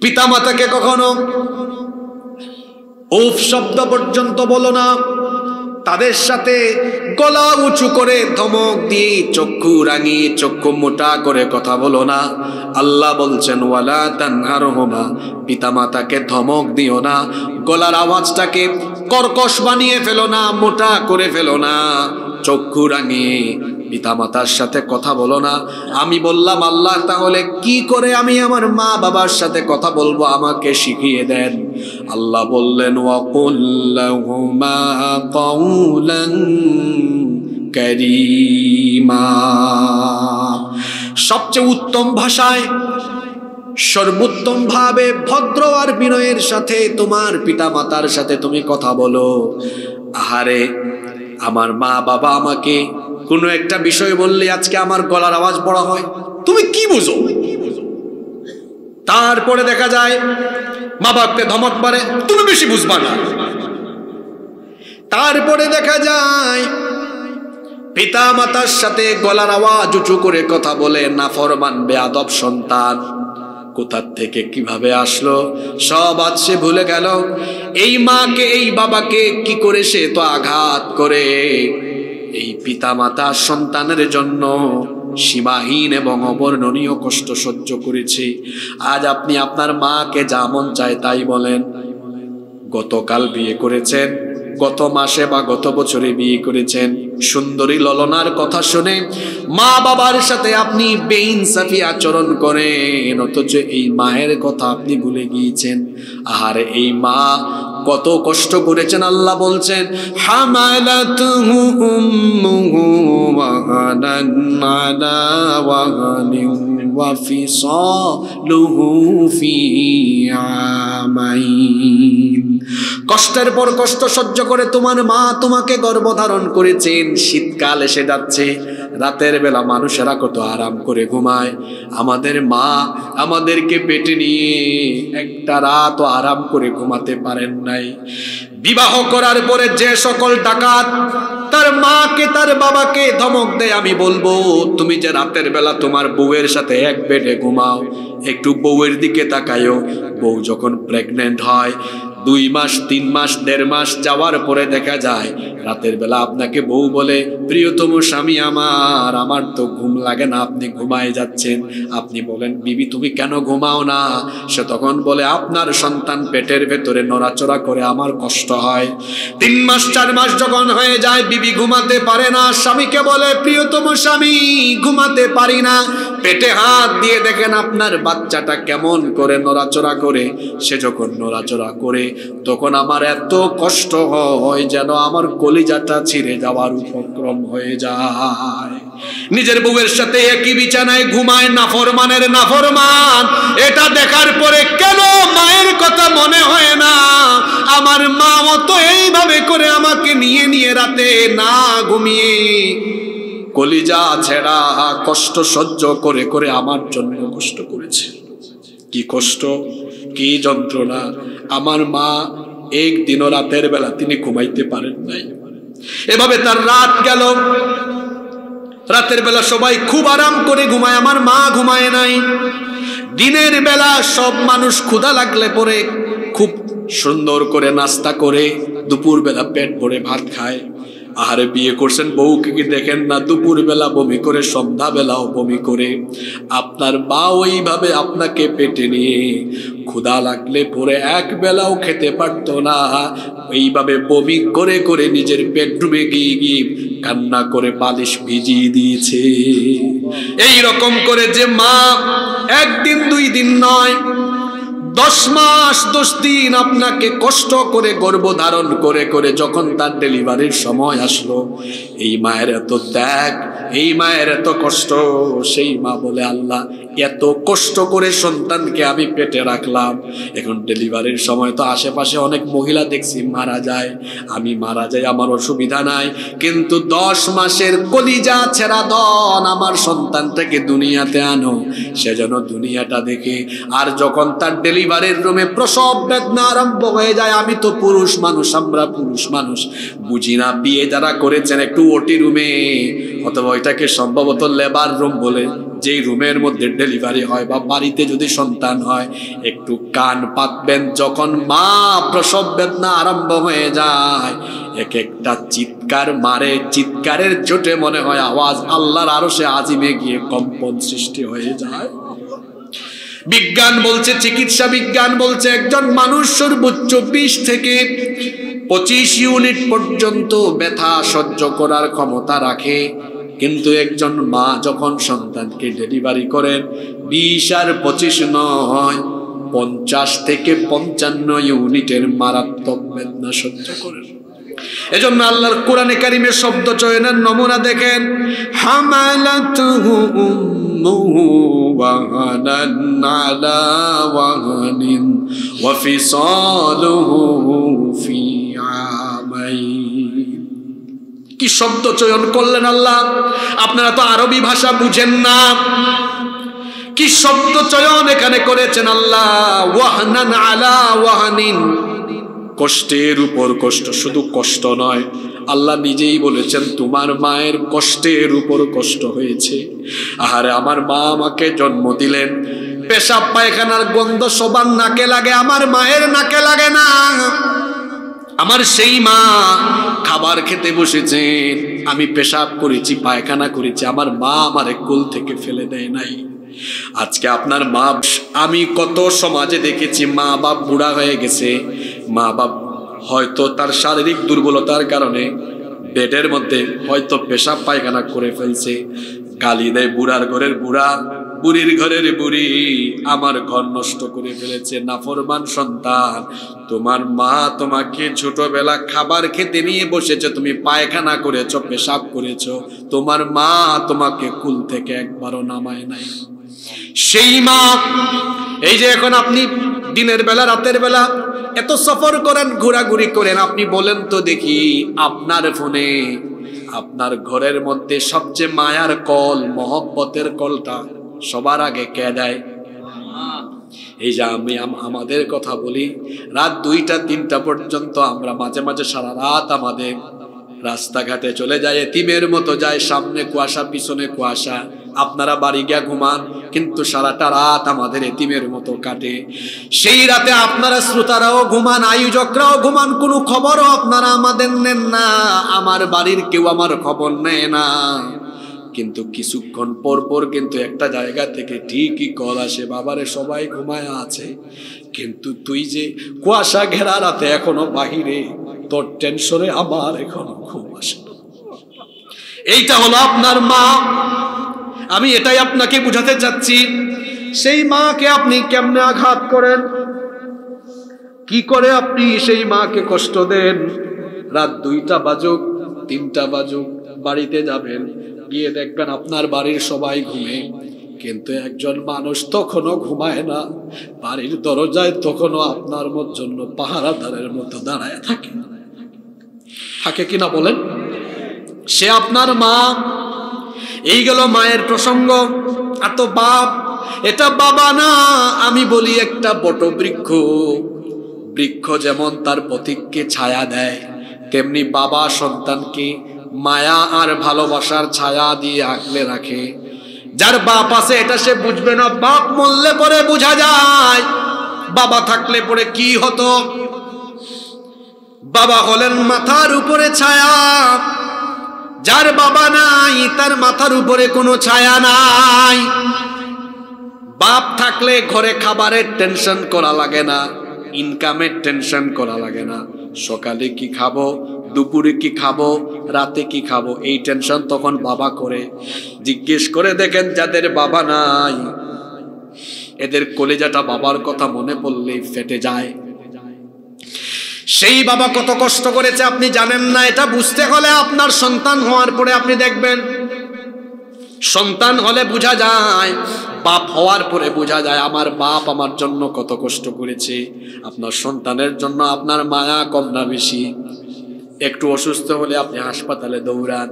পিতামাতাকে কখনো উফ শব্দ পর্যন্ত বলো না, তাদের সাথে গলা উঁচু করে ধমক দিয়ে চক্ষু রাঙিয়ে চক্ষু মোটা করে কথা বলো না। আল্লাহ বলছেন ওয়ালা তানহারহুমা, পিতামাতাকে ধমক দিও না, গলার আওয়াজটাকে কর্কশ বানিয়ে ফেলো না, মোটা করে ফেলো না, চক্ষু রাঙিয়ে পিতামাতার সাথে কথা বলো না। আমি বললাম আল্লাহ তাহলে কি করে আমি আমার মা বাবার সাথে কথা বলবো, আমাকে শিখিয়ে দেন। আল্লাহ বললেন ওয়াকুল লাহুমা কাওলান কারীমা, সবচেয়ে উত্তম ভাষায় সর্বোত্তম ভাবে ভদ্র আর বিনয়ের সাথে তোমার পিতামাতার সাথে তুমি কথা বলো। আহারে আমার মা বাবা আমাকে কোনো একটা বিষয় বললে আজকে আমার গলার আওয়াজ বড় হয়, তুমি কি বুঝো? তারপরে দেখা যায় মা বাপকে ধমক মারে, তুমি বেশি বুঝবা না। তারপরে দেখা যায় পিতা মাতার সাথে গলার আওয়াজ উঁচু করে কথা বলে নাফরমান বেয়াদব সন্তান কোথার থেকে কিভাবে আসলো সব আজ সে ভুলে গেল। এই মাকে এই বাবাকে কি করে সে তো আঘাত করে এই পিতা মাতা সন্তানের জন্য সীমাহীন এবং অবর্ণনীয় কষ্ট সহ্য করেছে। আজ আপনি আপনার মাকে যা মন চায় তাই বলেন। গতকাল বিয়ে করেছেন, গত মাসে বা গত বছরে বিয়ে করেছেন, সুন্দরী ললনার কথা শুনে মা বাবার সাথে আপনি বেইনসাফি আচরণ করেন, অথচ এই মায়ের কথা আপনি ভুলে গিয়েছেন। আর এই মা কত কষ্ট করেছেন। আল্লাহ বলছেন হামালাতুহু উম্মুহু ওয়াহানান আলা ওয়াহানিন ওয়া ফিসালুহু ফি আমাইন। কষ্টের পর কষ্ট সহ্য করে তোমার মা তোমাকে গর্ভধারণ করেছেন। শীতকাল এসে যাচ্ছে, রাতের বেলা মানুষেরা কত আরাম করে ঘুমায়, আমাদের মা আমাদেরকে পেটে নিয়ে একটা রাত আরাম করে ঘুমাতে পারেন নাই। বিবাহ করার পরে যে সকল ডাকাত তার মাকে তার বাবাকে ধমক দেয়, আমি বলবো তুমি যে রাতের বেলা তোমার বউয়ের সাথে এক বেডে ঘুমাও, একটু বউয়ের দিকে তাকায়ও। বউ যখন প্রেগনেন্ট হয় 2 মাস 3 মাস 1.5 মাস যাওয়ার পরে দেখা যায় রাতের বেলা আপনাকে বউ বলে প্রিয়তম স্বামী আমার তো ঘুম লাগে না, আপনি ঘুমায় যাচ্ছেন। আপনি বলেন বিবি তুমি কেন ঘুমাও না? সে তখন বলে আপনার সন্তান পেটের ভেতরে নড়াচড়া করে আমার কষ্ট হয়। 3 মাস 4 মাস যখন হয়ে যায় বিবি ঘুমাতে পারে না, স্বামীকে বলে প্রিয়তম স্বামী ঘুমাতে পারি না। পেটে হাত দিয়ে দেখেন আপনার বাচ্চাটা কেমন করে নড়াচড়া করে। সে যখন নড়াচড়া করে তখন আমার এত কষ্ট হয় যেন আমার কলিজাটা ছিঁড়ে যাওয়ার উপক্রম হয়ে যায়। নিজের বউয়ের সাথে একই বিছানায় ঘুমায় নাফরমানের নাফরমান। এটা দেখার পরে কেন মায়ের কথা মনে হয় না? আমার মা মতো এইভাবে করে আমাকে নিয়ে নিয়ে রাতে না ঘুমিয়ে কলিজা ছেঁড়া কষ্ট সহ্য করে করে আমার জন্য কষ্ট করেছে। কি কষ্ট, কি যন্ত্রণা। আমার মা একদিনও রাতের বেলা তিনি ঘুমাইতে পারেন নাই। এভাবে তার রাত গেল। রাতের বেলা সবাই খুব আরাম করে ঘুমায়, আমার মা ঘুমায় নাই। দিনের বেলা সব মানুষ ক্ষুধা লাগলে পরে খুব সুন্দর করে নাস্তা করে দুপুর বেলা পেট ভরে ভাত খায়। আহারে বিয়ে করছেন, বউকে কি দেখেন না দুপুর বেলা বমি করে, সন্ধ্যা বেলাও বমি করে। আপনার মা ওইভাবে আপনাকে পেটে নিয়ে ক্ষুধা লাগলে পরে এক বেলাও খেতে পারতো না। এইভাবে বমি করে করে নিজের বেডরুমে গিয়ে গিয়ে কান্না করে বালিশ ভিজিয়ে দিয়েছে। এই রকম করে যে মা একদিন 2 দিন নয় 10 মাস 10 দিন আপনাকে কষ্ট করে গর্ভধারণ করে করে যখন তার ডেলিভারির সময় আসলো, এই মায়ের এত ত্যাগ, এই মায়ের এত কষ্ট। সেই মা বলে আল্লাহ এত কষ্ট করে সন্তানকে আমি পেটে রাখলাম, এখন ডেলিভারির সময় তো আশেপাশে অনেক মহিলা দেখছি মারা যায়, আমি মারা যাই আমার অসুবিধা নাই, কিন্তু 10 মাসের কলিজা ছেঁড়া দন আমার সন্তানটাকে দুনিয়াতে আনো, সে যেন দুনিয়াটা দেখে। আর যখন তার ডেলিভারির রুমে প্রসব বেদনা আরম্ভ হয়ে যায়, আমি তো পুরুষ মানুষ, আমরা পুরুষ মানুষ বুঝি না। বিয়ে যারা করেছেন একটু ওটি রুমে, অথবা ওইটাকে সম্ভবত লেবার রুম বলে যেই রুমের মধ্যে ডেলিভারি হয় বা বাড়িতে যদি সন্তান হয়, একটু কান পাতবেন। যখন মা প্রসব বেদনা আরম্ভ হয়ে যায়, এক একটা চিৎকার মারে, চিৎকারের জোটে মনে হয় আওয়াজ আল্লাহর আরশে আজিমে গিয়ে কম্পন সৃষ্টি হয়ে যায়। বিজ্ঞান বলছে, চিকিৎসা বিজ্ঞান বলছে, একজন মানুষ সর্বোচ্চ 20 থেকে 25 ইউনিট পর্যন্ত ব্যথা সহ্য করার ক্ষমতা রাখে। কিন্তু একজন মা যখন সন্তানকে ডেলিভারি করেন, 20 আর 25 নয়, 50 থেকে 55 ইউনিটের মারাত্মক বেদনা সহ্য করেন। এজন্য আল্লাহর কোরআনে কারিমের শব্দ চয়নের নমুনা দেখেন, হামালাতুহু উম্মুহু ওয়াহানান আলা ওয়াহানিন ওয়া ফিসালুহু ফি আমাইন। কি শব্দ চয়ন করলেন আল্লাহ! আপনারা তো আরবি ভাষা বুঝেন না, কি শব্দ চয়ন এখানে করেছেন আল্লাহ! ওয়াহানান আলা ওয়াহানিন, কষ্টের উপর কষ্ট। শুধু কষ্ট নয়, আল্লাহ নিজেই বলেছেন তোমার মায়ের কষ্টের উপর কষ্ট হয়েছে। আহারে, আমার মা আমাকে জন্ম দিলেন, পেশাব পায়খানার গন্ধ সবার নাকে লাগে, আমার মায়ের নাকে লাগে না। আমার সেই মা খাবার খেতে বসেছেন, আমি পেশাব করেছি, পায়খানা করেছি, আমার মা আমারে কোল থেকে ফেলে দেয় নাই। আজকে আপনার মা, আমি কত সমাজে দেখেছি মা বাপ বুড়া হয়ে গেছে, মা বাপ হয়তো তার শারীরিক দুর্বলতার কারণে বেডের মধ্যে হয়তো পেশাব পায়খানা করে ফেলছে, গালি দেয় বুড়ার ঘরের বুড়া, বুড়ির ঘরের বুড়ি, আমার ঘর নষ্ট করে ফেলেছে, নাফরমান সন্তান। তোমার মা তোমাকে ছোটবেলা খাবার খেতে নিয়ে বসেছে, তুমি পায়খানা করেছো, পেশাব করেছো, তোমার মা তোমাকে কুল থেকে একবারও নামায় নাই। সেই মা, এই যে এখন আপনি দিনের বেলা রাতের বেলা এত সফর করেন, ঘোরাঘুরি করেন, আপনি বলেন তো দেখি, আপনার ফোনে আপনার ঘরের মধ্যে সবচেয়ে মায়ার কল, মহব্বতের কলটা সবার আগে কে দেয়? এই যে আমি আমাদের কথা বলি, রাত 2টা 3টা পর্যন্ত আমরা মাঝে মাঝে সারা রাত আমাদের রাস্তাঘাটে চলে যায়, এতিমের মতো যায়, সামনে কুয়াশা পিছনে কুয়াশা। আপনারা বাড়ি গিয়া ঘুমান, কিন্তু সারাটা রাত আমাদের এতিমের মতো কাটে। সেই রাতে আপনারা শ্রোতারাও ঘুমান, আয়োজকরাও ঘুমান, কোনো খবরও আপনারা আমাদের নেন না, আমার বাড়ির কেউ আমার খবর নেয় না। কিন্তু কিছুক্ষণ পর পর কিন্তু একটা জায়গা থেকে ঠিকই কল আসে, বাবারে সবাই ঘুমায় আছে, কিন্তু তুই যে কুয়াশা ঘেরা রাতে এখনো বাহিরে, তোর টেনশনে আমার এখনো ঘুম আসে না। এইটা হলো আপনার মা। আমি এটাই আপনাকে বুঝাতে চাচ্ছি। সেই মাকে আপনি কেমনে আঘাত করেন, কি করে আপনি সেই মাকে কষ্ট দেন। রাত 2টা বাজুক 3টা বাজুক, বাড়িতে যাবেন, গিয়ে দেখবেন আপনার বাড়ির সবাই ঘুমে, কিন্তু একজন মানুষ তখনও ঘুমায় না, বাড়ির দরজায় তখনও আপনার জন্য পাহারাদারের মতো দাঁড়ায় থাকে। থাকে কিনা বলেন? সে আপনার মা। এই গেল মায়ের প্রসঙ্গ। আর তো বাপ, এটা বাবা না, আমি বলি একটা বটবৃক্ষ। বৃক্ষ যেমন তার পথিককে ছায়া দেয়, তেমনি বাবা সন্তানকে মায়া আর ভালোবাসার ছায়া দিয়ে আগলে রাখে। যার বাপ আছে এটা সে বুঝবে না, বাপ মরলে পরে বোঝা যায়। বাবা থাকলে পরে কি হতো? বাবা হলেন মাথার উপরে ছায়া। যার বাবা নাই তার মাথার উপরে কোনো ছায়া নাই। বাপ থাকলে ঘরে খাবারের টেনশন করা লাগে না, ইনকামের টেনশন করা লাগে না, সকালে কি খাবো, দুপুরে কি খাবো, রাতে কি খাবো, এই টেনশন তখন বাবা করে। জিজ্ঞেস করে দেখেন যাদের বাবা নাই, এদের কলিজাটা বাবার কথা মনে পড়লেই ফেটে যায়। সেই বাবা কত কষ্ট করেছে আপনি জানেন না। এটা বুঝতে হলে আপনার সন্তান হওয়ার পরে আপনি দেখবেন। সন্তান হলে বোঝা যায়, বাপ হওয়ার পরে বোঝা যায় আমার বাপ আমার জন্য কত কষ্ট করেছে। আপনার সন্তানের জন্য আপনার মায়া কম না বেশি? একটু অসুস্থ হলে আপনি হাসপাতালে দৌড়ান,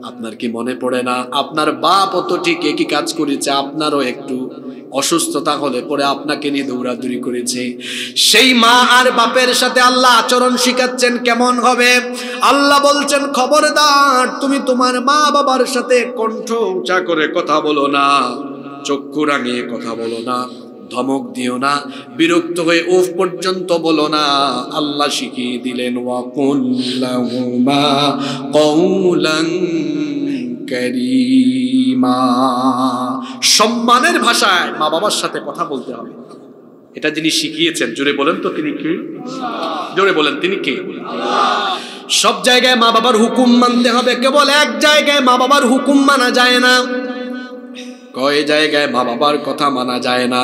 আপনার কি মনে পড়ে না আপনার বাপ অত ঠিক একই কাজ করেছে, আপনারও একটু অসুস্থতা হলে পরে আপনাকে নিয়ে দৌড়াদৌড়ি করেছে। সেই মা আর বাপের সাথে আল্লাহ আচরণ শিখাচ্ছেন কেমন হবে। আল্লাহ বলছেন, খবরদার তুমি তোমার মা বাবার সাথে কণ্ঠ উঁচা করে কথা বলো না। চক্ষু রাঙিয়ে কথা বলো না, ধমক দিও না, বিরক্ত হয়ে উফ পর্যন্ত বলো না। আল্লাহ শিখিয়ে দিলেন ওয়াকুল লাহুমা কওলান কারীমা, সম্মানের ভাষায় মা বাবার সাথে কথা বলতে হবে। এটা যিনি শিখিয়েছেন, জোরে বলেন তো তিনি কে? জোরে বলেন তিনি কে? সব জায়গায় মা বাবার হুকুম মানতে হবে, কেবল এক জায়গায় মা বাবার হুকুম মানা যায় না, কয় জায়গায় মা বাবার কথা মানা যায় না।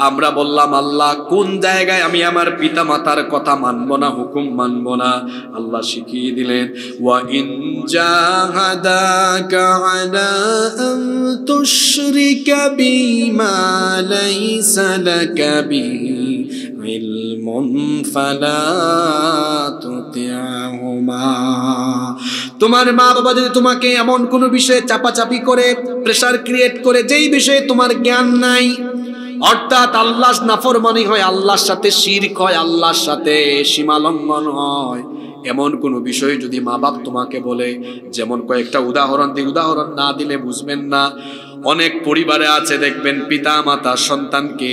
আমরা বললাম আল্লাহ কোন জায়গায় আমি আমার পিতা মাতার কথা মানব না, হুকুম মানব না? আল্লাহ শিখিয়ে দিলেন ওয়া ইন জাহাদাকা আলা আন তুশরিকা বিমা লাইসা লাকা বিহি ইলমুন ফালা তুতি'হুমা। তোমার মা বাবা যদি তোমাকে এমন কোনো বিষয়ে চাপাচাপি করে, প্রেসার ক্রিয়েট করে, যেই বিষয়ে তোমার জ্ঞান নাই, অর্থাৎ আল্লাহর নাফরমানি হয়, আল্লাহর সাথে শিরক হয়, আল্লাহর সাথে সীমা লঙ্ঘন হয়, এমন কোনো বিষয় যদি মা বাপ তোমাকে বলে, যেমন কয়েকটা উদাহরণ দিই, উদাহরণ না দিলে বুঝবেন না। অনেক পরিবারে আছে দেখবেন পিতা মাতা সন্তানকে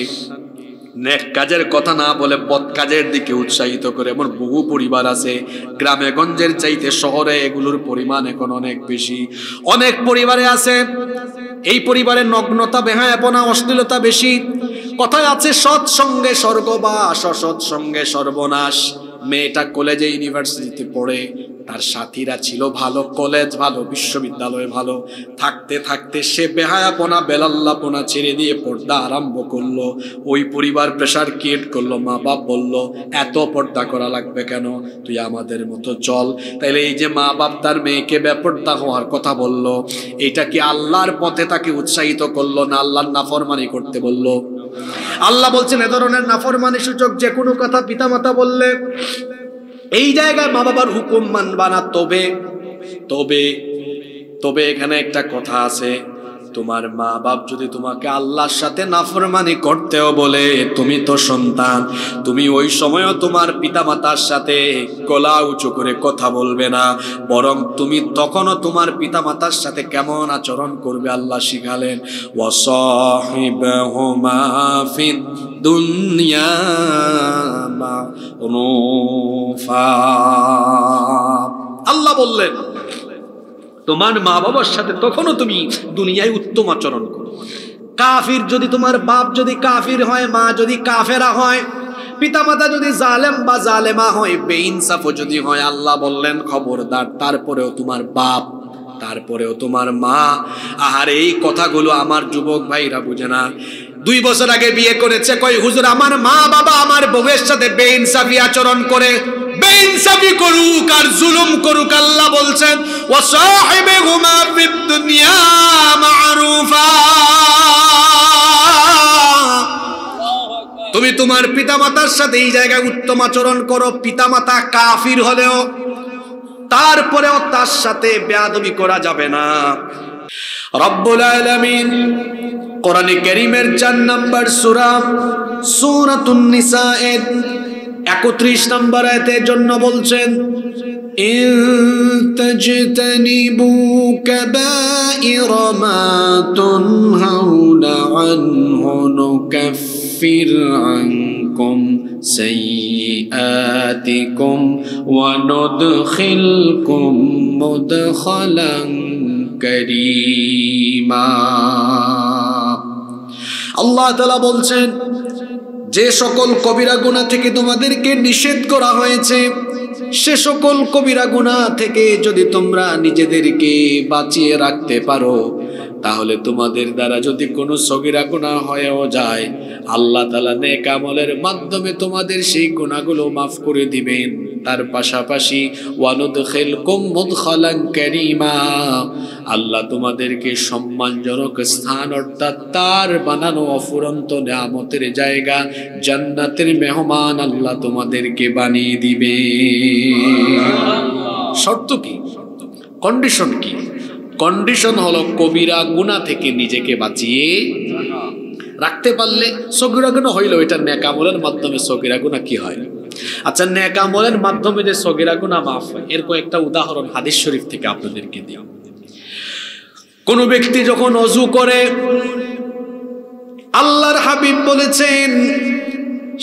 নেক কাজের কথা না বলে বদ কাজের দিকে উৎসাহিত করে, এমন বহু পরিবার আছে। গ্রামে গঞ্জের চাইতে শহরে এগুলোর পরিমাণ এখন অনেক বেশি। অনেক পরিবারে আছে এই পরিবারের নগ্নতা, বেহায়াপনা, অশ্লীলতা বেশি। কথায় আছে সৎ সঙ্গে স্বর্গবাস, অসৎ সঙ্গে সর্বনাশ। মেয়েটা কলেজে ইউনিভার্সিটিতে পড়ে, তার সাথীরা ছিল ভালো, কলেজ ভালো, বিশ্ববিদ্যালয় ভালো, থাকতে থাকতে সে বেহায়াপনা বেলাল্লাপনা ছেড়ে দিয়ে পর্দা আরম্ভ করলো। ওই পরিবার প্রেসার ক্রিয়েট করলো, মা বাপ বলল এত পর্দা করা লাগবে কেন, তুই আমাদের মতো চল। তাইলে এই যে মা বাপ তার মেয়েকে বেপর্দা হওয়ার কথা বলল, এটা কি আল্লাহর পথে তাকে উৎসাহিত করলো না আল্লাহর নাফরমানি করতে বলল? আল্লাহ বলছেন এ ধরনের নাফরমানি সূচক যে কোনো কথা পিতামাতা বললে এই জায়গায় মা বাবার হুকুম মানবা না। তবে এখানে একটা কথা আছে, তোমার মা বাপ যদি তোমাকে আল্লাহর সাথে নাফরমানি করতেও বলে, তুমি তো সন্তান, তুমি ওই সময়ও তোমার পিতা মাতার সাথে গলা উঁচু করে কথা বলবে না, বরং তুমি তখনও তোমার পিতা মাতার সাথে কেমন আচরণ করবে আল্লাহ শিখালেন ওয়াসাহিবহুমা ফিদ দুনিয়া মারুফা। আল্লাহ বললেন তোমার মা বাবার সাথে তখনও তুমি দুনিয়ায় উত্তম আচরণ করো। কাফির যদি তোমার বাপ যদি কাফির হয়, মা যদি কাফেরা হয়, পিতামাতা যদি জালেম বা জালেমা হয়, বেইনসাফ যদি হয়, আল্লাহ বললেন খবরদার, তারপরেও তোমার বাপ, তারপরেও তোমার মা। আর এই কথাগুলো আমার যুবক ভাইরা বুঝে না। 2 বছর আগে বিয়ে করেছে, কই হুজুর আমার মা বাবা আমার বউয়ের সাথে বেইনসাফি আচরণ করে। বেইনসাফি করুক আর জুলুম করুক, আল্লাহ বলছেন ওয়াসাহিবহুমা ফিদ দুনিয়া মারুফা। তুমি তোমার পিতামাতার সাথে এই জায়গায় উত্তম আচরণ করো। পিতামাতা কাফির হলেও তারপরেও তার সাথে বেয়াদবি করা যাবে না। রব্বুল আলামিন কোরআনে কারীমের 4 নম্বর সূরা সূরাতুন নিসা এর 31 নম্বর আয়াতের জন্য বলছেন ইন তাজতানিবু কাবাইরা মা তুনহাউনা আনহু নুকাফির আনকুম সাইয়্যাতিকুম ওয়া নুদখিলকুম মুদখালান কারীমা। আল্লাহ তাআলা বলছেন যে সকল কবিরা গুনাহ থেকে তোমাদেরকে নিষেধ করা হয়েছে, সে সকল কবিরা গুনাহ থেকে যদি তোমরা নিজেদেরকে বাঁচিয়ে রাখতে পারো, তাহলে তোমাদের দ্বারা যদি কোনো সগীরা গুনাহ হয়েও যায়, আল্লাহ তাআলা নেক আমলের মাধ্যমে তোমাদের সেই গুনাহগুলো মাফ করে দিবেন। তার পাশাপাশি ওয়ানুদখিলকুম মুদখালান কারীমা, আল্লাহ তোমাদেরকে সম্মানজনক স্থান অর্থাৎ তার বানানো অফুরন্ত নিয়ামতের জায়গা জান্নাতের মেহমান আল্লাহ তোমাদেরকে বানিয়ে দিবে। শর্ত কি? কন্ডিশন কি? কন্ডিশন হলো কবিরা গুনাহ থেকে নিজেকে বাঁচিয়ে রাখতে পারলে। সগীরা গুনাহ হইলো এটা নেক আমলের মাধ্যমে সগীরা গুনাহ কি হয়? আচ্ছা, নেক আমলের মাধ্যমে যে সগীরা গুনাহ মাফ হয়, এর কয়েকটা উদাহরণ হাদিস শরীফ থেকে আপনাদেরকে দিই। কোন ব্যক্তি যখন ওযু করে আল্লাহর হাবিব বলেছেন,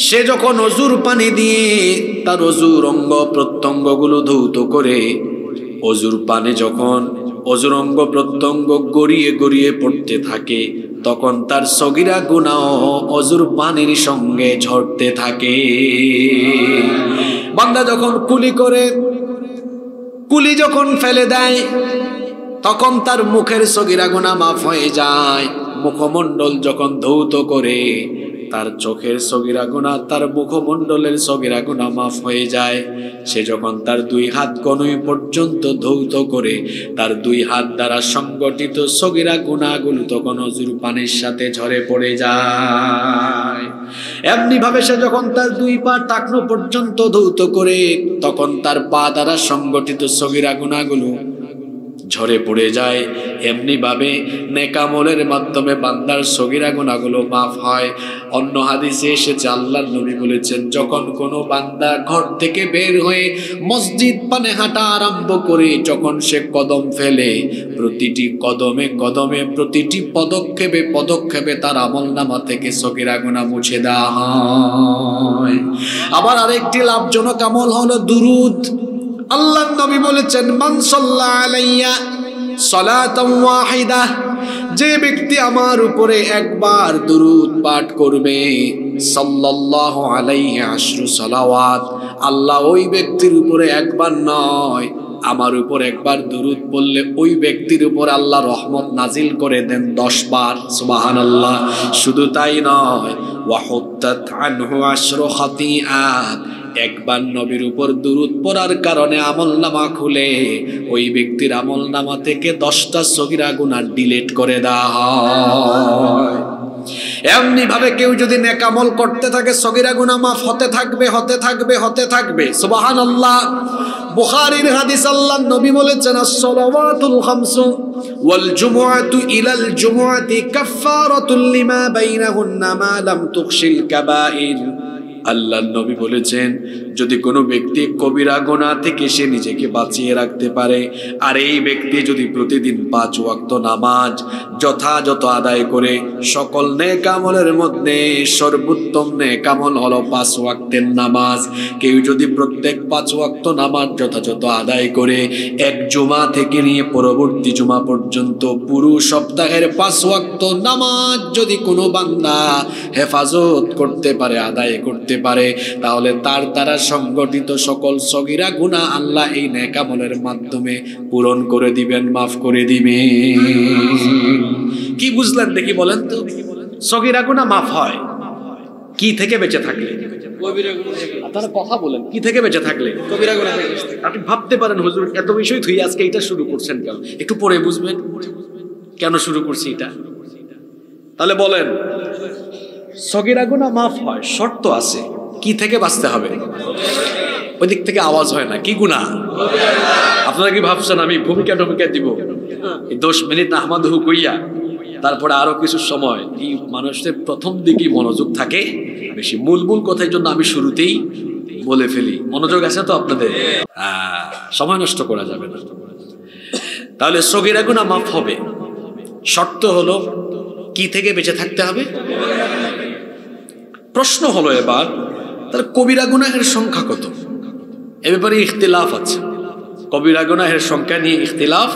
সে যখন অজুর পানি দিয়ে তার অজুর অঙ্গ প্রত্যঙ্গগুলো ধৌত করে, অজুর পানি যখন অজুর অঙ্গ প্রত্যঙ্গ গড়িয়ে গড়িয়ে পড়তে থাকে, তখন তার সগীরা গুনাহ অজুর পানির সঙ্গে ঝরতে থাকে। বান্দা যখন কুলি করে, কুলি যখন ফেলে দেয়, তখন তার মুখের সগীরা গুনাহ মাফ হয়ে যায়। মুখমণ্ডল যখন ধৌত করে, তার চোখের সগীরা গুনাহ, তার মুখমণ্ডলের সগীরা গুনাহ মাফ হয়ে যায়। সে যখন তার দুই হাত কনুই পর্যন্ত ধৌত করে, তার দুই হাত দ্বারা সংগঠিত সগীরা গুনাহগুলো তখন অজুর পানির সাথে ঝরে পড়ে যায়। এমনি ভাবে সে যখন তার দুই পা টাকনো পর্যন্ত ধৌত করে, তখন তার পা দ্বারা সংগঠিত সগীরা গুনাহগুলো ঝরে পড়ে যায়। এমনি ভাবে নেকামলের মাধ্যমে বান্দার সগীরা গুনাহগুলো মাফ হয়। অন্য হাদিসে এসেছে, আল্লাহর নবী বলেছেন, যখন কোনো বান্দা ঘর থেকে বের হয়ে মসজিদ পানে হাঁটা আরম্ভ করে, যখন সে কদম ফেলে, প্রতিটি কদমে কদমে, প্রতিটি পদক্ষেপে পদক্ষেপে তার আমলনামা থেকে সগীরা গুনাহ মুছে দেওয়া হয়। আবার আরেকটি লাভজনক আমল হলো দুরূদ। আল্লাহর নবী বলেছেন, মান সাল্লা আলাইয়া সালাতান ওয়াহিদা, যে ব্যক্তি আমার উপরে একবার দুরূদ পাঠ করবে, সাল্লাল্লাহু আলাইহি আশরু সালাওয়াত, আল্লাহ ওই ব্যক্তির উপরে একবার নয়, আমার উপর একবার দুরূদ পড়লে ওই ব্যক্তির উপর আল্লাহ রহমত নাজিল করে দেন 10 বার। সুবহানাল্লাহ। শুধু তাই নয়, ওয়া হুত্তাত আনহু আশরু খাতিআত, একবার নবীর উপর দুরূদ পড়ার কারণে আমলনামা খুলে ওই ব্যক্তির আমলনামা থেকে 10টা সগীরা গুনাহ ডিলিট করে দেওয়া হয়। এমনি ভাবে কেউ যদি নেক আমল করতে থাকে, সগীরা গুনাহ মাফ হতে থাকবে, হতে থাকবে, হতে থাকবে। সুবহানাল্লাহ। বুখারীর হাদিস, আল্লাহর নবী বলেছেন, আস-সালাওয়াতুল খামসু ওয়াল জুমআতু ইলাল জুমআতি কাফফারাতুল লিমা বাইনাহুন্না মা লাম তুখশিল কাবাইর। আল্লাহর নবী বলেছেন, যদি কোনো ব্যক্তি কবিরা গুনাহ থেকে সে নিজেকে বাঁচিয়ে রাখতে পারে, আর এই ব্যক্তি যদি প্রতিদিন 5 ওয়াক্ত নামাজ যথাযথ আদায় করে, সকল নেক আমলের মধ্যে সর্বোত্তম নেক আমল হলো 5 ওয়াক্তের নামাজ। কেউ যদি প্রত্যেক 5 ওয়াক্ত নামাজ যথাযথ আদায় করে, এক জুমা থেকে নিয়ে পরবর্তী জুমা পর্যন্ত পুরো সপ্তাহের 5 ওয়াক্ত নামাজ যদি কোনো বান্দা হেফাজত করতে পারে, আদায় করতে পারে, তাহলে তার দ্বারা সংগঠিত সকল সগীরা গুনাহ আল্লাহ এই নেক আমলের মাধ্যমে পূরণ করে দিবেন, মাফ করে দিবেন। কি বুঝলেন দেখি বলেন তো? সগীরা গুনাহ মাফ হয় কি থেকে বেঁচে থাকলে? কবিরা গুনাহ থেকে। আপনারা কথা বলেন, কি থেকে বেঁচে থাকলে? কবিরা গুনাহ থেকে। আপনি ভাবতে পারেন, হুজুর এত বিষয় তুই আজকে এটা শুরু করছেন কেন? একটু পরে বুঝবেন কেন শুরু করছি এটা। তাহলে বলেন, সগীরা গুনাহ মাফ হয়, শর্ত আছে। কি থেকে বাঁচতে হবে? ওই দিক থেকে আওয়াজ হয় না। কি গুনাহ? আপনারা কি ভাবছেন আমি ভূমিকা দিব? এই 10 মিনিট আহমাদহু কইয়া তারপরে আরো কিছু সময় এই মানুষের প্রথম দিকে মনোযোগ থাকে বেশি। মূল কথার জন্য আমি শুরুতেই বলে ফেলি। মনোযোগ আছে তো আপনাদের? সময় নষ্ট করা যাবে না। তাহলে সগীরা গুনাহ মাফ হবে, শর্ত হলো কি থেকে বেঁচে থাকতে হবে? প্রশ্ন হলো এবার, তাহলে কবিরা গুনাহের সংখ্যা কত? এ ব্যাপারে ইখতিলাফ আছে। কবিরা গুনাহের সংখ্যা নিয়ে ইখতিলাফ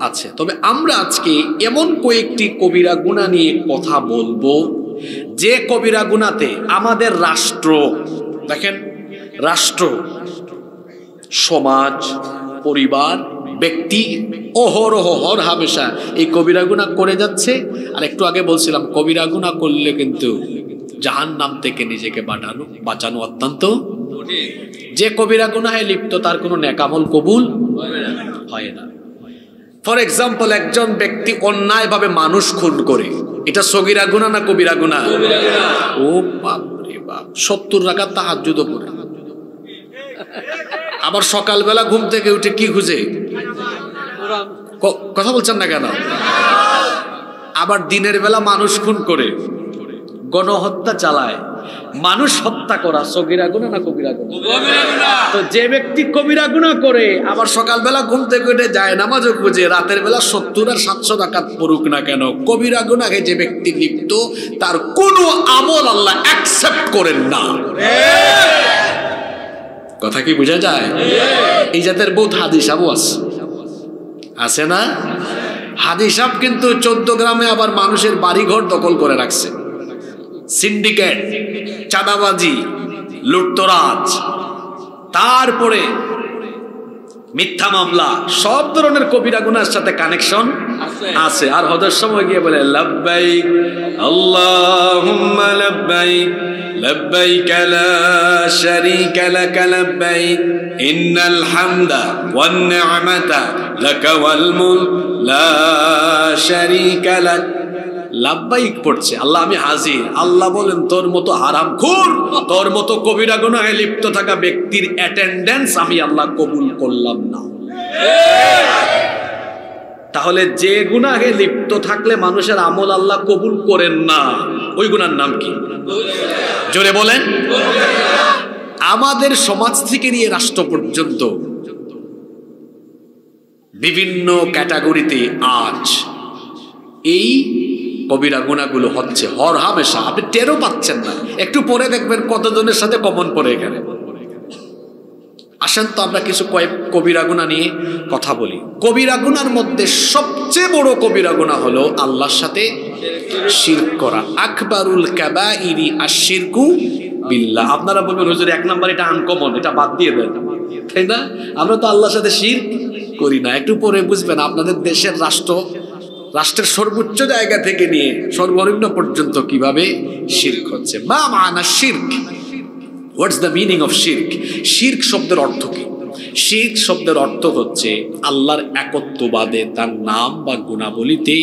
আছে। তবে আমরা আজকে এমন কয়েকটি কবিরা গুনাহ নিয়ে কথা বলবো, যে কবিরা গুনাহতে আমাদের রাষ্ট্র, দেখেন রাষ্ট্র, সমাজ, পরিবার, ব্যক্তি অহরহ হর হামেশা এই কবিরা গুনাহ করে যাচ্ছে। আর একটু আগে বলছিলাম, কবিরা গুনাহ করলে কিন্তু জাহান্নাম থেকে নিজেকে বাঁচানো অত্যন্ত। যে কবিরা গুনাহে লিপ্ত তার কোনো নেক আমল কবুল হয় না। ফর এক্সাম্পল, একজন ব্যক্তি অন্যায়ভাবে মানুষ খুন করে, এটা সগীরা গুনাহ না কবিরা গুনাহ? ও বাপ রে বাপ, 70 রাকাত তাহাজ্জুদও পড়ে, আবার সকালবেলা ঘুম থেকে উঠে কি খুঁজে? কথা বলছেন না কেন? আবার দিনের বেলা মানুষ খুন করে, গণহত্যা চালায়, মানুষ হত্যা করা সগীরা গুনাহ না কবিরা গুনাহ? তো যে ব্যক্তি কবিরা গুনাহ করে আবার সকালবেলা ঘুম থেকে উঠে যায় নামাজও খুঁজে, রাতের বেলা 70 আর 700 রাকাত পড়ুক না কেন, কবিরা গুনাহে যে ব্যক্তি লিপ্ত তার কোনো আমল আল্লাহ অ্যাকসেপ্ট করেন না। কথা কি বোঝা যায়? এই জাতের বহুত হাদিস আবু আছে না? হাদিস সাহেব কিন্তু 14 গ্রামে আবার মানুষের বাড়িঘর দখল করে রাখছে, সিন্ডিকেট, চাঁদাবাজি, লুটতরাজ, তারপরে মিথ্যা মামলা, সব ধরনের কবিরা গুনার সাথে কানেকশন আছে। আর হজের সময় গিয়ে বলে লাব্বাইক আল্লাহুম্মা লাব্বাইক লাব্বাইক লা শারীকা লাক লাব্বাইক ইন্নাল হামদা ওয়ান নি'মাতা লাকা ওয়াল মুলক লা শারীকা লাক। লাব্বাইক পড়ছে, আল্লাহ আমি হাজির। আল্লাহ বলেন তোর মতো হারামখোর, তোর মতো কবিরা গুনাহে লিপ্ত থাকা ব্যক্তির অ্যাটেন্ডেন্স আমি আল্লাহ কবুল করলাম না। তাহলে যে গুনাহে লিপ্ত থাকলে মানুষের আমল আল্লাহ কবুল করেন না, ওই গুনার নাম কি? জোরে বলেন। আমাদের সমাজ থেকে নিয়ে রাষ্ট্র পর্যন্ত বিভিন্ন ক্যাটাগরিতে আজ এই কবিরা গুনাহগুলো হচ্ছে হর হামেশা, আপনি টেরও পাচ্ছেন না। একটু পরে দেখবেন কতজনের সাথে কমন পড়ে এখানে। আসেন তো আমরা কিছু কয়েক কবিরা গুনাহ নিয়ে কথা বলি। কবিরা গুনার মধ্যে সবচেয়ে বড় কবিরা গুনাহ হলো আল্লাহর সাথে শিরক করা। আকবারুল কাবাইরি আশ-শিরকু বিল্লাহ। আপনারা বলবেন হুজুর 1 নাম্বার এটা আনকমন, এটা বাদ দিয়ে দেন, তাই না? আমরা তো আল্লাহর সাথে শিরক করি না। একটু পরে বুঝবেন আপনাদের দেশের রাষ্ট্রের সর্বোচ্চ জায়গা থেকে নিয়ে সর্বনিম্ন পর্যন্ত কিভাবে শিরক হচ্ছে। মা মানা শিরক, হোয়াটস দ্য মিনিং অফ শিরক? শিরক শব্দের অর্থ কি? শিরক শব্দের অর্থ হচ্ছে আল্লাহর একত্ববাদে, তার নাম বা গুণাবলীতে,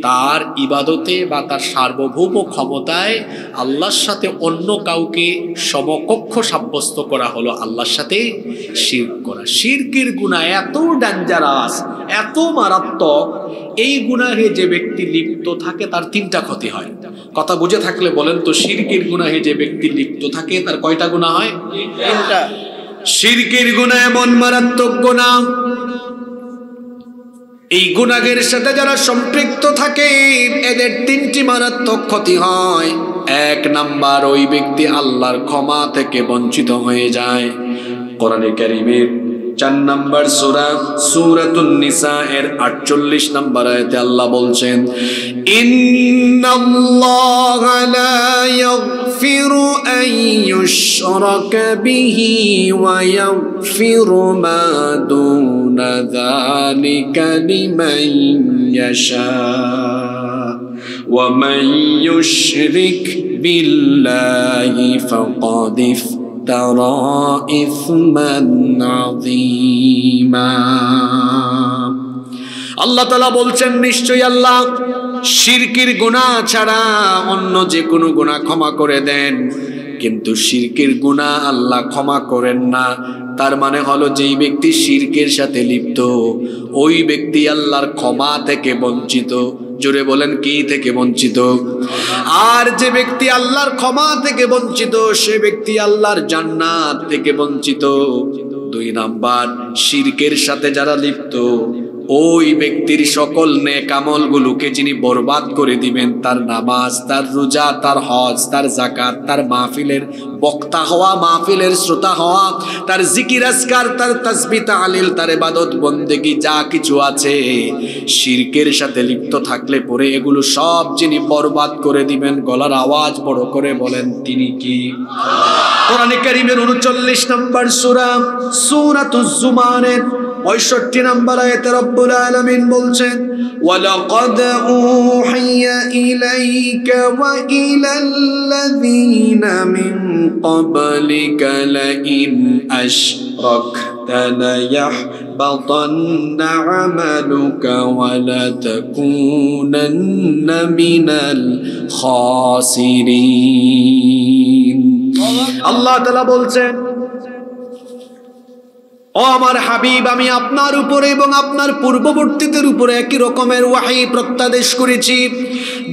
তার ইবাদতে বা তার সার্বভৌম ক্ষমতায় আল্লাহর সাথে অন্য কাউকে সমকক্ষ সাব্যস্ত করা হলো আল্লাহর সাথে শিরক করা। শিরকের গুনাহ এত ডেঞ্জারাস, এত মারাত্মক, এই গুনাহে যে ব্যক্তি লিপ্ত থাকে তার 3টা ক্ষতি হয়। কথা বুঝে থাকলে বলেন তো, শিরকের গুনাহে যে ব্যক্তি লিপ্ত থাকে তার কয়টা গুনাহ হয়? 3টা। শিরকের গুনাহ এমন মারাত্মক গুনাহ, এই গুনাহের সাথে যারা সম্পৃক্ত থাকে এদের 3টি মারাত্মক ক্ষতি হয়। 1 নাম্বার, ওই ব্যক্তি আল্লাহর ক্ষমা থেকে বঞ্চিত হয়ে যায়। কোরআনে কারীমের 4 নাম্বার সূরা সূরাতুন নিসা এর 48 নাম্বার আয়াতে আল্লাহ বলছেন, ইন্নাল্লাহা লা ইয়াগফিরু আন ইউশরাকা বিহি ওয়া ইয়াগফিরু মা দুনা যালিকা লিমান ইয়াশা ওয়া মান ইউশরিক বিল্লাহি ফাকাদ তারা ইসমান আযীমা। আল্লাহ তাআলা বলছেন নিশ্চয়ই আল্লাহ শিরকের গুনাহ ছাড়া অন্য যে কোনো গুনাহ ক্ষমা করে দেন, কিন্তু শিরকের গুনাহ আল্লাহ ক্ষমা করেন না। তার মানে হলো যেই ব্যক্তি শিরকের সাথে লিপ্ত ওই ব্যক্তি আল্লাহর ক্ষমা থেকে বঞ্চিত। জোরে বলেন, কি থেকে বঞ্চিত? আর যে ব্যক্তি আল্লাহর ক্ষমা থেকে বঞ্চিত সে ব্যক্তি আল্লাহর জান্নাত থেকে বঞ্চিত। 2 নাম্বার, শিরকের সাথে যারা লিপ্ত ওই ব্যক্তির সকল নেক আমলগুলোকে যিনি বরবাদ করে দিবেন, তার নামাজ, তার রোজা, তার হজ, তার যাকাত, তার মাহফিলের বক্তা হওয়া, মাহফিলের শ্রোতা হওয়া, তার জিকির আজকার, তার তাসবিহ তাহলিল, তার ইবাদত বন্দেগী যা কিছু আছে শিরকের সাথে লিপ্ত থাকলে পরে এগুলো সব যিনি বরবাদ করে দিবেন, গলার আওয়াজ বড় করে বলেন তিনি কি? কোরআনে কারীমের 39 নম্বর সূরা সূরাতুজ জুমারের 65 নম্বর আয়াতে রব্বুল আলামিন বলছেন, ওয়ালাকাদ উহিয়া ইলাইকা ওয়া ইলাল্লাযীনা মিন ক্বাবলিকা লাইন আশরাকতা লায়াহবাতান্না আমালুকা ওয়া লাতাকুনান্না মিনাল খাসিরিন। আল্লাহ তাআলা বলছেন ও আমার হাবিব, আমি আপনার উপরে এবং আপনার পূর্ববর্তীদের উপরে একই রকমের ওয়াহী প্রত্যাদেশ করেছি,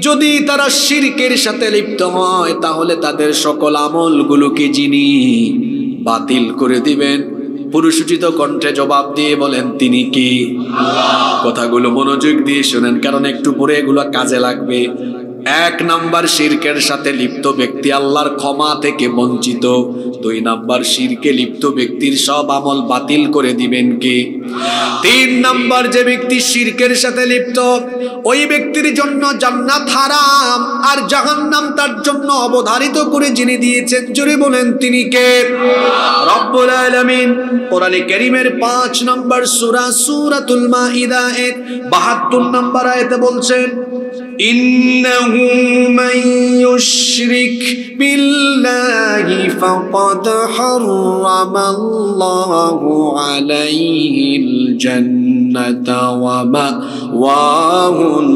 যদি তারা শিরকের সাথে লিপ্ত হয় তাহলে তাদের সকল আমলগুলোকে যিনি বাতিল করে দিবেন। পুরুষোচিত কণ্ঠে জবাব দিয়ে বলেন, তিনি কি? কথাগুলো মনোযোগ দিয়ে শোনেন, কারণ একটু পরে এগুলো কাজে লাগবে। 1 নাম্বার শিরকের সাথে লিপ্ত ব্যক্তি আল্লাহর ক্ষমা থেকে বঞ্চিত। 2 নাম্বার শিরকে লিপ্ত ব্যক্তির সব আমল বাতিল করে দিবেন কে? 3 নাম্বার যে ব্যক্তি শিরকের সাথে লিপ্ত, ওই ব্যক্তির জন্য জান্নাত হারাম আর জাহান্নাম তার জন্য অবধারিত করে যিনি দিয়েছেন, জোরে বলেন তিনি কে? রব্বুল আলামিন কোরআনে কারীমের 5 নম্বর সূরা সূরাতুল মাইদা এর 72 নম্বর আয়াতে বলছেন, ইন্নাহু মান ইউশরিক বিল্লাহি ফাকাদ হারামাল্লাহু আলাইহিল জান্নাতা ওয়া মাওয়াহুন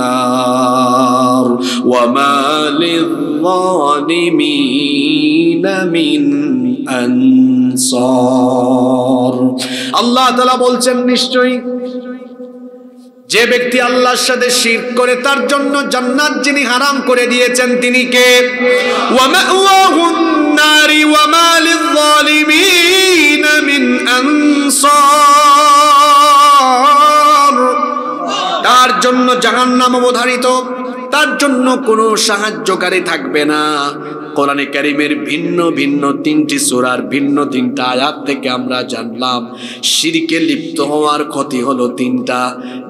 নার ওয়া মা লিয-যালিমিনা মিন আনসার। আল্লাহ তাআলা বলছেন, নিশ্চয়ই যে ব্যক্তি আল্লাহর সাথে শিরক করে তার জন্য জান্নাত যিনি হারাম করে দিয়েছেন তিনি কে? ওয়া মাওয়াহুন নারি ওয়া মা লিয-যালিমিনা মিন আনসার। তার জন্য জাহান্নাম অবধারিত, তার জন্য কোনো সাহায্যকারী থাকবে না। কোরআনে কারীমের ভিন্ন ভিন্ন 3টি সূরার ভিন্ন 3টা আয়াত থেকে আমরা জানলাম শিরকে লিপ্ত হওয়ার ক্ষতি হলো 3টা।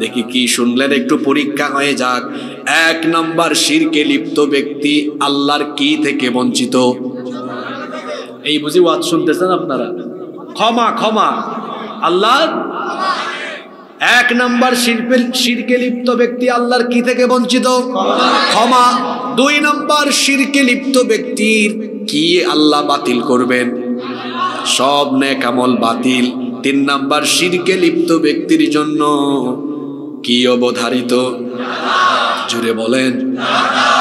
দেখি কি শুনলেন, একটু পরীক্ষা হয়ে যাক। 1 নাম্বার শিরকে লিপ্ত ব্যক্তি আল্লাহর কি থেকে বঞ্চিত? এই বুঝি ওয়াজ শুনতেছেন আপনারা? ক্ষমা ক্ষমা আল্লাহর। 1 নাম্বার শিরকে লিপ্ত ব্যক্তি আল্লাহর কি থেকে বঞ্চিত? ক্ষমা। 2 নাম্বার শিরকে লিপ্ত ব্যক্তির কি আল্লাহ বাতিল করবেন? সব নেক আমল বাতিল। 3 নাম্বার শিরকে লিপ্ত ব্যক্তির জন্য কি অবধারিত? জোরে বলেন।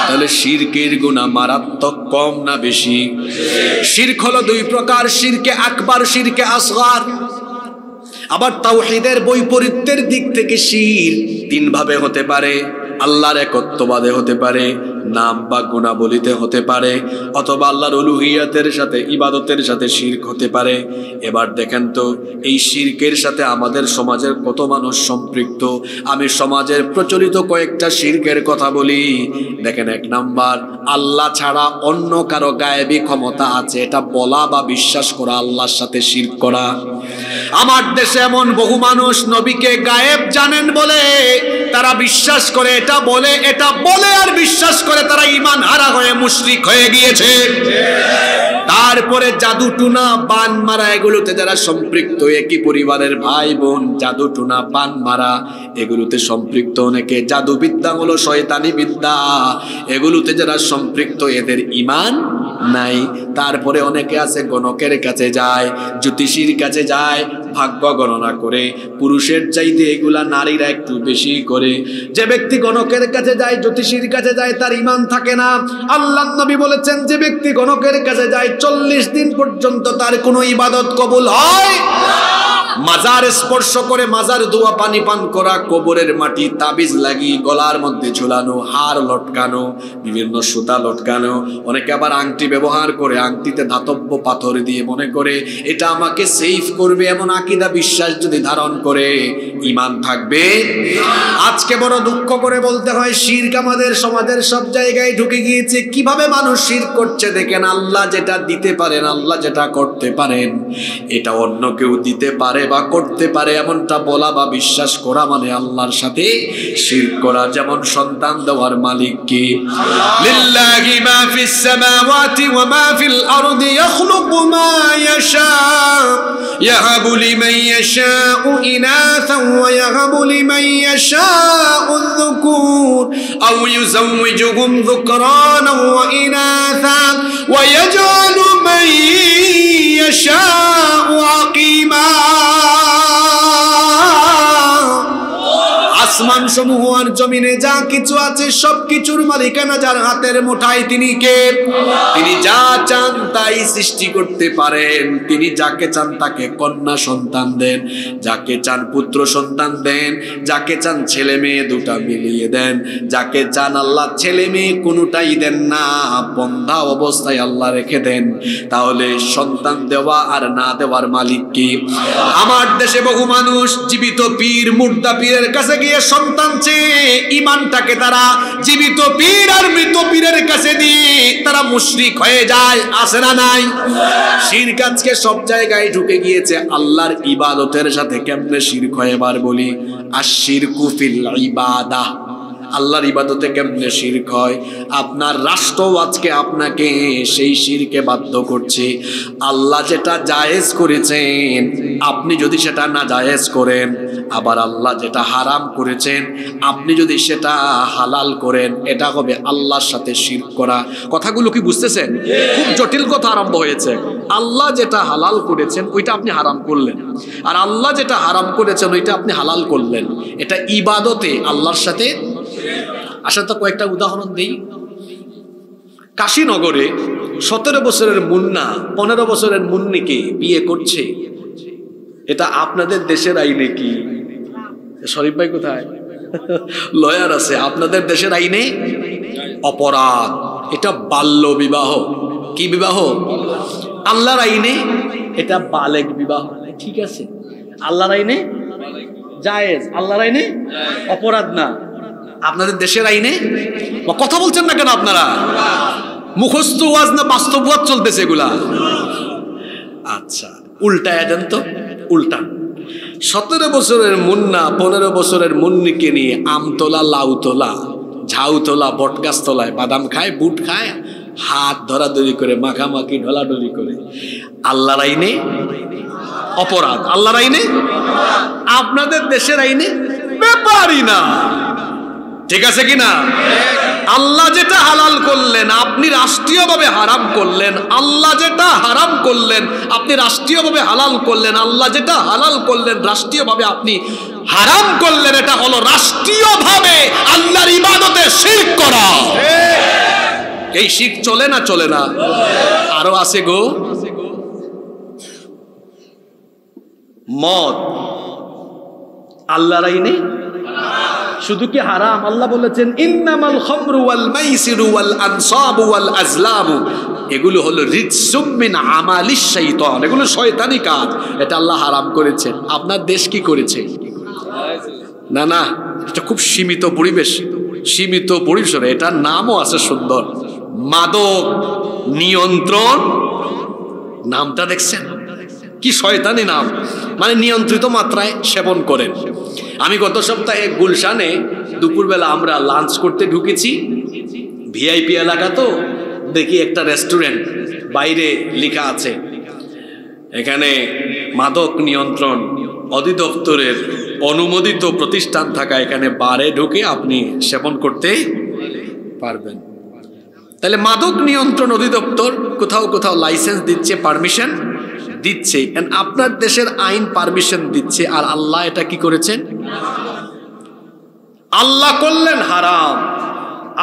তাহলে শিরকের গুনাহ মারাত্মক কম না বেশি? শিরক হলো 2 প্রকার, শিরকে আকবার, শিরকে আসগার। আবার তাওহীদের বৈপরীত্যের দিক থেকে শিরক 3 ভাবে হতে পারে। আল্লাহর একত্ববাদে হতে পারে, নাম বা গুণাবলিতে হতে পারে, অথবা আল্লাহর উলুহিয়াতের সাথে ইবাদতের সাথে শিরক হতে পারে। এবার দেখেন তো এই শিরকের সাথে আমাদের সমাজের কত মানুষ সম্পৃক্ত। আমি সমাজের প্রচলিত কয়েকটা শিরকের কথা বলি। দেখেন, 1 নাম্বার, আল্লাহ ছাড়া অন্য কারো গায়েবী ক্ষমতা আছে এটা বলা বা বিশ্বাস করা, আল্লাহর সাথে শিরক করা। আমার দেশে এমন বহু মানুষ নবীকে গায়েব জানেন বলে তারা বিশ্বাস করে, এটা বলে আর বিশ্বাস করে তারা ঈমান হারা হয়ে মুশরিক হয়ে গিয়েছে। তারপরে জাদু টুনা বান মারা, এগুলোতে যারা সম্পৃক্ত, একই পরিবারের ভাই বোন, জাদু টুনা বান মারা এগুলোতে সম্পৃক্ত অনেকে। জাদু বিদ্যা হলো শয়তানি বিদ্যা, এগুলোতে যারা সম্পৃক্ত এদের ঈমান নাই। তারপরে অনেকে আছে গণকের কাছে যায়, জ্যোতিষীর কাছে যায়, ভাগ্য গণনা করে। পুরুষের চাইতে এগুলা নারীরা একটু বেশি করে। যে ব্যক্তি গণকের কাছে যায়, জ্যোতিষীর কাছে যায়, তার ঈমান থাকে না। আল্লাহর নবী বলেছেন, যে ব্যক্তি গণকের কাছে যায় 40 দিন পর্যন্ত তার কোনো ইবাদত কবুল হয়। মাজার স্পর্শ করে, মাজার দোয়া পানি পান করা, কবরের মাটি তাবিজ লাগিয়ে গলার মধ্যে ঝুলানো, হার লটকানো, বিভিন্ন সুতা লটকানো। অনেকে আবার আংটি ব্যবহার করে, আংটিতে ধাতব্য পাথর দিয়ে মনে করে এটা আমাকে সেফ করবে, এমন আকীদা বিশ্বাস যদি ধারণ করে ঈমান থাকবে? আজকে বড় দুঃখ করে বলতে হয়, শিরক আমাদের সমাজের সব জায়গায় ঢুকে গিয়েছে। কিভাবে মানুষ শিরক করছে দেখেন। আল্লাহ যেটা দিতে পারেন, আল্লাহ যেটা করতে পারেন, এটা অন্য কেউ দিতে পারে বা করতে পারে এমনটা বলা বা বিশ্বাস করা মানে আল্লাহর সাথে শিরক করা। যেমন সন্তান দেওয়ার মালিক কে? লিল্লাহি মা ফিস সামাওয়াতি ওয়া মা ফিল আরদি ইয়াখলুকু মা ইয়াশা ইয়াহাবু লিমান ইয়াশাউ ইনাসান ওয়া ইয়াহাবু লিমান ইয়াশাউ যুকুর আও ইউযাওয়িজুহুম যুকরানা ওয়া ইনাসা ওয়া ইয়াজআলু মান ইয়াশাউ আকিমা। আসমান সমূহ আর জমিনে যা কিছু আছে সবকিছুর মালিকানা যার হাতের মুঠায় তিনি কে? তিনি যা চান তাই আল্লাহই সৃষ্টি করতে পারেন। তিনি যাকে চান তাকে কন্যা সন্তান দেন, যাকে চান পুত্র সন্তান দেন, যাকে চান ছেলে মেয়ে দুটা মিলিয়ে দেন, যাকে চান আল্লাহ ছেলে মেয়ে কোনোটাই দেন না, বন্ধা অবস্থায় আল্লাহ রেখে দেন। তাহলে সন্তান দেওয়া আর না দেওয়ার মালিক কি? আমার দেশে বহু মানুষ জীবিত পীর মুর্দা পীরের কাছে গিয়ে সন্তান চেয়ে ঈমানটাকে তারা জীবিত পীর আর মৃত পীরের কাছে দিয়ে তারা মুশরিক হয়ে যায়। আছে না নাই? শিরক আজকে সব জায়গায় ঢুকে গিয়েছে। আল্লাহর ইবাদতের সাথে কেমনে শিরক হয় এবার বলি। আশ-শিরকু ফিল ইবাদাহ, আল্লাহর ইবাদতে কেমনে শিরক হয়? আপনার রাষ্ট্র আজকে আপনাকে সেই শিরকে বাধ্য করছে। আল্লাহ যেটা জায়েজ করেছেন আপনি যদি সেটা না জায়েজ করেন, আবার আল্লাহ যেটা হারাম করেছেন আপনি যদি সেটা হালাল করেন, এটা হবে আল্লাহর সাথে শিরক করা। কথাগুলো কি বুঝতেছেন? খুব জটিল কথা আরম্ভ হয়েছে। আল্লাহ যেটা হালাল করেছেন ওইটা আপনি হারাম করলেন, আর আল্লাহ যেটা হারাম করেছেন ওইটা আপনি হালাল করলেন। এটা ইবাদতে আল্লাহর সাথে। আসলে তো কয়েকটা উদাহরণ দিই। কাশীনগরে 17 বছরের মুন্না 15 বছরের মুন্নিকে বিয়ে করছে। এটা আপনাদের দেশের আইনে কি? শরীফ ভাই কোথায়? লয়ার আছে। আপনাদের দেশের আইনে অপরাধ। এটা বাল্য বিবাহ। কি বিবাহ? আল্লাহর আইনে এটা বালেগ বিবাহ। ঠিক আছে, আল্লাহর আইনে জায়েজ, আল্লাহর আইনে অপরাধ না। আপনাদের দেশের আইনে কথা বলছেন না কেন আপনারা? মুখস্থ ওয়াজ না বাস্তব ওয়াজ চলতেছে এগুলা? আচ্ছা, উল্টায় দেন তো, উল্টান। 17 বছরের মুন্না 15 বছরের মুন্নিকে নিয়ে আমতলা, লাউতলা, ঝাউতলা, বটগাছ তলায় বাদাম খায়, বুট খায়, হাত ধরাধরি করে, মাখামাখি ঢলাঢলি করে। আল্লাহর আইনে অপরাধ, আল্লাহর আইনে। আপনাদের দেশের আইনে ব্যাপারই না। ঠিক আছে কিনা? আল্লাহ যেটা হালাল করলেন আপনি রাষ্ট্রীয়ভাবে হারাম করলেন, আল্লাহ যেটা হারাম করলেন আপনি রাষ্ট্রীয়ভাবে হালাল করলেন, আল্লাহ যেটা হালাল করলেন রাষ্ট্রীয়ভাবে আপনি হারাম করলেন। এটা হলো রাষ্ট্রীয়ভাবে আল্লাহর ইবাদতে শিরক করা। এই শিরক চলে না? চলে না? আরো আছে গো। মদ আল্লাহর আইনে শুধু কি হারাম? আল্লাহ বলেছেন ইন্নামাল খামরু ওয়াল মাইসিরু ওয়াল আনসাবু ওয়াল আজলামু, এগুলো হলো রিজসুম মিন আমালিশ শাইতান, এগুলো শয়তানি কাজ। এটা আল্লাহ হারাম করেছেন। আপনার দেশ কি করেছে? না না, এটা খুব সীমিত পরিবেশ, সীমিত পরিসরে। এটার নামও আছে সুন্দর, মাদক নিয়ন্ত্রণ। নামটা দেখছেন কি শয়তানি নাম, মানে নিয়ন্ত্রিত মাত্রায় সেবন করেন। আমি গত সপ্তাহে গুলশানে দুপুরবেলা আমরা লাঞ্চ করতে ঢুকেছি। ভিআইপি এলাকা তো, দেখি একটা রেস্টুরেন্ট, বাইরে লেখা আছে এখানে মাদক নিয়ন্ত্রণ অধিদপ্তরের অনুমোদিত প্রতিষ্ঠান থাকা, এখানে বারে ঢুকে আপনি সেবন করতে পারবেন। তাহলে মাদক নিয়ন্ত্রণ অধিদপ্তর কোথাও কোথাও লাইসেন্স দিচ্ছে, পারমিশন দিচ্ছে, আপনার দেশের আইন পারমিশন দিচ্ছে, আর আল্লাহ এটা কি করেছেন? আল্লাহ করলেন হারাম,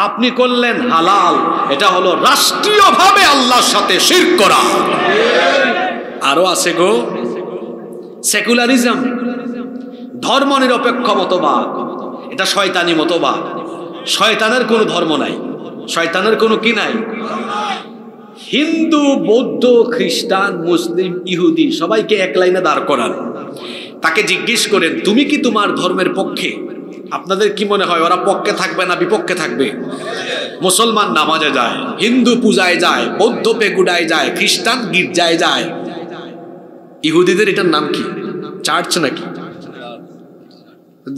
আপনি করলেন হালাল। এটা হলো রাষ্ট্রীয়ভাবে আল্লাহর সাথে শিরক করা। আরো আছে গো সেকুলারিজম, ধর্ম নিরপেক্ষ মতবাদ। এটা শয়তানি মতবাদ। শয়তানের কোনো ধর্ম নাই, শয়তানের কোনো কি নাই। হিন্দু, বৌদ্ধ, খ্রিস্টান, মুসলিম, ইহুদি সবাইকে এক লাইনে দাঁড় করান, তাকে জিজ্ঞেস করেন তুমি কি তোমার ধর্মের পক্ষে? আপনাদের কি মনে হয় ওরা পক্ষে থাকবে না বিপক্ষে থাকবে? মুসলমান নামাজে যায়, হিন্দু পূজায় যায়, বৌদ্ধ পেগুডায় যায়, খ্রিস্টান গির্জায় যায়, ইহুদিদের এটার নাম কি? চার্চ নাকি?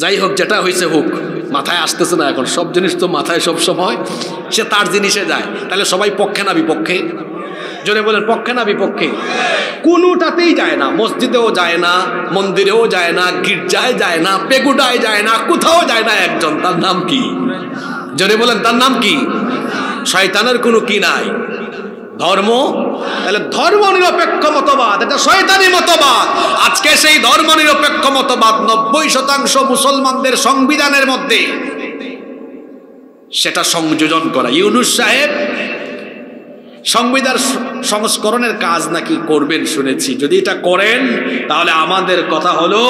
যাই হোক, যেটা হয়েছে হোক, মাথায় আসতেছে না এখন। সব জিনিস তো মাথায় সব সময়, সে তার জিনিসে যায়। তাহলে সবাই পক্ষে না বিপক্ষে? জোরে বলেন, পক্ষে না বিপক্ষে? কোনোটাতেই যায় না। মসজিদেও যায় না, মন্দিরেও যায় না, গির্জায় যায় না, পেগুডায় যায় না, কোথাও যায় না একজন। তার নাম কি? জোরে বলেন, তার নাম কি? শয়তানের কোনো কি নাই ধর্ম। তাহলে ধর্ম নিরপেক্ষ মতবাদ এটা শয়তানি মতবাদ। আজকে সেই ধর্ম নিরপেক্ষ মতবাদ 90% মুসলমানদের সংবিধানের মধ্যে সেটা সংযোজন করা। ইউনূস সাহেব সংবিধান সংস্করণের কাজ নাকি করবেন শুনেছি। যদি এটা করেন তাহলে আমাদের কথা হলো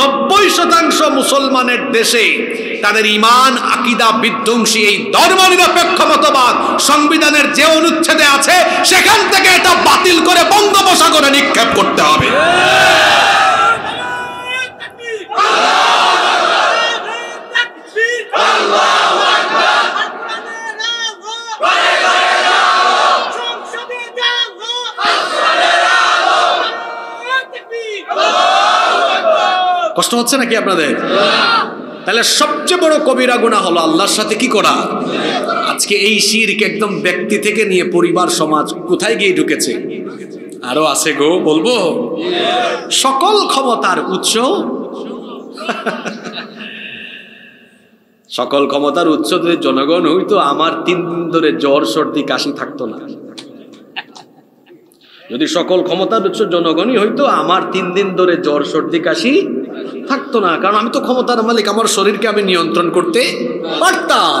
90% মুসলমানের দেশে তাদের ঈমান আকীদা বিধ্বংসী এই ধর্মনিরপেক্ষ মতবাদ সংবিধানের যে অনুচ্ছেদে আছে সেখান থেকে এটা বাতিল করে বঙ্গোপসাগরে নিক্ষেপ করতে হবে। কষ্ট হচ্ছে নাকি আপনাদের? তাহলে সবচেয়ে বড় কবিরা গুনাহ হলো আল্লাহর সাথে কি করা। আজকে এই শিরক একদম ব্যক্তি থেকে নিয়ে পরিবার সমাজ কোথায় গিয়ে ঢুকেছে। আরো আছে গো, বলবো। সকল ক্ষমতার উৎস সকল ক্ষমতার উৎস যদি জনগণ হইতো আমার 3 দিন ধরে জ্বর সর্দি কাশি থাকতো না। যদি সকল ক্ষমতার উৎস জনগণই হইতো আমার 3 দিন ধরে জ্বর সর্দি কাশি থাকতো না, কারণ আমি তো ক্ষমতার মালিক, আমার শরীরকে আমি নিয়ন্ত্রণ করতে পারতাম।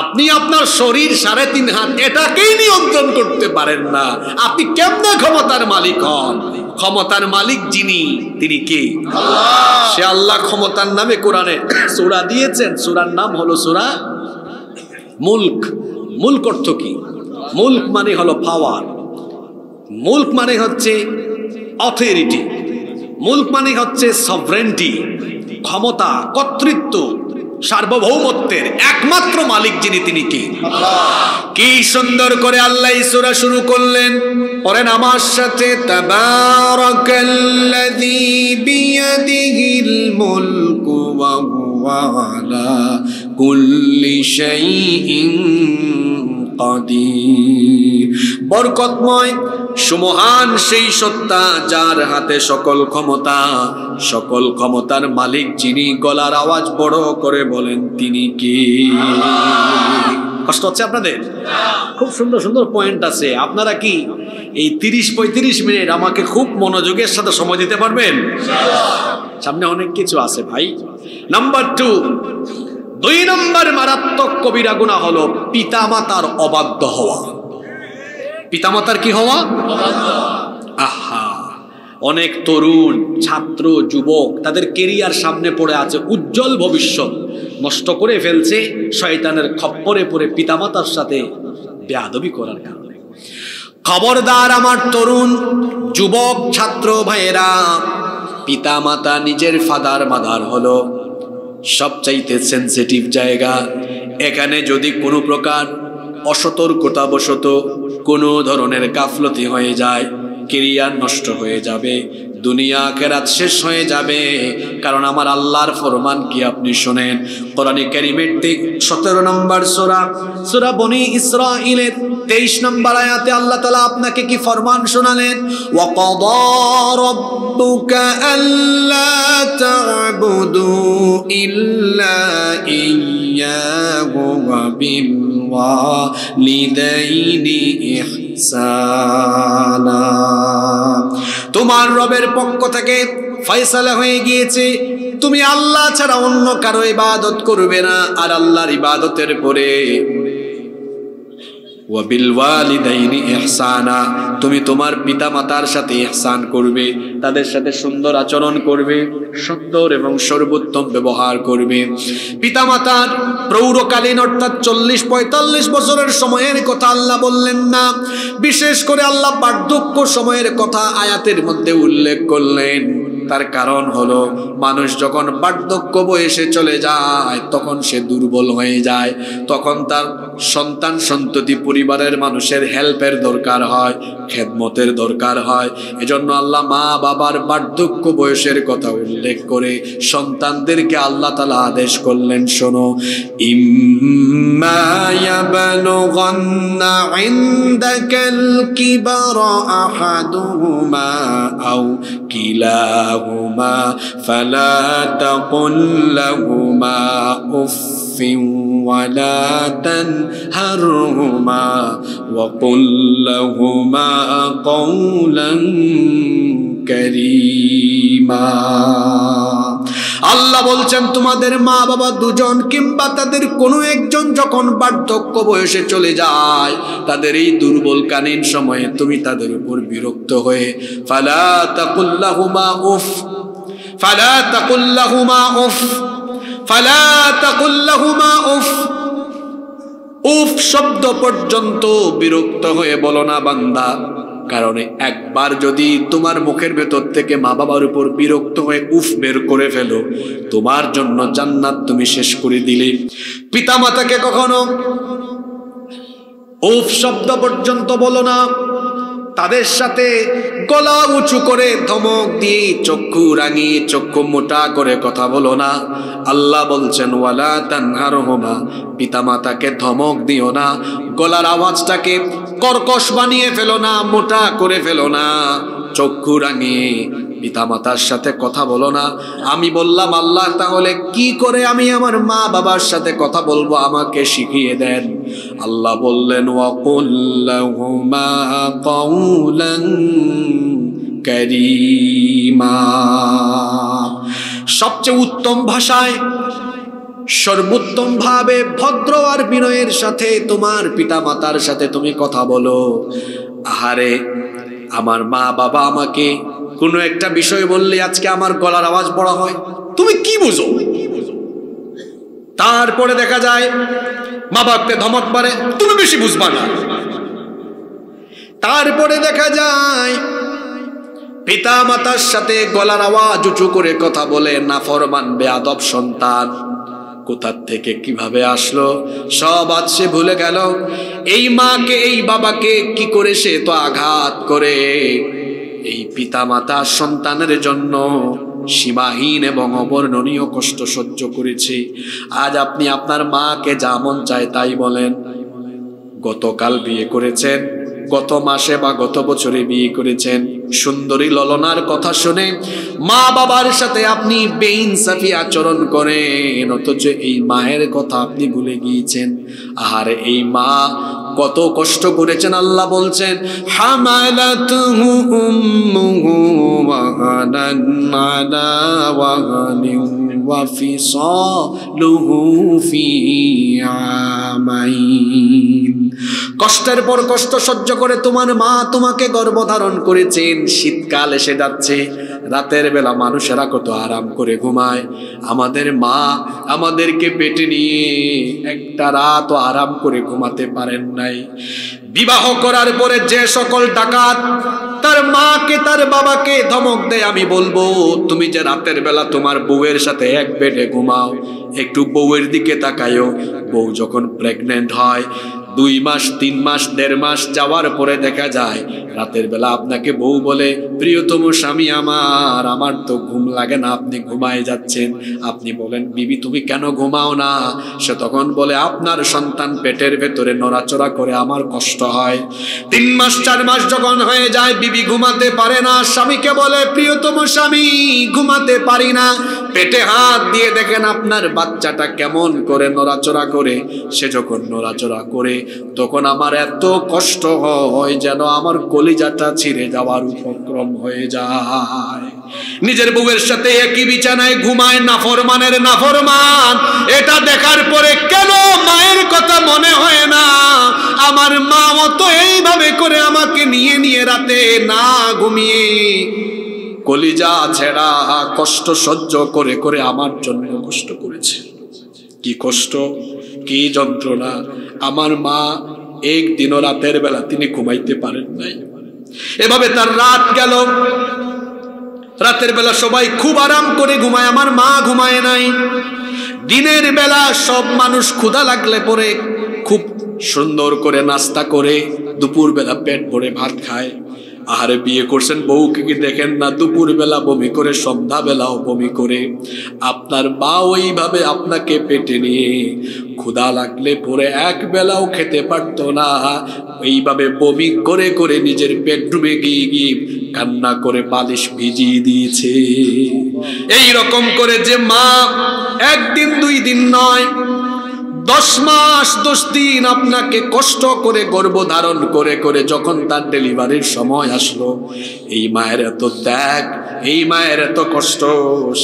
আপনি আপনার শরীর 3.5 হাত এটাকেই নিয়ন্ত্রণ করতে পারেন না, আপনি কেমনে ক্ষমতার মালিক হন? ক্ষমতার মালিক যিনি তিনি কে? আল্লাহ। সে আল্লাহ ক্ষমতার নামে কোরআনে সূরা দিয়েছেন, সূরার নাম হলো সূরা মুলক। মুলক অর্থ কি? মুলক মানে হলো পাওয়ার, মুলক মানে হচ্ছে অথরিটি, মুলক মানে হচ্ছে সভরেন্টি, ক্ষমতা, কর্তৃত্ব, সার্বভৌমত্বের একমাত্র মালিক যিনি তিনি কি? কি সুন্দর করে আল্লাহ এই সূরা শুরু করলেন, পড়েন আমার সাথে। তাবারাকাল্লাযী বিয়াদিহিল মুলকু ওয়া হুয়া আলা কুল্লি শাইইন কাদির। বরকতময় সুমহান সেই সত্তা যার হাতে সকল ক্ষমতা, সকল ক্ষমতার মালিক যিনি। গলার আওয়াজ বড় করে বলেন তিনি কে? কষ্ট হচ্ছে আপনাদের? খুব সুন্দর সুন্দর পয়েন্ট আছে। আপনারা কি এই 30-35 মিনিট আমাকে খুব মনোযোগের সাথে সময় দিতে পারবেন? সামনে অনেক কিছু আছে ভাই। নাম্বার 2 নম্বর মারাত্মক কবিরা গুনাহ হলো পিতামাতার অবাধ্য হওয়া। পিতামাতার কি হওয়া? আহা, অনেক তরুণ ছাত্র যুবক তাদের কেরিয়ার সামনে পড়ে আছে, উজ্জ্বল ভবিষ্যৎ নষ্ট করে ফেলছে শয়তানের খপ্পরে পড়ে পিতামাতার সাথে বেয়াদবি করার কারণে। খবরদার আমার তরুণ যুবক ছাত্র ভাইয়েরা, পিতামাতা নিজের ফাদার মাদার হলো সবচাইতে সেনসিটিভ জায়গা। এখানে যদি কোনো প্রকার অসতর্কতাবশত কোনো ধরনের গাফলতি হয়ে যায়, কেরিয়ার নষ্ট হয়ে যাবে, দুনিয়া আখিরাত শেষ হয়ে যাবে। কারণ আমার আল্লাহর ফরমান কি আপনি শুনেন, কোরআনে কারীমের 17 নম্বর সূরা, সূরা বনি ইসরাঈলের 23 নম্বর আয়াতে আল্লাহ তাআলা আপনাকে কি ফরমান শোনালেন? ওয়া ক্বাদা রাব্বুকা আল্লা তা'বুদু ইল্লা ইয়্যাহু ওয়া বিল ওয়ালিদাইনি ইহসানা। তোমার রবের পক্ষ থেকে ফয়সালা হয়ে গিয়েছে তুমি আল্লাহ ছাড়া অন্য কারো ইবাদত করবে না, আর আল্লাহর ইবাদতের পরে ওয়া বিল ওয়ালিদাইনি ইহসানা, তুমি তোমার পিতামাতার সাথে ইহসান করবে, তাদের সাথে সুন্দর আচরণ করবে, সুন্দর এবং সর্বোত্তম ব্যবহার করবে। পিতামাতার প্রৌঢ়কালীন অর্থাৎ 40-45 বছরের সময়ের কথা আল্লাহ বললেন না, বিশেষ করে আল্লাহ বার্ধক্য সময়ের কথা আয়াতের মধ্যে উল্লেখ করলেন। তার কারণ হলো মানুষ যখন বার্ধক্য বয়সে চলে যায় তখন সে দুর্বল হয়ে যায়, তখন তার সন্তান সন্ততি পরিবারের মানুষের হেল্পের দরকার হয়, খেদমতের দরকার হয়। এজন্য আল্লাহ মা বাবার বার্ধক্য বয়সের কথা উল্লেখ করে সন্তানদেরকে আল্লাহ তাআলা আদেশ করলেন, শোনো, ইম্মা ইয়াবলুগান্না ইনদাকাল কিবারা আহাদুহুমা আও কিলাহুমা ফালা তাকুল লাহুমা উফফিন ওয়ালা তানহারহুমা ওয়া কুল লাহুমা কাওলান কারীমা। আল্লাহ বলছেন তোমাদের মা বাবা দুজন কিংবা তাদের কোনো একজন যখন বার্ধক্য বয়সে চলে যায়, তাদের এই দুর্বলকালীন সময়ে তুমি তাদের উপর বিরক্ত হয়ে ফালা তাকুল লাহুমা উফ, ফালা তাকুল লাহুমা উফ, ফালা তাকুল লাহুমা উফ, উফ শব্দ পর্যন্ত বিরক্ত হয়ে বলো না বান্দা। কারণ একবার যদি তোমার মুখের ভেতর থেকে মা বাবার উপর বিরক্ত হয়ে উফ বের করে ফেলো, তোমার জন্য জান্নাত তুমি শেষ করে দিলে। পিতা মাতাকে কখনো উফ শব্দ পর্যন্ত বলো না, তাদের সাথে গলা উঁচু করে ধমক দিয়ে চক্ষু রাঙিয়ে চক্ষু মোটা করে কথা বলো না। আল্লাহ বলছেন ওয়ালা তানহারহুমা, পিতা মাতাকে ধমক দিও না, গলার আওয়াজটাকে কর্কশ বানিয়ে ফেলো না, মোটা করে ফেলো না, চক্ষু রাঙিয়ে পিতা মাতার সাথে কথা বলো না। আমি বললাম আল্লাহ তাহলে কি করে আমি আমার মা বাবার সাথে কথা বলবো, আমাকে শিখিয়ে দেন। আল্লাহ বললেন ওয়াকুল লাহুমা কাউলান কারীমা, সবচেয়ে উত্তম ভাষায় সর্বোত্তম ভাবে ভদ্র আর বিনয়ের সাথে তোমার পিতা মাতার সাথে তুমি কথা বলো। আহারে আমার মা বাবা আমাকে কোনো একটা বিষয় বললে আজকে আমার গলার আওয়াজ বড় হয়, তুমি কি বুঝো? তারপরে দেখা যায় মা বাপকে ধমক মারে, তুমি বেশি বুঝবা না। তারপরে দেখা যায় পিতা মাতার সাথে গলার আওয়াজ উঁচু করে কথা বলে নাফরমান বেয়াদব সন্তান কোথা থেকে কিভাবে আসলো সব আজ সে ভুলে গেল। এই মাকে এই বাবাকে কি করে সে তো আঘাত করে এই পিতা মাতা সন্তানের জন্য সীমাহীন এবং অবর্ণনীয় কষ্ট সহ্য করেছে। আজ আপনি আপনার মাকে যা মন চায় তাই বলেন। গতকাল বিয়ে করেছেন, গত মাসে বা গত বছরে বিয়ে করেছেন, সুন্দরী ললনার কথা শুনে মা বাবার সাথে আপনি বেইনসাফি আচরণ করেন, অথচ এই মায়ের কথা আপনি ভুলে গিয়েছেন। আর এই মা কত কষ্ট করেছেন। আল্লাহ বলছেন হামালাতুহু উম্মুহু ওয়াহানান আলা ওয়াহানিন ওয়া ফিসালুহু ফি আমাইন। কষ্টের পর কষ্ট সহ্য করে তোমার মা তোমাকে গর্ভধারণ করেছেন। শীতকাল এসে যাচ্ছে, রাতের বেলা মানুষেরা কত আরাম করে ঘুমায়, আমাদের মা আমাদেরকে পেটে নিয়ে একটা রাত আরাম করে ঘুমাতে পারেন নাই। বিবাহ করার পরে যে সকল ডাকাত তার মাকে তার বাবাকে ধমক দেয়, আমি বলবো তুমি যে রাতের বেলা তোমার বউয়ের সাথে এক বেডে ঘুমাও, একটু বউয়ের দিকে তাকায়ো। বউ যখন প্রেগনেন্ট হয় 2 মাস 3 মাস 1.5 মাস যাওয়ার পরে দেখা যায় রাতের বেলা আপনাকে বউ বলে প্রিয়তম স্বামী আমার তো ঘুম লাগে না, আপনি ঘুমায় যাচ্ছেন। আপনি বলেন বিবি তুমি কেন ঘুমাও না? সে তখন বলে আপনার সন্তান পেটের ভেতরে নড়াচড়া করে আমার কষ্ট হয়। 3 মাস 4 মাস যখন হয়ে যায় বিবি ঘুমাতে পারে না, স্বামীকে বলে প্রিয়তম স্বামী ঘুমাতে পারি না। পেটে হাত দিয়ে দেখেন আপনার বাচ্চাটা কেমন করে নড়াচড়া করে। সে যখন নড়াচড়া করে তখন আমার এত কষ্ট হয় যেন আমার কলিজাটা ছিঁড়ে যাওয়ার উপক্রম হয়ে যায়। নিজের বউয়ের সাথে একই বিছানায় ঘুমায় নাফরমানের নাফরমান। এটা দেখার পরে কেন মায়ের কথা মনে হয় না? আমার মা মতো এইভাবে করে আমাকে নিয়ে নিয়ে রাতে না ঘুমিয়ে কলিজা ছেঁড়া কষ্ট সহ্য করে করে আমার জন্য কষ্ট করেছে। কি কষ্ট, কি যন্ত্রণা। আমার মা একদিনও রাতের বেলা তিনি ঘুমাইতে পারেন নাই। এভাবে তার রাত গেল। রাতের বেলা সবাই খুব আরাম করে ঘুমায়, আমার মা ঘুমায় নাই। দিনের বেলা সব মানুষ ক্ষুধা লাগলে পরে খুব সুন্দর করে নাস্তা করে দুপুর বেলা পেট ভরে ভাত খায়। আহারে বিয়ে করছেন বউকে কি দেখেন না দুপুর বেলা বমি করে, সন্ধ্যা বেলাও বমি করে। আপনার মা ওইভাবে আপনাকে পেটে নিয়ে ক্ষুধা লাগলে পরে এক বেলাও খেতে পারতো না, এইভাবে বমি করে করে নিজের বেডরুমে গিয়ে গিয়ে কান্না করে বালিশ ভিজিয়ে দিয়েছে। এই রকম করে যে মা 1 দিন 2 দিন নয় 10 মাস 10 দিন আপনাকে কষ্ট করে গর্ভধারণ করে করে যখন তার ডেলিভারির সময় আসলো, এই মায়ের এত ত্যাগ, এই মায়ের এত কষ্ট,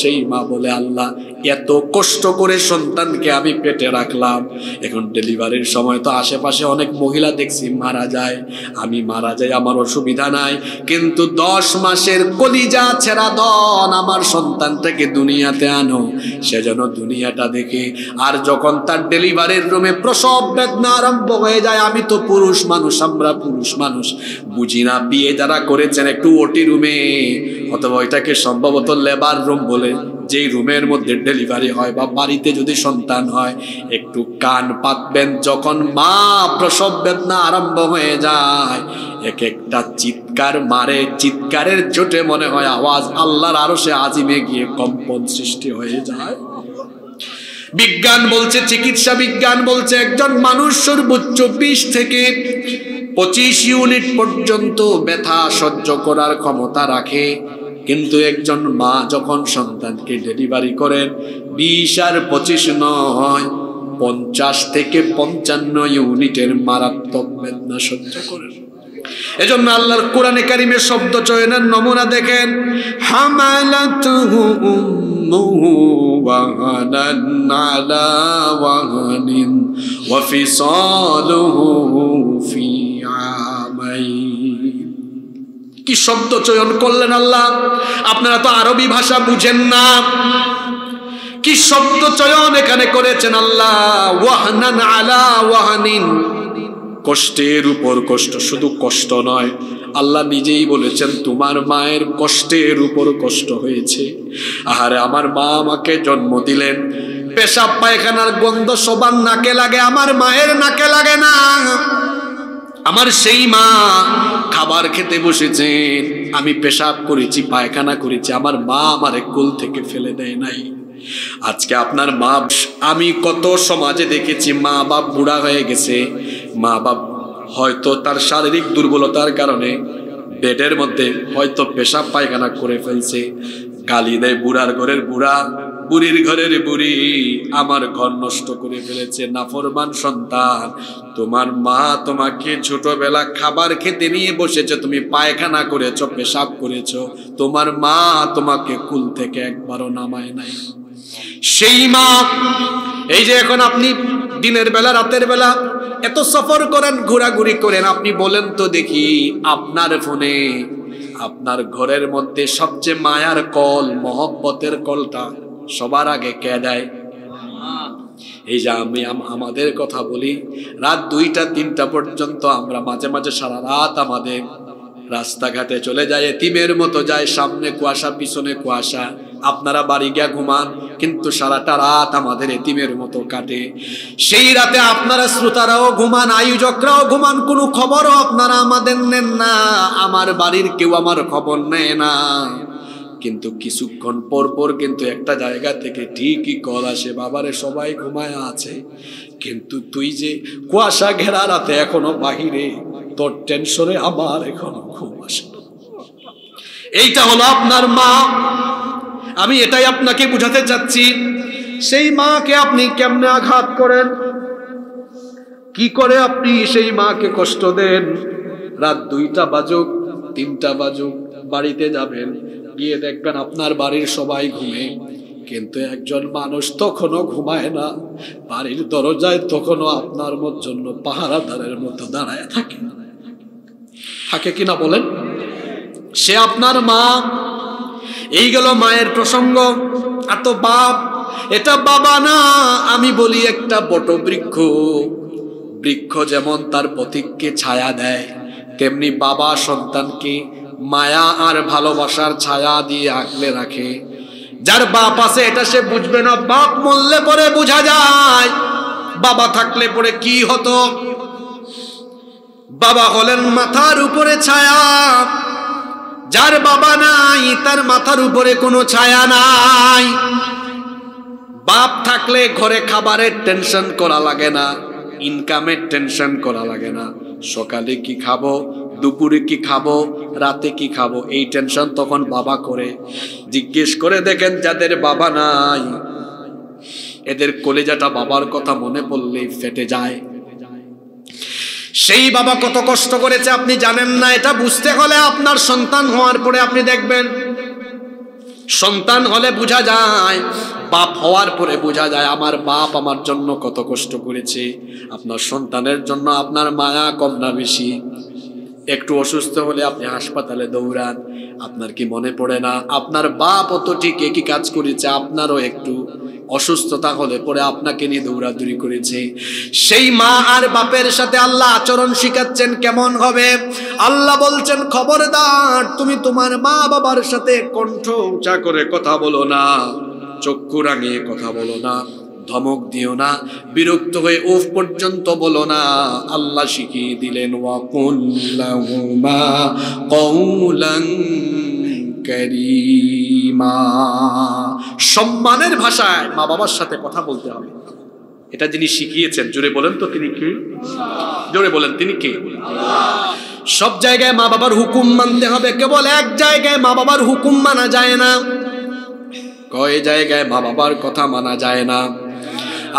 সেই মা বলে আল্লাহ এত কষ্ট করে সন্তানকে আমি পেটে রাখলাম, এখন ডেলিভারির সময় তো আশেপাশে অনেক মহিলা দেখছি মারা যায়, আমি মারা যাই, আমার অসুবিধা নাই, কিন্তু 10 মাসের কলিজা ছেঁড়া দন আমার সন্তানটাকে দুনিয়াতে আনো, সে যেন দুনিয়াটা দেখে। আর যখন তার ডেলিভারির রুমে প্রসব বেদনা আরম্ভ হয়ে যায়, আমি তো পুরুষ মানুষ, আমরা পুরুষ মানুষ বুঝি না, বিয়ে যারা করেছেন একটু ওটি রুমে অথবা ওইটাকে সম্ভবত লেবার রুম বলে, যেই রুমের মধ্যে ডেলিভারি হয় বা বাড়িতে যদি সন্তান হয়, একটু কান পাতবেন, যখন মা প্রসব বেদনা আরম্ভ হয়ে যায় এক একটা চিৎকার মারে, চিৎকারের জোটে মনে হয় আওয়াজ আল্লাহর আরশে আজিমে গিয়ে কম্পন সৃষ্টি হয়ে যায়। বিজ্ঞান বলছে, চিকিৎসা বিজ্ঞান বলছে একজন মানুষ সর্বোচ্চ 20 থেকে 25 ইউনিট পর্যন্ত ব্যথা সহ্য করার ক্ষমতা রাখে, কিন্তু একজন মা যখন সন্তানকে ডেলিভারি করেন 20 আর 25 নয়, 50 থেকে 55 ইউনিটের মারাত্মক বেদনা সহ্য করেন। এজন্য আল্লাহর কোরআনে কারিমের শব্দ চয়নের নমুনা দেখেন, হামালাতুহু উম্মুহু ওয়াহানান আলা ওয়াহানিন ওয়া ফিসালুহু ফি আমাইন। কি শব্দ চয়ন করলেন আল্লাহ! আপনারা তো আরবি ভাষা বুঝেন না, কি শব্দ চয়ন এখানে করেছেন আল্লাহ! ওয়াহানান আলা ওয়াহানিন, কষ্টের উপর কষ্ট, শুধু কষ্ট নয়, আল্লাহ নিজেই বলেছেন তোমার মায়ের কষ্টের উপর কষ্ট হয়েছে। আহারে, আমার মা আমাকে জন্ম দিলেন, পেশাব পায়খানার গন্ধ সবার নাকে লাগে, আমার মায়ের নাকে লাগে না। আমার সেই মা খাবার খেতে বসেছেন, আমি পেশাব করেছি, পায়খানা করেছি, আমার মা আমারে কোল থেকে ফেলে দেয় নাই। আজকে আপনার মা, আমি কত সমাজে দেখেছি মা বাপ বুড়া হয়ে গেছে, মা বাপ হয়তো তার শারীরিক দুর্বলতার কারণে বেডের মধ্যে হয়তো পেশাব পায়খানা করে ফেলছে, গালি দেয় বুড়ার ঘরের বুড়া, বুড়ির ঘরের বুড়ি, আমার ঘর নষ্ট করে ফেলেছে, নাফরমান সন্তান। তোমার মা তোমাকে ছোটবেলা খাবার খেতে নিয়ে বসেছে, তুমি পায়খানা করেছো, পেশাব করেছো, তোমার মা তোমাকে কুল থেকে একবারও নামায় নাই। সেই মা, এই যে এখন আপনি দিনের বেলা রাতের বেলা এত সফর করেন, ঘোরাঘুরি করেন, আপনি বলেন তো দেখি আপনার ফোনে আপনার ঘরের মধ্যে সবচেয়ে মায়ার কল, মহব্বতের কলটা সবার আগে কে দেয়? এই যে আমি আমাদের কথা বলি, রাত 2টা 3টা পর্যন্ত আমরা মাঝে মাঝে সারা রাত আমাদের রাস্তাঘাটে চলে যায়, এতিমের মতো যায়, সামনে কুয়াশা পিছনে কুয়াশা, আপনারা বাড়ি গিয়া ঘুমান, কিন্তু সারাটা রাত আমাদের এতিমের মতো কাটে। সেই রাতে আপনারা শ্রোতারাও ঘুমান, আয়োজকরাও ঘুমান, কোনো খবরও আপনারা আমাদের নেন না, আমার বাড়ির কেউ আমার খবর নেয় না। কিন্তু কিছুক্ষণ পর পর কিন্তু একটা জায়গা থেকে ঠিকই কল আসে, বাবারে সবাই ঘুমায় আছে, কিন্তু তুই যে কুয়াশা ঘেরা রাতে এখনো বাহিরে, তোর টেনশনে আমার এখনো ঘুম আসে না। এইটা হলো আপনার মা। আমি এটাই আপনাকে বুঝাতে চাচ্ছি, সেই মাকে আপনি কেমনে আঘাত করেন, কি করে আপনি সেই মাকে কষ্ট দেন। রাত 2টা বাজুক 3টা বাজুক বাড়িতে যাবেন, গিয়ে দেখবেন আপনার বাড়ির সবাই ঘুমে, কিন্তু একজন মানুষ তখনও ঘুমায় না, বাড়ির দরজায় তখনও আপনার জন্য পাহারাদারের মতো দাঁড়ায় থাকে, থাকে কিনা বলেন? সে আপনার মা। এই গেল মায়ের প্রসঙ্গ। আর তো বাপ, এটা বাবা না, আমি বলি একটা বটবৃক্ষ। বৃক্ষ যেমন তার পথিককে ছায়া দেয়, তেমনি বাবা সন্তানকে মায়া আর ভালোবাসার ছায়া দিয়ে আগলে রাখে। যার বাপ আছে এটা সে বুঝবে না, বাপ মরলে পরে বোঝা যায় বাবা থাকলে পরে কি হতো। বাবা হলেন মাথার উপরে ছায়া, যার বাবা নাই তার মাথার উপরে কোনো ছায়া নাই। বাপ থাকলে ঘরে খাবারের টেনশন করা লাগে না, ইনকামের টেনশন করা লাগে না, সকালে কি খাবো, দুপুরে কি খাবো, রাতে কি খাবো, এই টেনশন তখন বাবা করে। জিজ্ঞেস করে দেখেন যাদের বাবা নাই এদের কলিজাটা বাবার কথা মনে পড়লেই ফেটে যায়। সেই বাবা কত কষ্ট করেছে আপনি জানেন না। এটা বুঝতে হলে আপনার সন্তান হওয়ার পরে আপনি দেখবেন। সন্তান হলে বোঝা যায়, বাপ হওয়ার পরে বোঝা যায় আমার বাপ আমার জন্য কত কষ্ট করেছে। আপনার সন্তানের জন্য আপনার মায়া কম না বেশি? একটু অসুস্থ হলে আপনি হাসপাতালে দৌড়ান, আপনার কি মনে পড়ে না আপনার বাপ তো ঠিক একই কাজ করেছে, আপনারও একটু অসুস্থতা হলে পরে আপনাকে নিয়ে দৌড়াদৌড়ি করেছে। সেই মা আর বাপের সাথে আল্লাহ আচরণ শিখাচ্ছেন কেমন হবে। আল্লাহ বলছেন খবরদার তুমি তোমার মা বাবার সাথে কণ্ঠ উঁচা করে কথা বলো না, চক্ষু রাঙিয়ে কথা বলো না, ধমক দিও না, বিরক্ত হয়ে উফ পর্যন্ত বলো না। আল্লাহ শিখিয়ে দিলেন ওয়াকুল লাহুমা কওলান কারীমা। সম্মানের ভাষায় মা বাবার সাথে কথা বলতে হবে। এটা যিনি শিখিয়েছেন, জোরে বলেন তো তিনি কে? জোরে বলেন তিনি কে? সব জায়গায় মা বাবার হুকুম মানতে হবে, কেবল এক জায়গায় মা বাবার হুকুম মানা যায় না। কয় জায়গায় মা বাবার কথা মানা যায় না?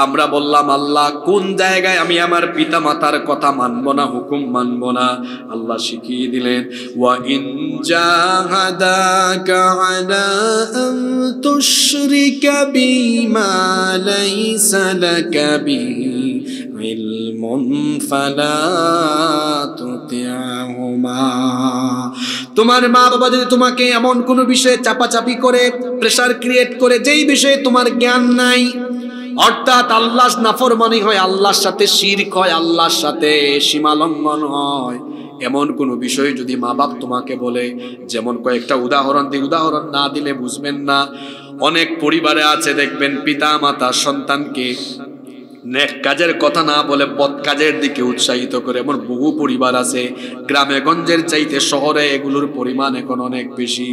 আমরা বললাম আল্লাহ কোন জায়গায় আমি আমার পিতা মাতার কথা মানবো না, হুকুম মানবো না? আল্লাহ শিখিয়ে দিলেন ওয়া ইন জাহাদাকা আলা আন তুশরিকা বিমা লাইসা লাকা বিহি ইলমুন ফালা তুতি'হুমা। তোমার মা বাবা যদি তোমাকে এমন কোনো বিষয়ে চাপাচাপি করে, প্রেসার ক্রিয়েট করে, যেই বিষয়ে তোমার জ্ঞান নাই, অর্থাৎ আল্লাহর নাফরমানি হয়, আল্লাহর সাথে শিরক হয়, আল্লাহর সাথে সীমালঙ্ঘন হয়, এমন কোন বিষয় যদি মা বাপ তোমাকে বলে, যেমন কয়েকটা উদাহরণ দিই, উদাহরণ না দিলে বুঝবেন না। অনেক পরিবারে আছে দেখবেন পিতা মাতা সন্তানকে নেক কাজের কথা না বলে বদ কাজের দিকে উৎসাহিত করে, এমন বহু পরিবার আছে। গ্রামে গঞ্জের চাইতে শহরে এগুলোর পরিমাণ এখন অনেক বেশি।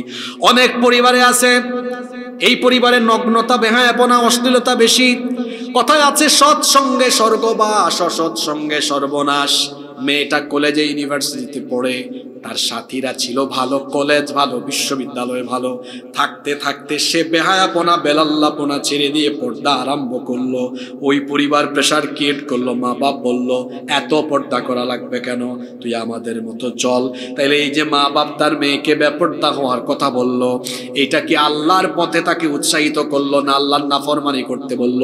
অনেক পরিবারে আছে এই পরিবারে নগ্নতা, বেহায়াপনা, অশ্লীলতা বেশি। কথায় আছে সৎসঙ্গে স্বর্গবাস, অসৎ সঙ্গে সর্বনাশ। মেয়েটা কলেজে ইউনিভার্সিটিতে পড়ে, তার সাথীরা ছিল ভালো, কলেজ ভালো, বিশ্ববিদ্যালয় ভালো, থাকতে থাকতে সে বেহায়াপনা, বেলাল্লাপনা ছেড়ে দিয়ে পর্দা আরম্ভ করলো। ওই পরিবার প্রেসার ক্রিয়েট করলো, মা বাপ বলল এত পর্দা করা লাগবে কেন, তুই আমাদের মতো চল। তাইলে এই যে মা বাপ তার মেয়েকে বেপর্দা হওয়ার কথা বলল, এটা কি আল্লাহর পথে তাকে উৎসাহিত করলো না আল্লাহর নাফরমানি করতে বলল?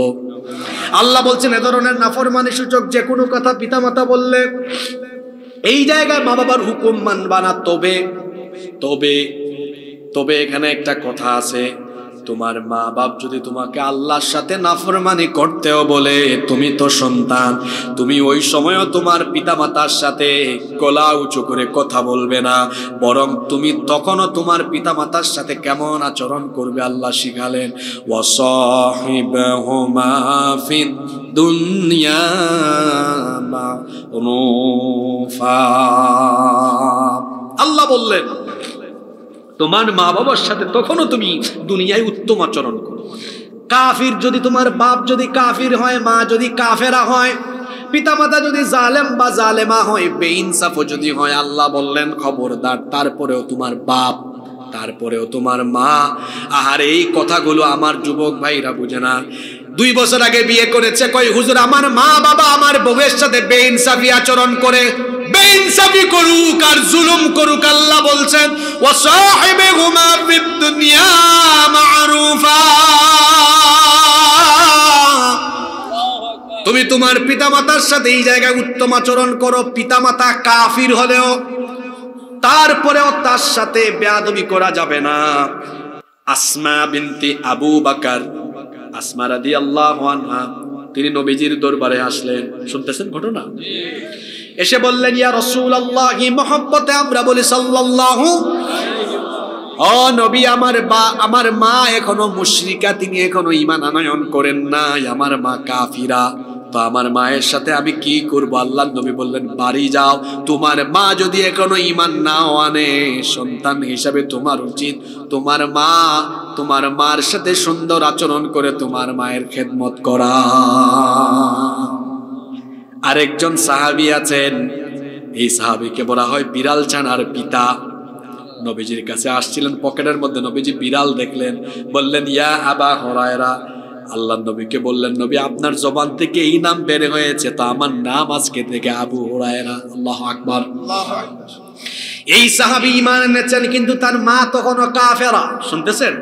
আল্লাহ বলছেন এ ধরনের নাফরমানি সূচক যে কোনো কথা পিতামাতা বললে এই জায়গায় মা বাবার হুকুম মানবা না। তবে এখানে একটা কথা আছে, তোমার মা বাপ যদি তোমাকে আল্লাহর সাথে নাফরমানি করতেও বলে, তুমি তো সন্তান, তুমি ওই সময়ও তোমার পিতামাতার সাথে গলা উঁচু করে কথা বলবে না, বরং তুমি তখনও তোমার পিতামাতার সাথে কেমন আচরণ করবে আল্লাহ শিখালেন ওয়াসাহিবহুমা ফিদ দুনিয়া মারুফা। আল্লাহ বললেন তোমার মা বাবার সাথে তখনও তুমি দুনিয়ায় উত্তম আচরণ করো। কাফির যদি তোমার বাপ যদি কাফির হয়, মা যদি কাফেরা হয়, পিতামাতা যদি জালেম বা জালেমা হয়, বেইনসাফও যদি হয়, আল্লাহ বললেন খবরদার তারপরেও তোমার বাপ, তারপরেও তোমার মা। আর এই কথাগুলো আমার যুবক ভাইরা বুঝে না। 2 বছর আগে বিয়ে করেছে, কই হুজুর আমার মা বাবা আমার বউয়ের সাথে বেইনসাফি আচরণ করে। বেইনসাফি করুক আর জুলুম করুক, আল্লাহ বলছেন ওয়াসাহিবহুমা ফিদ দুনিয়া মারুফা। তুমি তোমার পিতামাতার সাথে এই জায়গায় উত্তম আচরণ করো। পিতামাতা কাফির হলেও তারপরেও তার সাথে বেয়াদবি করা যাবে না। আসমা বিনতে আবু বকর, আসমা রাদিয়াল্লাহু আনহা, তিনি নবীজির দরবারে আসলেন। শুনতেছেন ঘটনা? এসে বললেন ইয়া রাসূলুল্লাহ, মহব্বতে আমরা বলি সাল্লাল্লাহু। ও নবী, আমার মা এখনো মুশরিকা, তিনি এখনো ঈমান আনয়ন করেন নাই, আমার মা কাফিরা, তো আমার মায়ের সাথে আমি কি করব? আল্লাহর নবী বললেন বাড়ি যাও, তোমার মা যদি এখনো ঈমান নাও আনে, সন্তান হিসাবে তোমার উচিত তোমার মার সাথে সুন্দর আচরণ করে তোমার মায়ের খেদমত করা। আরেকজন সাহাবী আছেন, এই সাহাবীকে বলা হয় বিড়াল ছানার পিতা। নবীজির কাছে আসছিলেন, পকেটের মধ্যে নবীজি বিড়াল দেখলেন, বললেন ইয়া আবা হুরায়রা, আল্লাহ নবীকে বললেন, নবী আপনার জবান থেকে এই নাম বের হয়েছে, তো আমার নাম আজকে থেকে আবু হুরায়রা। আল্লাহু আকবার। এই সাহাবী ঈমান এনেছেন, কিন্তু তার মা তখনও কাফেরা। শুনতেছেন?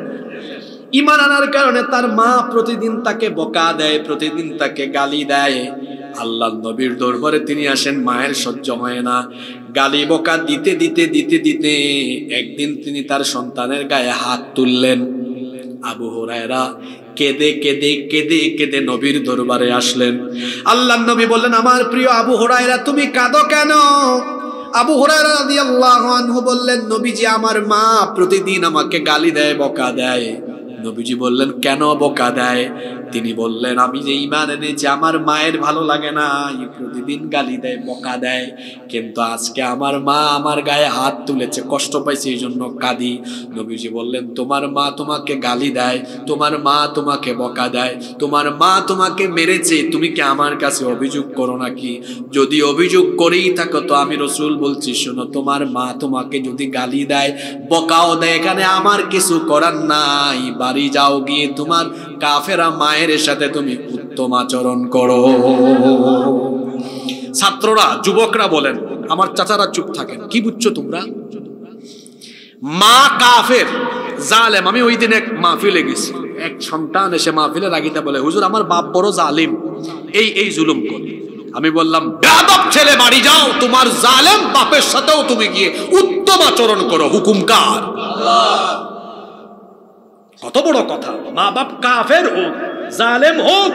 ঈমান আনার কারণে তার মা প্রতিদিন তাকে বকা দেয়, প্রতিদিন তাকে গালি দেয়। আল্লাহ নবীর দরবারে তিনি আসেন, মায়ের সহ্য হয় না, গালি বকা দিতে দিতে দিতে দিতে একদিন তিনি তার সন্তানের গায়ে হাত তুললেন। আবু হুরায়রা কেঁদে কেঁদে কেঁদে কেঁদে নবীর দরবারে আসলেন। আল্লাহ নবী বললেন, আমার প্রিয় আবু হুরায়রা, তুমি কাঁদো কেন? আবু হুরায়রা রাদিয়াল্লাহু আনহু বললেন, নবীজি আমার মা প্রতিদিন আমাকে গালি দেয়, বকা দেয়। নবীজি বললেন, কেন বকা দেয়? তিনি বললেন, আমি যে ঈমান এনেছি, আমার মায়ের ভালো লাগে না, প্রতিদিন গালি দেয়, বকা দেয়, কিন্তু আজকে আমার মা আমার গায়ে হাত তুলেছে, কষ্ট পাইছে, এই জন্য কাঁদি। নবীজি বললেন, তোমার মা তোমাকে গালি দেয়, তোমার মা তোমাকে বকা দেয়, তোমার মা তোমাকে মেরেছে, তুমি কি আমার কাছে অভিযোগ করো নাকি? যদি অভিযোগ করেই থাকো তো আমি রাসূল বলছি, শোনো, তোমার মা তোমাকে যদি গালি দেয়, বকাও দেয়, এখানে আমার কিছু করার নাই, বাড়ি যাও, গিয়ে তোমার কাফেরা মায়ের সাথে তুমি উত্তম আচরণ করো। ছাত্ররা, যুবকরা বলেন, আমার চাচারা চুপ থাকেন, কি বুঝছো তোমরা? মা কাফের, জালেম। আমি ওই দিন এক মাহফিলে গেছি, এক সন্তান এসে মাহফিলে রাগিতে বলে, হুজুর আমার বাপ বড় জালিম, এই জুলুম করে। আমি বললাম, বেয়াদব ছেলে, বাড়ি যাও, তোমার জালেম বাপের সাথেও তুমি গিয়ে উত্তম আচরণ করো, হুকুম কার? কত বড় কথা! মা বাপ কাফের হোক, জালেম হোক,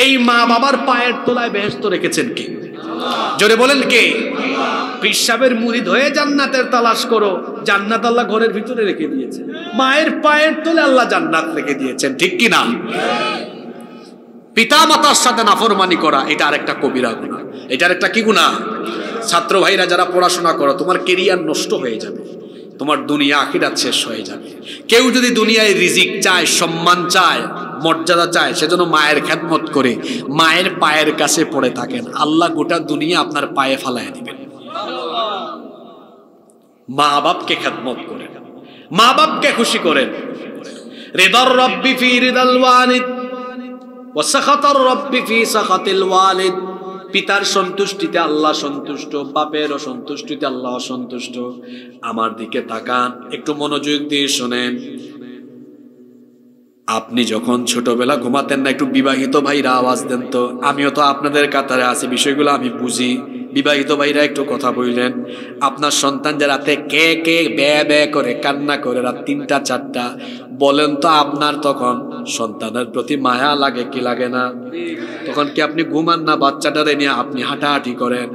এই মা বাবার পায়ের তলায় বেহেশত রেখেছেন কে? জোরে বলেন কে? পীর সাহেবের মুরিদ হয়ে জান্নাতের তালাশ করো, জান্নাত আল্লাহ ঘরের ভিতরে রেখে দিয়েছে, মায়ের পায়ের তলে আল্লাহ জান্নাত রেখে দিয়েছেন, ঠিক কি না? পিতা মাতার সাথে নাফরমানি করা, এটা আরেকটা কবিরা গুনাহ। এটার একটা কি গুনাহ? ছাত্র ভাইরা যারা পড়াশোনা করো, তোমার কেরিয়ার নষ্ট হয়ে যাবে, তোমার দুনিয়া আখিরাত শেষ হয়ে যাবে। কেউ যদি দুনিয়ায় রিজিক চায়, সম্মান চায়, মর্যাদা চায়, সেজন্য মায়ের খেদমত করে মায়ের পায়ের কাছে পড়ে থাকেন, আল্লাহ গোটা দুনিয়া আপনার পায়ে ফালায় দিবেন। মা বাপকে খেদমত করেন, মা বাপকে খুশি করেন। রিদার রব্বি ফি রিদাল ওয়ালিদ ওয়া সাখাতার রব্বি ফি সাখাতিল ওয়ালিদ। পিতার সন্তুষ্টিতে আল্লাহ সন্তুষ্ট, বাপের অসন্তুষ্টিতে আল্লাহ অসন্তুষ্ট। আমার দিকে তাকান, একটু মনোযোগ দিয়ে শোনেন। আপনি যখন ছোটবেলা ঘুমাতেন না, একটু বিবাহিত ভাইরা আওয়াজ দেন তো, আমিও তো আপনাদের কাতারে আছি, বিষয়গুলো আমি বুঝি। বিবাহিত ভাইরা একটু কথা বললেন। আপনার সন্তান যে রাতে কে কে বে করে কান্না করে রাত 3টা 4টা, বলেন তো আপনার তখন সন্তানের প্রতি মায়া লাগে কি লাগে না? তখন কি আপনি ঘুমান না? বাচ্চাটারে নিয়ে আপনি হাঁটাহাঁটি করেন?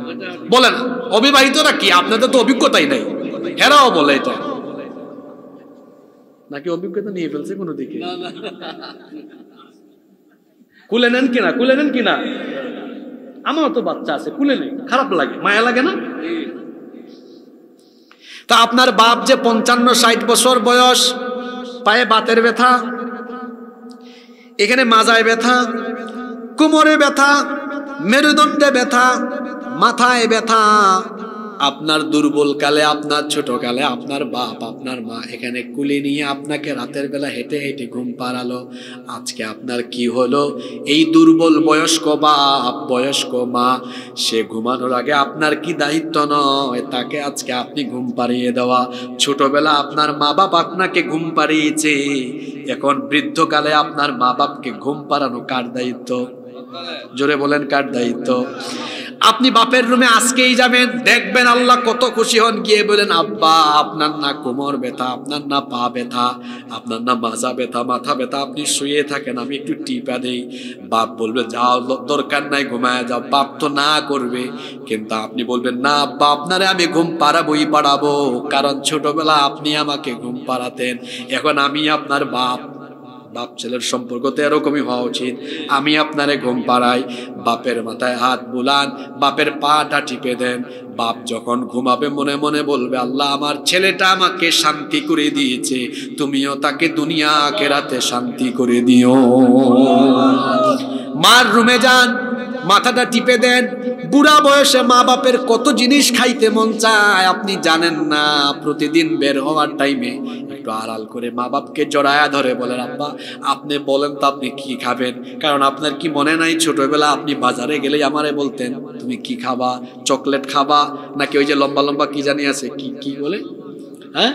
বলেন, অবিবাহিতরা কি, আপনাদের তো অভিজ্ঞতাই নাই, হেরাও বলে এটা নাকি অভিজ্ঞতা নিয়ে ফেলছে কোনো দিকে? কুলে নেন কিনা, কুলে নেন কিনা? আমার তো বাচ্চা আছে, কুলে নেই, খারাপ লাগে, মায়া লাগে না? তা আপনার বাপ যে 55-60 বছর বয়স, পায়ে বাতের ব্যথা, এখানে মাজায় ব্যথা, কোমরে ব্যথা, মেরুদণ্ডে ব্যথা, মাথায় ব্যথা, আপনার দুর্বল কালে, আপনার ছোট কালে আপনার বাপ আপনার মা এখানে কুলে নিয়ে আপনাকে রাতের বেলা হেঁটে হেঁটে ঘুম পাড়ালো। আজকে আপনার কি হলো? এই দুর্বল বয়স্ক বাপ বয়স্ক মা, সে ঘুমানোর আগে আপনার কি দায়িত্ব নয় তাকে আজকে আপনি ঘুম পাড়িয়ে দেওয়া? ছোটবেলা আপনার মা বাপ আপনাকে ঘুম পাড়িয়েছে, এখন বৃদ্ধকালে আপনার মা বাপকে ঘুম পাড়ানো কার দায়িত্ব? জোরে বলেন, কার দায়িত্ব? আপনি বাপের রুমে আজকেই যাবেন, দেখবেন আল্লাহ কত খুশি হন। গিয়ে বলেন, আব্বা আপনার না কোমর ব্যথা, আপনার না পা ব্যথা, আপনার না মাজা ব্যথা, মাথা ব্যথা, আপনি শুয়ে থাকেন, আমি একটু টিপা দেই। বাপ বলবে, যাও, দরকার নাই, ঘুমায় যাও। বাপ তো না করবে, কিন্তু আপনি বলবেন, না আব্বা আপনারে আমি ঘুম পাড়াবোই পাড়াবো, কারণ ছোটবেলা আপনি আমাকে ঘুম পাড়াতেন, এখন আমি আপনার বাপ। বাপ ছেলের সম্পর্ক তো এরকমই হওয়া উচিত। আমি আপনারে ঘুম পাড়াই, বাপের মাথায় হাত বুলান, বাপের পাটা টিপে দেন। বাপ যখন ঘুমাবে মনে মনে বলবে, আল্লাহ আমার ছেলেটা আমাকে শান্তি করে দিয়েছে, তুমিও তাকে দুনিয়া আখিরাতে শান্তি করে দিও। মার রুমে যান, মাথাটা টিপে দেন। বুড়া বয়সে মা বাপের কত জিনিস খাইতে মন চায় আপনি জানেন না। প্রতিদিন বের হওয়ার টাইমে একটু আড়াল করে মা বাপকে জড়ায়া ধরে বলেন, আব্বা আপনি বলেন তো আপনি কি খাবেন? কারণ আপনার কি মনে নাই ছোটবেলা আপনি বাজারে গেলেই আমারে বলতেন তুমি কি খাবা, চকলেট খাবা নাকি ওই যে লম্বা লম্বা কি জানি আছে, কি কি বলে, হ্যাঁ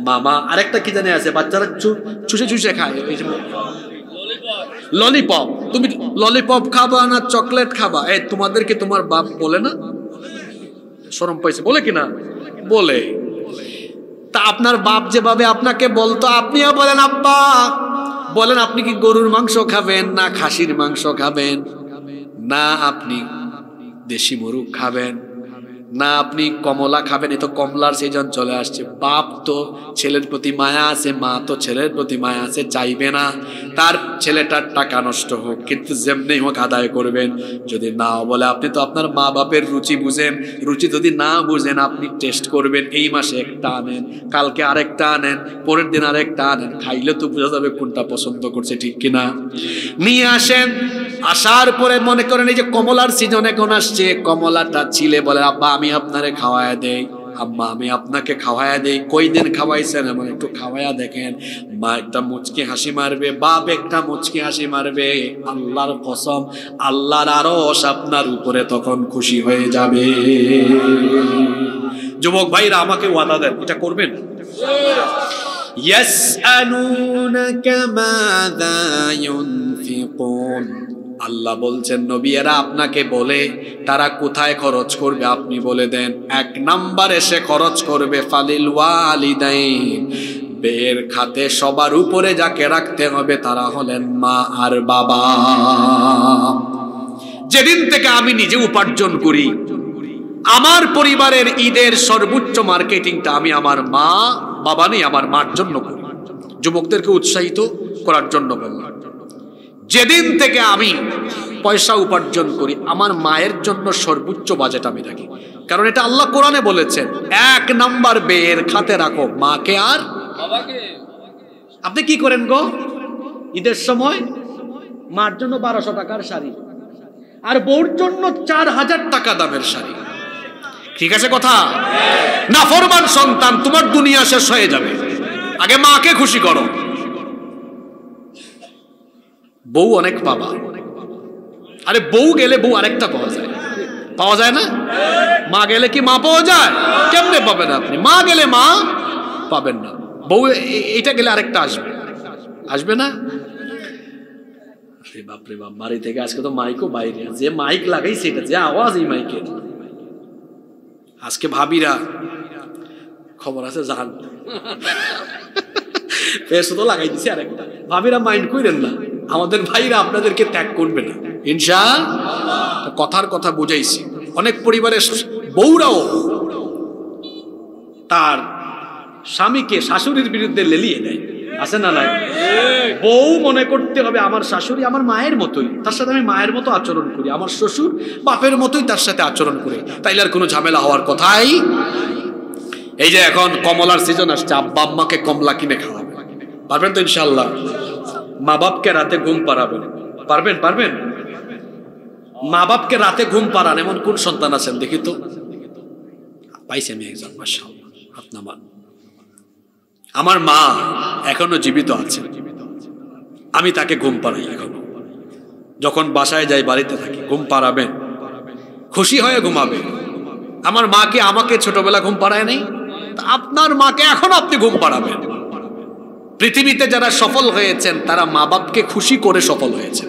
মামা, আরেকটা কি জানি আছে বাচ্চারা চুষে চুষে খায়, ওই যে ললিপপ, তুমি ললিপপ খাবা না চকলেট খাবা? এই তোমাদেরকে তোমার বাপ বলে না? শরম পাইছে, বলে কিনা? বলে। তা আপনার বাপ যেভাবে আপনাকে বলতো আপনিও বলেন আব্বা, বলেন আপনি কি গরুর মাংস খাবেন না খাসির মাংস খাবেন, না আপনি দেশি মুরগ খাবেন, না আপনি কমলা খাবেন? এই তো কমলার সিজন চলে আসছে। বাপ তো ছেলের প্রতি মায়া আছে, মা তো ছেলের প্রতি মায়া আছে, চাইবে না তার ছেলেটার টাকা নষ্ট হোক, কিন্তু যেমনি হোক আদায় করবেন। যদি নাও বলে আপনি তো আপনার মা বাপের রুচি বুঝেন, রুচি যদি না বুঝেন আপনি টেস্ট করবেন, এই মাসে একটা আনেন, কালকে আরেকটা আনেন, পরের দিন আরেকটা আনেন, খাইলে তো বোঝা যাবে কোনটা পছন্দ করছে, ঠিক কিনা? নিয়ে আসেন, আসার পরে মনে করেন এই যে কমলার সিজন এখন আসছে, কমলাটা ছিলে বলে আব্বা আমি আপনারে খাওয়ায়া দেই, আম্মা আমি আপনাকে খাওয়ায়া দেই, কই দিন খাওয়াইছেন এমন একটু খাওয়ায়া দেখেন। মা একটা মুচকি হাসি মারবে, বাপ একটা মুচকি হাসি মারবে, আল্লাহর কসম আল্লাহর আরশ আপনার উপরে তখন খুশি হয়ে যাবে। যুবক ভাইরা আমাকে ওয়াদা দেন, এটা করবেন? ইয়াসআলুনাকা মাযা ইউনফিকুন, আল্লাহ বলছেন নবী এরা আপনাকে বলে তারা কোথায় খরচ করবে, আপনি বলে দেন। এক নম্বরে সে খরচ করবে ফালিল ওয়ালিদাইন, বের খাতে সবার উপরে যাকে রাখতে হবে তারা হলেন মা আর বাবা। যেদিন থেকে আমি নিজে উপার্জন করি, আমার পরিবারের ঈদের সর্বোচ্চ মার্কেটিংটা আমি আমার মা বাবা নেই আমার মার জন্য করি। যুবকদেরকে উৎসাহিত করার জন্য বললাম, যেদিন থেকে আমি পয়সা উপার্জন করি আমার মায়ের জন্য সর্বোচ্চ বাজেট আমি রাখি, কারণ এটা আল্লাহ কোরআনে বলেছেন এক নাম্বার বের খাতে রাখো মাকে আর বাবাকে। আপনি কি করেন গো ঈদের সময়? মার জন্য 1200 টাকার শাড়ি আর বউর জন্য 4000 টাকা দামের শাড়ি, ঠিক আছে কথা? নাফরমান সন্তান তোমার দুনিয়া শেষ হয়ে যাবে, আগে মাকে খুশি করো। বউ অনেক পাবা, আরে বউ গেলে বউ আরেকটা পাওয়া যায়, পাওয়া যায় না? মা গেলে কি মা পাওয়া যায়? কেমনে পাবেন আপনি? মা গেলে মা পাবেন না, বউ এটা গেলে আরেকটা আসবে, আসবে না? বাপরে বাপ, বাড়ি থেকে আজকে তো মাইকও বাইরে, যে মাইক লাগাইছে এটা যে আওয়াজ এই মাইকের, আজকে ভাবিরা খবর আছে জান তো লাগাই দিছে আরেকটা, ভাবিরা মাইন্ড করেন না, আমাদের ভাইরা আপনাদেরকে ত্যাগ করবে না ইনশাআল্লাহ। কথার কথা বুঝাইছি। অনেক পরিবারের বউরাও তার স্বামীকে শাশুড়ির বিরুদ্ধে লেলিয়ে দেয়, আছে না নাই? বউ মনে করতে হবে আমার শাশুড়ি আমার মায়ের মতোই, তার সাথে আমি মায়ের মতো আচরণ করি, আমার শ্বশুর বাপের মতোই তার সাথে আচরণ করে, তাইলে আর কোনো ঝামেলা হওয়ার কথাই। এই যে এখন কমলার সিজন আসছে, আব্বা আম্মাকে কমলা কিনে খাওয়াবে, পারবেন তো ইনশাআল্লাহ? মা বাপকে রাতে ঘুম পাড়াবেন, পারবেন? পারবেন? মা বাপকে রাতে ঘুম পাড়ান এমন কোন সন্তান আছেন দেখি তো? পাইছি আমি একজন, মাশাআল্লাহ, হাত নামান। আমার মা এখনো জীবিত আছে, আমি তাকে ঘুম পাড়াই এখনো, যখন বাসায় যাই বাড়িতে থাকি ঘুম পাড়াবেন, খুশি হয়ে ঘুমাবে। আমার মাকে আমাকে ছোটবেলা ঘুম পাড়ায় নাই, আপনার মাকে এখন আপনি ঘুম পাড়াবেন। পৃথিবীতে যারা সফল হয়েছেন তারা মা বাপকে খুশি করে সফল হয়েছে।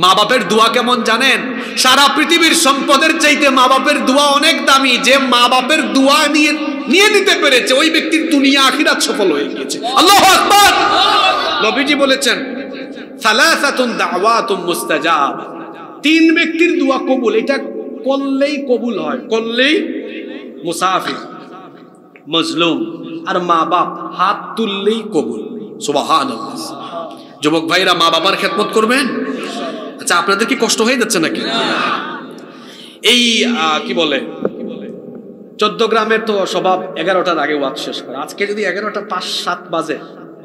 মা বাপের দোয়া কেমন জানেন? সারা পৃথিবীর সম্পদের চাইতে মা বাপের দোয়া অনেক দামি। যে মা বাপের দোয়া নিয়ে নিতে পেরেছে ওই ব্যক্তির দুনিয়া আখিরাত সফল হয়ে গিয়েছে। আল্লাহু আকবার। নবীজি বলেছেন সালাসাতুন দাওয়াতুম মুস্তাজাব, 3 ব্যক্তির দোয়া কবুল, এটা করলেই কবুল হয়, করলেই। মুসাফির, মজলুম আর মা বাপ হাত তুললেই কবুল। সুবহানাল্লাহ। যুবক ভাইরা মা বাবার খেদমত করবেন। আচ্ছা, আপনাদের কি কষ্ট হয়ে যাচ্ছে নাকি? এই কি বলে 14 গ্রামের তো স্বভাব 11টার আগে ওয়াজ শেষ করে। আজকে যদি 11টা 5-7 বাজে,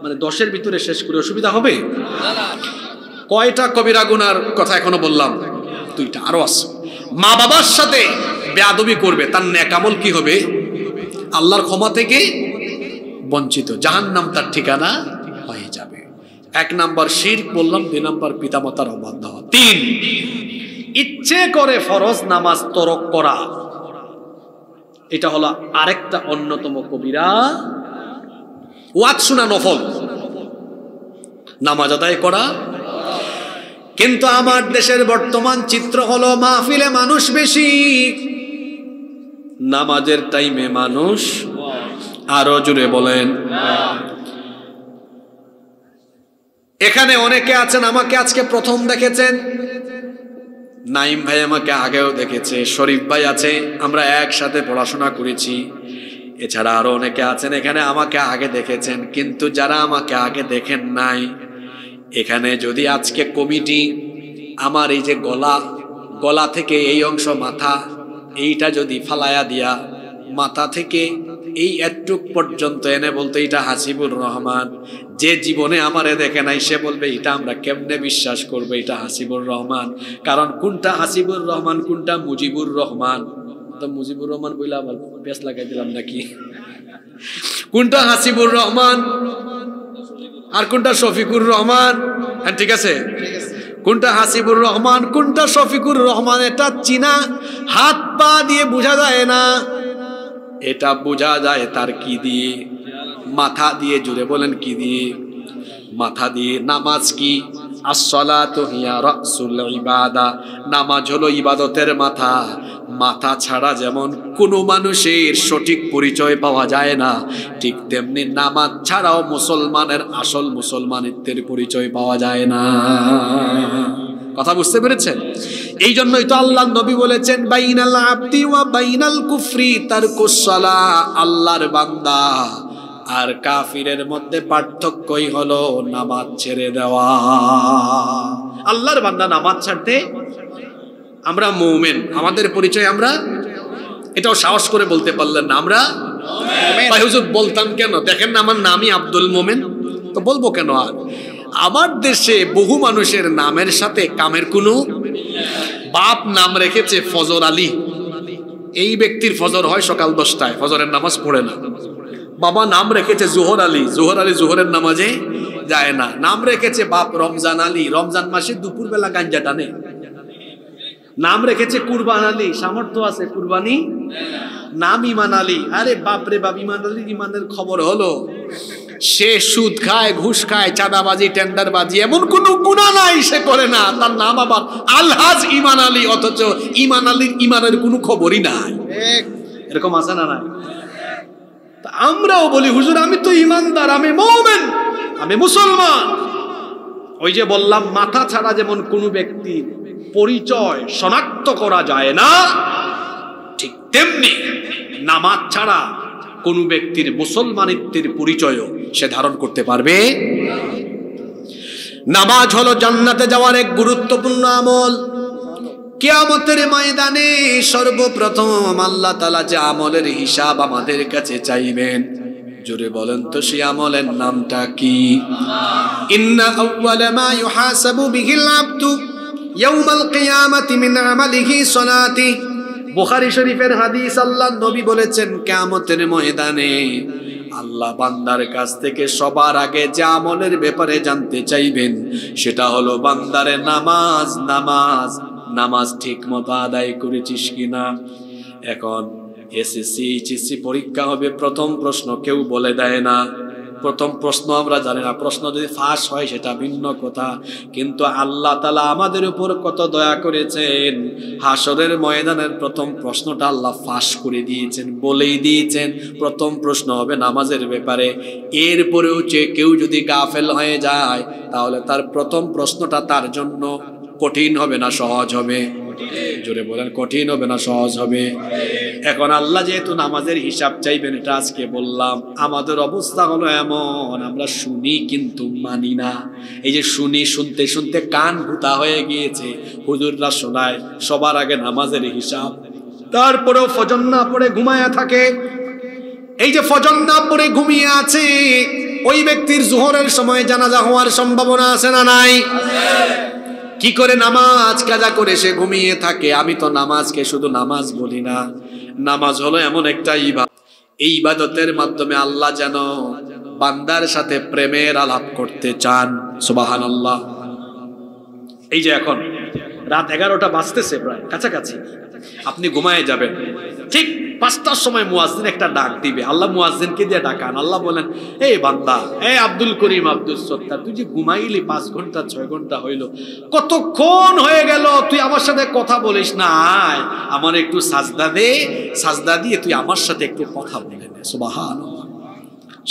মানে 10-এর ভিতরে শেষ করে অসুবিধা হবে? কয়টা কবিরা গুনার কথা এখনো বললাম? 2টা, আরো আছে। মা বাবার সাথে বেয়াদবি করবে, তার নেক আমল কি হবে? আল্লাহর ক্ষমা থেকে বঞ্চিত, জাহান্নাম তার ঠিকানা হয়ে যাবে। 1 নাম্বার শিরক বললাম, 2 নাম্বার পিতামাতার অবাধ্য হওয়া, 3 ইচ্ছে করে ফরজ নামাজ তরক করা, এটা হলো আরেকটা অন্যতম কবিরা। ওয়াজ শোনা নফল, নামাজ আদায় করা। কিন্তু আমার দেশের বর্তমান চিত্র হলো মাহফিলে মানুষ বেশি, নামাজের টাইমে মানুষ আরো জোরে বলেন। এখানে অনেকে আছেন আমাকে আজকে প্রথম দেখেছেন, নাইম ভাই আমাকে আগেও দেখেছে, শরীফ ভাই আছে, আমরা একসাথে পড়াশোনা করেছি। এছাড়া আরো অনেকে আছেন এখানে আমাকে আগে দেখেছেন, কিন্তু যারা আমাকে আগে দেখেন নাই, এখানে যদি আজকে কমিটি আমার এই যে গলা থেকে এই অংশ মাথা, এইটা যদি ফালায়া দিয়া মাথা থেকে এই একটুক পর্যন্ত এনে বলতো এটা হাসিবুর রহমান, যে জীবনে আমারে দেখে নাই সে বলবে এটা আমরা কেমনে বিশ্বাস করবো এটা হাসিবুর রহমান। কারণ কোনটা হাসিবুর রহমান কোনটা মুজিবুর রহমান, তো মুজিবুর রহমান বইলে আবার পেস লাগাই দিলাম নাকি, কোনটা হাসিবুর রহমান আর কোনটা শফিকুর রহমান, হ্যাঁ ঠিক আছে, কোনটা হাসিবুর রহমান কোনটা শফিকুর রহমান এটা চিনা হাত পা দিয়ে বোঝা যায় না, এটা বোঝা যায় তার কি দিয়ে, মাথা দিয়ে। জুড়ে বলেন কি দিয়ে? মাথা দিয়ে। নামাজ কি? আসসালাতু হিয়া রাসুল ইবাদা, নামাজ হলো ইবাদতের মাথা। মাথা ছাড়া যেমন কোনো মানুষের সঠিক পরিচয় পাওয়া যায় না, ঠিক তেমনি নামাজ ছাড়াও মুসলমানের আসল মুসলমানিত্বের পরিচয় পাওয়া যায় না। কথা বুঝতে পেরেছেন? এই জন্যই তো আল্লাহ নবী বলেছেন বাইনাল আবদি ওয়া বাইনাল কুফরি তারকুস সালাহ, আল্লাহর বান্দা আর কাফিরের মধ্যে পার্থক্যই হলো নামাজ ছেড়ে দেওয়া। আল্লাহর বান্দা নামাজ ছাড়তে, আমরা মুমিন, আমাদের পরিচয় আমরা, এটাও সাহস করে বলতে পারলেন না আমরা মুমিন। ভাই হুজুর বলতাম কেন? দেখেন না আমার নামই আব্দুল মোমেন, তো বলবো কেন? আর আমার দেশে বহু মানুষের নামের সাথে কামের কোনো, বাপ নাম রেখেছে ফজর আলী, এই ব্যক্তির ফজর হয় সকাল 10টায়, ফজরের নামাজ পড়ে না। বাবা নাম রেখেছে জোহর আলী, জোহর আলী জোহরের নামাজে যায় না। নাম রেখেছে বাপ রমজান আলী, রমজান মাসে দুপুর বেলা গাঞ্জা টানে। নাম রেখেছে কুরবান আলী, সামর্থ্য আছে কুরবানি। নাম ইমান আলী, আরে বাপরে বাপ, ইমান আলীর ইমানের খবর হলো সে সুদ খায়, ঘুষ খায়, চাঁদাবাজি, টেন্ডারবাজি, এমন কোন গুনাহ নাই সে করে না, তার নাম আবার আলহাজ ইমান আলী, অথচ ইমান আলীর ইমানের কোনো খবরই নাই। এরকম আছে না? নাই। আমরাও বলি হুজুর আমি তো ইমানদার, আমি মুমিন, আমি মুসলমান। ওই যে বললাম মাথা ছাড়া যেমন কোনো ব্যক্তির পরিচয় শনাক্ত করা যায় না, ঠিক তেমনি নামাজ ছাড়া কোন ব্যক্তির মুসলমানিত্বের পরিচয়ও সে ধারণ করতে পারবে। নামাজ হলো জান্নাতে যাওয়ার এক গুরুত্বপূর্ণ আমল। কিয়ামতের ময়দানে সর্বপ্রথম আল্লাহ তাআলা যে আমলের হিসাব আমাদের কাছে চাইবেন, জোরে বলেন তো সেই আমলের নামটা কি? ইন্না আউওয়ালা মা ইউহাসাবু বিহিল আবদু ইয়াউমাল কিয়ামাতি মিন আমালিহি সালাতি, বুখারী শরীফের হাদিস। আল্লাহ নবী বলেছেন কিয়ামতের ময়দানে আল্লাহ বান্দার কাছ থেকে সবার আগে যে আমলের ব্যাপারে জানতে চাইবেন সেটা হলো বান্দারে নামাজ, নামাজ নামাজ ঠিক মতো আদায় করেছিস কিনা। এখন এসএসসি এইচএসসি পরীক্ষা হবে, প্রথম প্রশ্ন কেউ বলে দেয় না, প্রথম প্রশ্ন আমরা জানি না, প্রশ্ন যদি ফাঁস হয় সেটা ভিন্ন কথা, কিন্তু আল্লাহ তাআলা আমাদের উপর কত দয়া করেছেন, হাসরের ময়দানের প্রথম প্রশ্নটা আল্লাহ ফাঁস করে দিয়েছেন, বলেই দিয়েছেন প্রথম প্রশ্ন হবে নামাজের ব্যাপারে। এরপরেও যে কেউ যদি গাফেল হয়ে যায় তাহলে তার প্রথম প্রশ্নটা তার জন্য কঠিন হবে না সহজ হবে? জোরে বলেন, কঠিন হবে না সহজ হবে? এখন আল্লাহ যেহেতু নামাজের হিসাব চাইবেন, এটা আজকে বললাম, আমাদের অবস্থা হলো এমন আমরা শুনি কিন্তু মানি না। এই যে শুনি, শুনতে শুনতে কান ভূতা হয়ে গিয়েছে। হুজুররা শোনায় সবার আগে নামাজের হিসাব, তারপরেও ফজর না পড়ে ঘুমায়া থাকে। এই যে ফজর না পড়ে ঘুমিয়ে আছে, ওই ব্যক্তির জোহরের সময় জানাজা হওয়ার সম্ভাবনা আছে না নাই? কি করে নামাজ কাজা করে সে ঘুমিয়ে থাকে? আমি তো নামাজকে শুধু নামাজ বলি না, নামাজ হলো এমন একটা ইবাদত, এই ইবাদতের মাধ্যমে আল্লাহ যেন বান্দার সাথে প্রেমের আলাপ করতে চান। সুবহানাল্লাহ। এই যে এখন রাত 11টা বাজতেছে, প্রায় কাছাকাছি, আপনি ঘুমায় যাবেন, ঠিক 5টার সময় মুয়াজ্জিন একটা ডাক দিবে। আল্লাহ মুয়াজ্জিনকে দিয়ে ডাকান। আল্লাহ বলেন, এই বান্দা, এই আব্দুল করিম, আব্দুল সত্তার, তুই যে ঘুমাইলি 5 ঘন্টা 6 ঘন্টা হইল, কতক্ষণ হয়ে গেল তুই আমার সাথে কথা বলিস না, আয় আমার একটু সাজদা দে, সাজদা দিয়ে তুই আমার সাথে একটু কথা বলে নে। সুবহানাল্লাহ।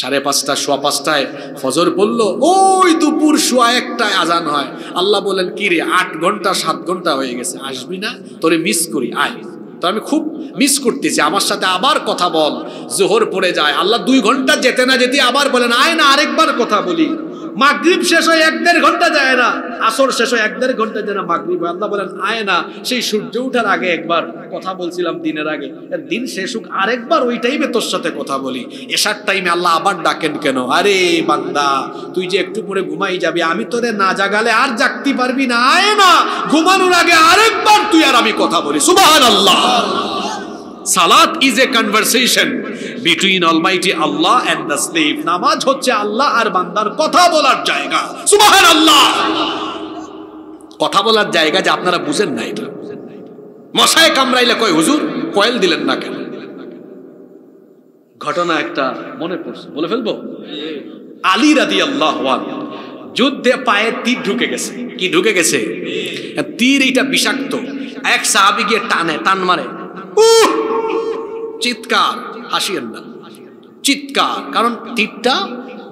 5:30 সোয়া 5টায় ফজর পড়লো, ওই দুপুর সোয়া 1টায় আজান হয়। আল্লাহ বলেন, কি রে 8 ঘন্টা 7 ঘন্টা হয়ে গেছে, আসবি না? তোরে মিস করি, আয়, তো আমি খুব মিস করতেছি, আমার সাথে আবার কথা বল। জোহর পড়ে যায়, আল্লাহ 2 ঘন্টা যেতে না যেতে আবার বলেন, আয় না আরেকবার কথা বলি। মাগরিব শেষ হয় 1-1.5 ঘন্টা যায় না, আসর শেষ হয় 1-1.5 ঘন্টা যায় না, মাগরিব হয়। আল্লাহ বলেন, আয় না, সেই সূর্য ওঠার আগে একবার কথা বলছিলাম, দিনের আগে, দিন শেষ হোক আরেকবার ওই টাইমে তোর সাথে কথা বলি। এশার টাইমে আল্লাহ আবার ডাকেন কেন? আরে বান্দা, তুই যে একটু পরে ঘুমাই যাবি, আমি তোরে না জাগালে আর জাগতে পারবি না, আয় না, ঘুমানোর আগে আরেকবার তুই আর আমি কথা বলি। সুবহানাল্লাহ। সালাত is a conversation between almighty Allah and the slave. নামাজ হচ্ছে আল্লাহ আর বান্দার কথা বলার জায়গা। সুবহানাল্লাহ। কথা বলার জায়গা যে আপনারা বুঝেন না, এটা মশায় কামড়াইলে কয় হুজুর কয়েল দিলেন না কেন? ঘটনা একটা মনে পড়ছে, বলে ফেলবো। আলী রাদিয়াল্লাহু আনহু যুদ্ধে পায়ে তীর ঢুকে গেছে। কি ঢুকে গেছে? তীর, এটা বিষাক্ত। এক সাহাবী গিয়ে টান মারে, চিৎকার, হাসিয়েন না, চিৎকার, কারণ তীরটা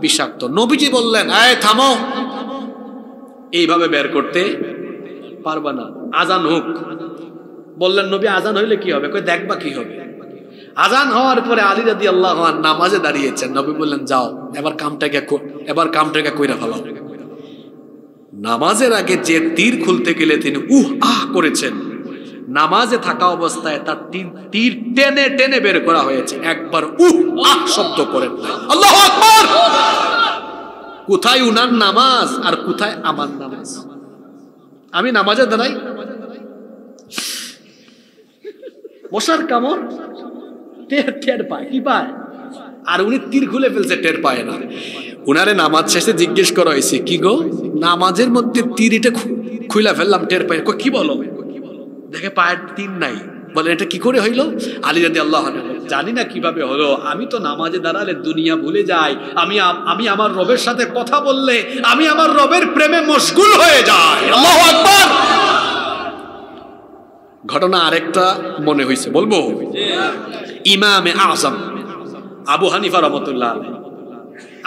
বিষাক্ত। নবীজি বললেন, এই থামো, এইভাবে বের করতে পারবা না, আজান হোক। বললেন, নবী আজান হইলে কি হবে? কই দেখবা কি হবে। আজান হওয়ার পরে আলী রাদিয়াল্লাহু আনহু নামাজে দাঁড়িয়েছেন। নবী বললেন, যাও এবার কামটাকে কইরা ফেলাও। নামাজের আগে যে তীর খুলতে গেলে তিনি আহ করেছেন, নামাজে থাকা অবস্থায় তার তীর টেনে টেনে বের করা হয়েছে, একবার আহ শব্দ করেন নাই। আল্লাহু আকবার। কোথায় উনার নামাজ আর কোথায় আমার নামাজ? আমি নামাজে দাঁড়াই, মশার কামড় টের পায়, কি পায়, আর উনি তীর খুলে ফেলছে, টের পায় না। উনারে নামাজ শেষে জিজ্ঞেস করা হয়েছে, কি গো, নামাজের মধ্যে তীর এটা খুইলা ফেললাম, টের পায়। কি বলো? দেখে পায়ের তীর নাই। বলে, এটা কি করে হইলো? আলী রাদিয়াল্লাহু আনহু, জানি না কিভাবে হলো, আমি তো নামাজে দাঁড়ালে দুনিয়া ভুলে যাই, আমি আমার রবের সাথে কথা বললে আমি আমার রবের প্রেমে মশগুল হয়ে যাই। আল্লাহু আকবার। ঘটনা আরেকটা মনে হইছে, বলবো। ইমামে আযম আবু হানিফা রাহমাতুল্লাহ আলাইহি,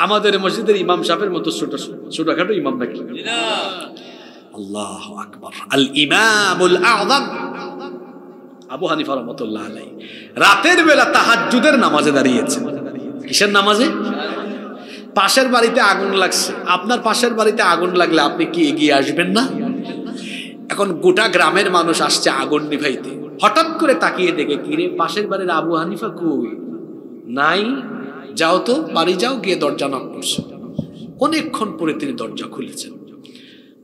আমাদের মসজিদের ইমাম সাহেবের মতো ছোটখাটো ইমাম নাকি? আল্লাহু আকবার। আল ইমামুল আযম আবু হানিফা রাহমাতুল্লাহ আলাইহি রাতের বেলা তাহাজ্জুদের নামাজে দাঁড়িয়েছে। কিসের নামাজে? পাশের বাড়িতে আগুন লাগছে। আপনার পাশের বাড়িতে আগুন লাগলে আপনি কি এগিয়ে আসবেন না? এখন গোটা গ্রামের মানুষ আসছে আগুন নিভাইতে, হঠাৎ করে তাকিয়ে দেখে, কিরে পাশের বাড়ির আবু হানিফা কই? নাই। যাও তো, বাড়ি যাও, গিয়ে দরজা নক করছো। অনেকক্ষণ পরে তিনি দরজা খুলেছেন।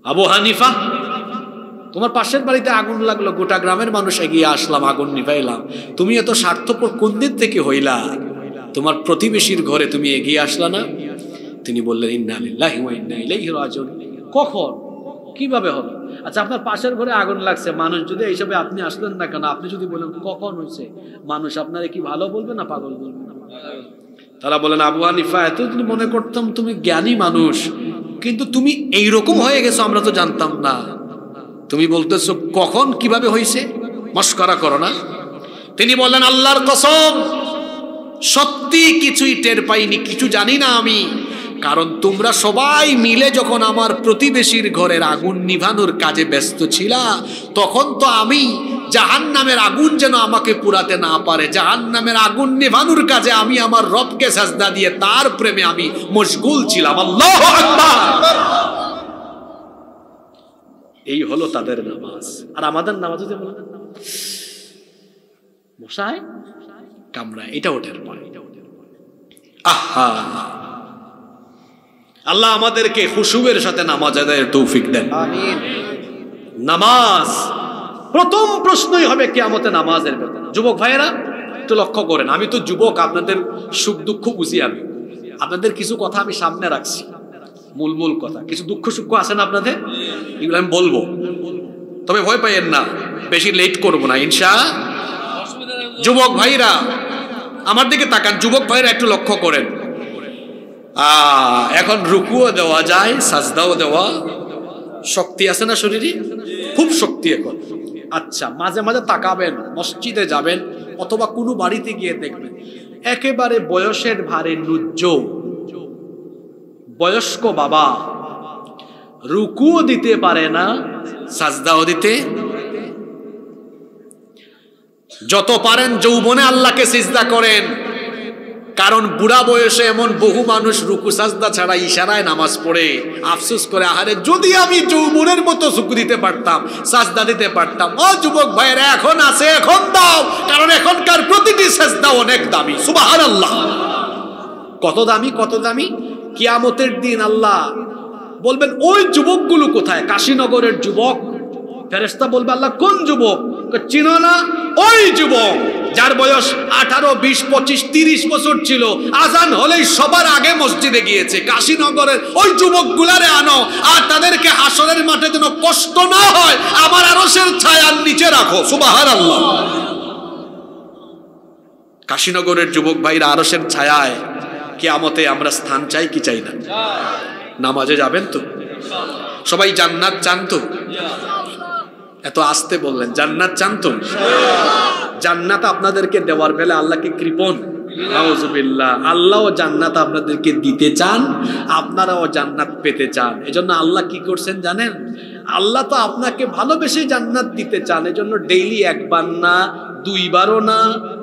আবু হানিফা, তোমার পাশের বাড়িতে আগুন লাগলো, গোটা গ্রামের মানুষ এগিয়ে আসলাম, আগুন নিভাইলাম, তুমি এত স্বার্থপর কোন দিক থেকে হইলা? তোমার প্রতিবেশীর ঘরে তুমি এগিয়ে আসলা না? তিনি বললেন, ইন্না লিল্লাহি ওয়া ইন্না ইলাইহি রাজিউন। কখন, কিভাবে হলো? আচ্ছা, আপনার পাশের ঘরে আগুন লাগছে, মানুষ যদি এইসবে আপনি আসলেন না কেন? আপনি যদি বলেন কখন হয়েছে, মানুষ আপনারে কি ভালো বলবে না পাগল বলবে? তারা বলেন, আবু হানিফা, এতদিন মনে করতাম তুমি জ্ঞানী মানুষ, কিন্তু তুমি এইরকম হয়ে গেছো আমরা তো জানতাম না। তুমি বলতেছো কখন কিভাবে হয়েছে, মস্করা করো না। তিনি বললেন, আল্লাহর কসম, সত্যি কিছুই টের পাইনি, কিছু জানি না আমি, কারণ তোমরা সবাই মিলে যখন আমার প্রতিবেশীর ঘরের আগুন নিভানোর কাজে ব্যস্ত ছিলা, তখন তো আমি জাহান্নামের আগুন যেন আমাকে পুরাতে না পারে, জাহান্নামের আগুন নিভানোর কাজে আমি আমার রবকে সাজদা দিয়ে তার প্রেমে আমি মশগুল ছিলাম। আল্লাহু আকবার। এই হলো তাদের নামাজ। আর আমাদের নামাজ হচ্ছে মশায় কামড়ায়, এটা ওঠের পরে। আহা, আল্লাহ আমাদেরকে খুশুয়ের সাথে নামাজ আদায়ের তৌফিক দেন। আমিন। নামাজ প্রথম প্রশ্নই হবে কিয়ামতে নামাজের ব্যাপারে। যুবক ভাইয়েরা, একটু লক্ষ্য করেন, আমি তো যুবক, আপনাদের সুখ দুঃখ বুঝি আমি, আপনাদের কিছু কথা আমি সামনে রাখছি, মূল কথা। কিছু দুঃখ সুখ আছে না আপনাদের, এগুলো আমি বলবো, তবে ভয় পাইয়েন না, বেশি লেট করবো না ইনশাআল্লাহ। যুবক ভাইরা আমার দিকে তাকান, যুবক ভাইরা একটু লক্ষ্য করেন। এখন রুকুও দেওয়া যায়, সাজদাও দেওয়া, শক্তি আছে না শরীরে, খুব শক্তি এখন। আচ্ছা, মাঝে মাঝে তাকাবেন, মসজিদে যাবেন অথবা কোনো বাড়িতে গিয়ে দেখবেন একেবারে বয়সের ভারে নুজ্জ বয়স্ক বাবা রুকুও দিতে পারে না, সাজদাও দিতে। যত পারেন যৌবনে আল্লাহকে সিজদা করেন, কারণ বুড়া বয়সে এমন বহু মানুষ রুকু সাজদা ছাড়া ইশারায় নামাজ পড়ে আফসোস করে, আহারে যদি আমি যৌবনের মতো রুকু দিতে পারতাম, সাজদা দিতে পারতাম। ও যুবক ভাইয়েরা, এখন আছে, এখন দাও, কারণ এখনকার প্রতিটি সাজদা অনেক দামি। সুবহানাল্লাহ। কত দামি, কত দামি! কিয়ামতের দিন আল্লাহ বলবেন, ওই যুবকগুলো কোথায়? কাশীনগরের যুবক, ফেরেশতা বলবে, আল্লাহ কোন যুবক? চিনো না? ওই যুবক যার বয়স 18, 20, 25, 30 বছর ছিল, আজান হলেই সবার আগে মসজিদে গিয়েছে। কাশীনগরের ওই যুবকগুলারে আনো, আর তাদেরকে হাসরের মাঠে যেন কষ্ট না হয় আমার আরশের ছায়ার নিচে রাখো। সুবহানাল্লাহ। কাশীনগরের যুবক ভাইরা আরশের ছায়ায় কিয়ামতে আমরা স্থান চাই কি চাই না? নামাজে যাবেন তো? সবাই জান্নাত চান তো? এত আস্তে বললেন, জান্নাত চান তো? জান্নাত আপনাদেরকে দেওয়ার বেলা আল্লাহকে কৃপণ, নাউজুবিল্লাহ। আল্লাহও জান্নাত আপনাদেরকে দিতে চান, আপনারাও জান্নাত পেতে চান। এজন্য আল্লাহ কি করছেন জানেন? আল্লাহ তো আপনাকে ভালোবেসে জান্নাত দিতে চান। এজন্য ডেইলি একবার না, 2 বারও না,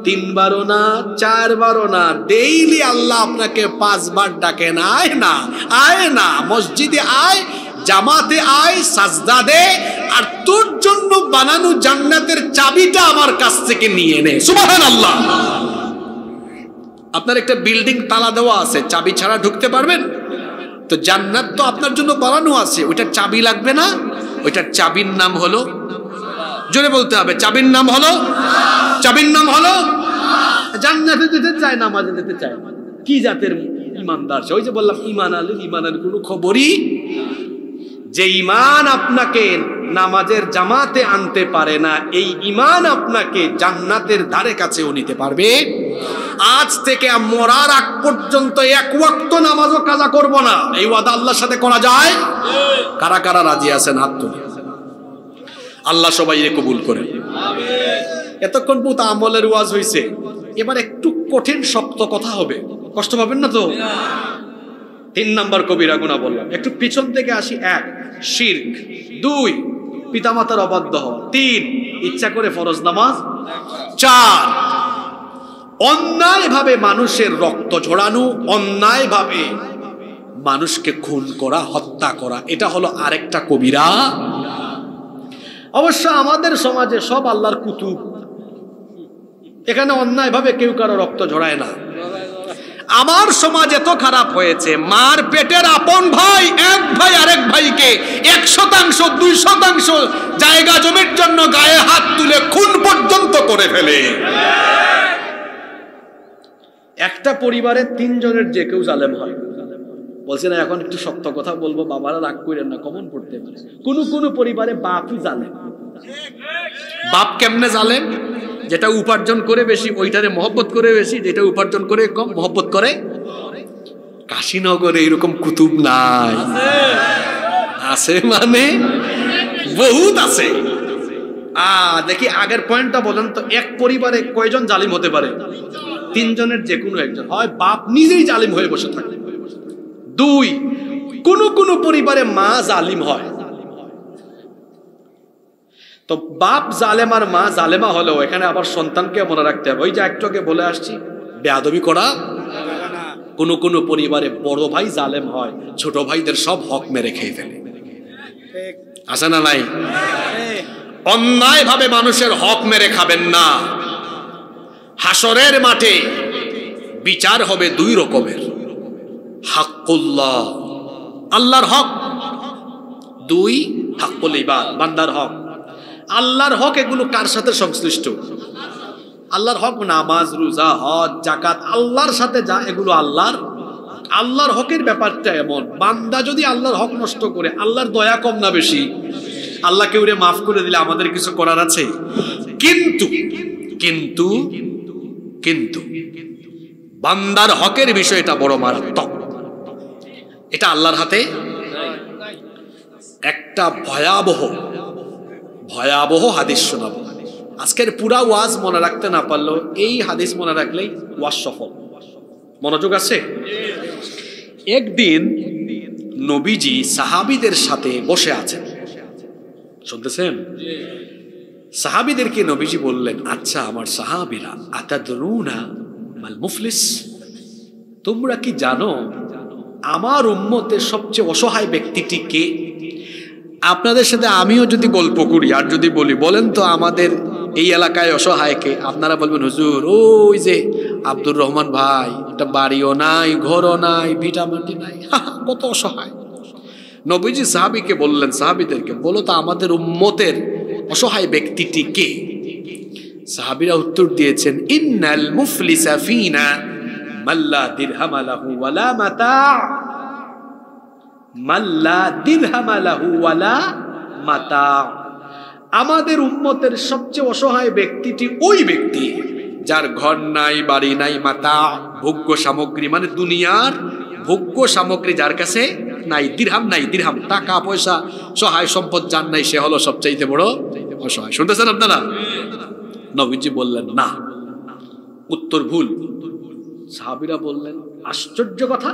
3 বারও না, 4 বারও না, ডেইলি আল্লাহ আপনাকে 5 বার ডাকেন, আয় না, আয় না, মসজিদে আয়, জামাতে আয়, সাজদা দে, আর তোর জন্য বানানো জান্নাতের চাবিটা আমার কাছ থেকে নিয়ে নে। সুবহানাল্লাহ। আপনার একটা বিল্ডিং তালা দেওয়া আছে, চাবি ছাড়া ঢুকতে পারবেন? তো জান্নাত তো আপনার জন্য বানানো আছে, ওইটার চাবি লাগবে না? ওইটার চাবির নাম হলো, জোরে বলতে হবে, চাবির নাম হলো, চাবির নাম হলো। জান্নাতে যেতে চায়, নামাজে যেতে চায়। কি জাতের ইমানদার! ওই যে বললাম, ইমান আলীর ইমানের কোনো খবরই। যে ইমান আপনাকে নামাজের জামাতে আনতে পারে না, এই ইমান আপনাকে জান্নাতের ধারে কাছেও নিতে পারবে। আজ থেকে মরার আগ পর্যন্ত 1 ওয়াক্ত নামাজও কাজা করব না, এই ওয়াদা আল্লাহর সাথে করা যায়? কারা কারা রাজি আছেন হাত তুলে? আল্লাহ সবাইকে কবুল করেন। এতক্ষণ বহুত আমলের ওয়াজ হয়েছে, এবার একটু কঠিন শক্ত কথা হবে, কষ্ট পাবেন না তো? 3 নাম্বার কবিরা গুনাহ বললাম, একটু পিছন থেকে আসি। 1 শিরক, 2 পিতামাতার অবাধ্য হওয়া, 3 ইচ্ছা করে ফরজ নামাজ, 4 অন্যায় ভাবে মানুষের রক্ত ঝরানো, অন্যায় ভাবে মানুষকে খুন করা, হত্যা করা। এটা হলো আরেকটা কবিরা। অবশ্য আমাদের সমাজে সব আল্লাহর কুতুব, এখানে অন্যায় ভাবে কেউ কারো রক্ত ঝরায় না। আমার সমাজ এত খারাপ হয়েছে, মার পেটের আপন ভাই, এক ভাই আরেক ভাইকে 1% 2% জায়গা জমির জন্য গায়ে হাত তুলে খুন পর্যন্ত করে ফেলে। একটা পরিবারে 3 জনের যে কেউ জালেম হয়। বলছি না, এখন একটু শক্ত কথা বলবো, বাবারা রাগ করেন না, কমন পড়তে পারে। কোন পরিবারে বাপই জালেম। বাপ কেমনে জালেম? যেটা উপার্জন করে বেশি ওইটারে মহব্বত করে বেশি, যেটা উপার্জন করে কম মহব্বত করে। কাশীনগরে এরকম কুতুব নাই? আছে মানে বহুত আছে। দেখি আগের পয়েন্টটা বলেন তো, এক পরিবারে কয়জন জালিম হতে পারে? 3 জনের যে কোনো একজন। হয় বাপ নিজেই জালিম হয়ে বসে থাকে, 2 কোন পরিবারে মা জালিম হয়। তো বাপ জালেম আর মা জালেমা হলেও এখানে আবার সন্তানকে মনে রাখতে হবে। ওই যে একটু আগে বলে আসছি, বেয়াদবি করা। কোন পরিবারে বড় ভাই জালেম হয়, ছোট ভাইদের সব হক মেরে খেয়ে ফেলে। আছে না নাই? অন্যায় ভাবে মানুষের হক মেরে খাবেন না। হাসরের মাঠে বিচার হবে 2 রকমের, হাক্কুল্লাহ, আল্লাহর হক, 2 হাক্কুল ইবাদ, বান্দার হক। আল্লাহর হক এগুলো কার সাথে সংশ্লিষ্ট? আল্লাহর হক নামাজ, রোজা, হজ, যাকাত, আল্লাহর সাথে যা এগুলো আল্লাহর হকের ব্যাপারটা এমন, বান্দা যদি আল্লাহর হক নষ্ট করে আল্লাহর দয়া কম না বেশি? আল্লাহ কেউ মাফ করে দিলে আমাদের কিছু করার আছে? কিন্তু কিন্তু কিন্তু বান্দার হকের বিষয়টা বড় মারাত্মক। এটা আল্লাহর হাতে। একটা ভয়াবহ হাদিস শোনাবো। আজকের পুরা ওয়াজ মনে রাখতে না পারলেও এই হাদিস মনে রাখলেই ওয়াজ সফল। মনোযোগ আছে? একদিন নবীজি সাহাবীদের সাথে বসে আছেন, শুনতেছেন? সাহাবীদেরকে নবীজি বললেন, আচ্ছা আমার সাহাবীরা, আতাদরুনা মাল মুফলিস, তোমরা কি জানো আমার উম্মতের সবচেয়ে অসহায় ব্যক্তিটি কে? আপনাদের সাথে আমিও যদি গল্প করি আর যদি বলি, বলেন তো আমাদের এই এলাকায় অসহায় কে? আপনারা বলবেন, হুজুর ওই যে আব্দুর রহমান ভাই, একটা বাড়িও নাই, ঘরও নাই, ভিটা মাটি নাই, কত অসহায়। নবীজি সাহাবীকে বললেন, সাহাবীদেরকে বলো তো আমাদের উম্মতের অসহায় ব্যক্তিটি কে? সাহাবীরা উত্তর দিয়েছেন, ইন্নাল মুফলিসা ফিনা মাল্লা দিরহাম লাহু ওয়ালা মাতা, মাল্লা দিরহাম লাহু ওয়ালা মাতা। আমাদের উম্মতের সবচেয়ে অসহায় ব্যক্তিটি ওই ব্যক্তি যার ঘর নাই, বাড়ি নাই, মাতা ভোগ্য সামগ্রী, মানে দুনিয়ার ভোগ্য সামগ্রী যার কাছে নাই, দিরহাম নাই, দিরহাম টাকা পয়সা সহায় সম্পদ যার নাই, সে হলো সবচাইতে বড় অসহায়। শুনতেছেন আপনারা? নবীজি বললেন না, উত্তর ভুল। সাহাবীরা বললেন, আশ্চর্য কথা,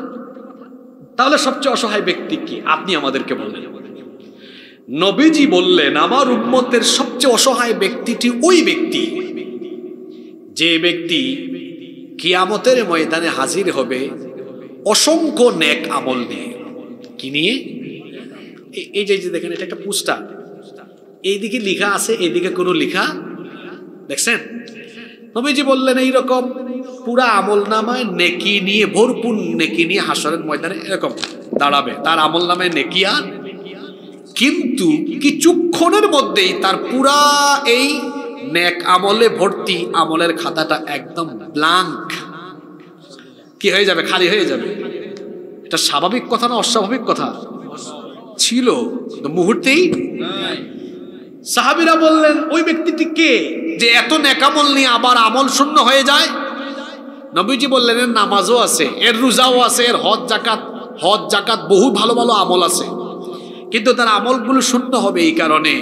তাহলে সবচেয়ে অসহায় ব্যক্তি কি? আপনি আমাদেরকে বললেন। নবীজি বললেন, আমার উম্মতের সবচেয়ে অসহায় ব্যক্তিটি ওই ব্যক্তি যে ব্যক্তি কিয়ামতের ময়দানে হাজির হবে অসংখ্য নেক আমল নিয়ে। কি নিয়ে? এই যে দেখেন, এটা একটা পোস্টার, এইদিকে লেখা আছে, এইদিকে কোনো লেখা দেখছেন? নবীজি বললেন এইরকম পুরা আমল নামায় নেকি নিয়ে, ভরপুর নেকি নিয়ে হাসরের ময়দানে এরকম দাঁড়াবে, তার আমল নামায় নেকি আর, কিন্তু কিছুক্ষণের মধ্যেই তার পুরা এই নেক আমলে ভর্তি আমলের খাতাটা একদম ব্ল্যাঙ্ক কি হয়ে যাবে? খালি হয়ে যাবে। এটা স্বাভাবিক কথা না অস্বাভাবিক কথা? ছিল মুহূর্তেই। সাহাবীরা বললেন, ওই ব্যক্তিটি কে যে এত নেকামল নিয়ে আবার আমল শূন্য হয়ে যায়? নবীজি বললেন, এর নামাজও আছে, এর রোজাও আছে, এর হজ জাকাত বহু ভালো ভালো আমল আছে, কিন্তু তার আমলগুলো শূন্য হবে এই কারণে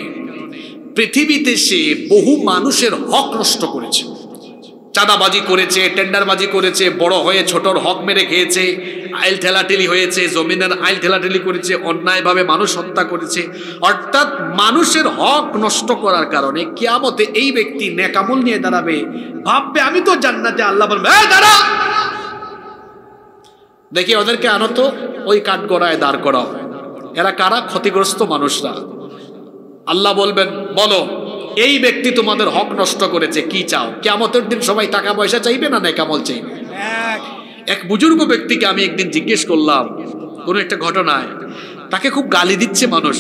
পৃথিবীতে সে বহু মানুষের হক নষ্ট করেছে, চাঁদাবাজি করেছে, টেন্ডারবাজি করেছে, বড় হয়ে ছোটর হক মেরে খেয়েছে, আইল ঠেলাঠেলি হয়েছে, জমিনের আইল ঠেলাঠেলি করেছে, অন্যায়ভাবে মানুষ হত্যা করেছে। অর্থাৎ মানুষের হক নষ্ট করার কারণে কিয়ামতে এই ব্যক্তি নেকামল নিয়ে দাঁড়াবে, ভাববে আমি তো জান্নাতে। আল্লাহ বলবে, এই দাঁড়া, দেখি ওদেরকে আনো তো, ওই কাঠগড়ায় দাঁড় করাও। এরা কারা? ক্ষতিগ্রস্ত মানুষরা। আল্লাহ বলবেন, বলো এই ব্যক্তি তোমাদের হক নষ্ট করেছে, কি চাও? কিয়ামতের দিন সবাই টাকা পয়সা চাইবে না নেকামল চাইবে? এক বুজুর্গ ব্যক্তিকে আমি একদিন জিজ্ঞেস করলাম কোন একটা ঘটনায়, তাকে খুব গালি দিচ্ছে মানুষ।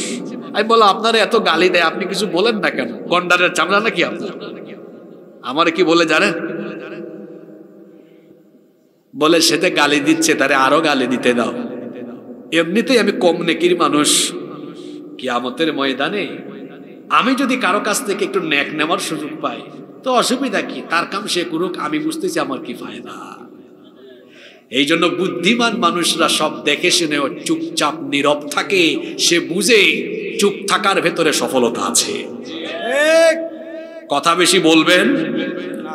আমি বললাম, আপনারা এত গালি দেয়, আপনি কিছু বলেন না কেন? গন্ডারের চামড়া নাকি আপনার? আমারে কি বলে জানেন? বলে, সেটা গালি দিচ্ছে, তারে আরো গালি দিতে দাও। এমনিতেই আমি কম নেকির মানুষ, কিয়ামতের ময়দানে আমি যদি কারো কাছ থেকে একটু নেক নেওয়ার সুযোগ পাই তো অসুবিধা কি? তার কাম সে করুক, আমি বুঝতেছি আমার কি ফায়দা। এই জন্য বুদ্ধিমান মানুষরা সব দেখে শুনেও চুপচাপ নীরব থাকে, সে বুঝে চুপ থাকার ভেতরে সফলতা আছে। কথা বেশি বলবেন,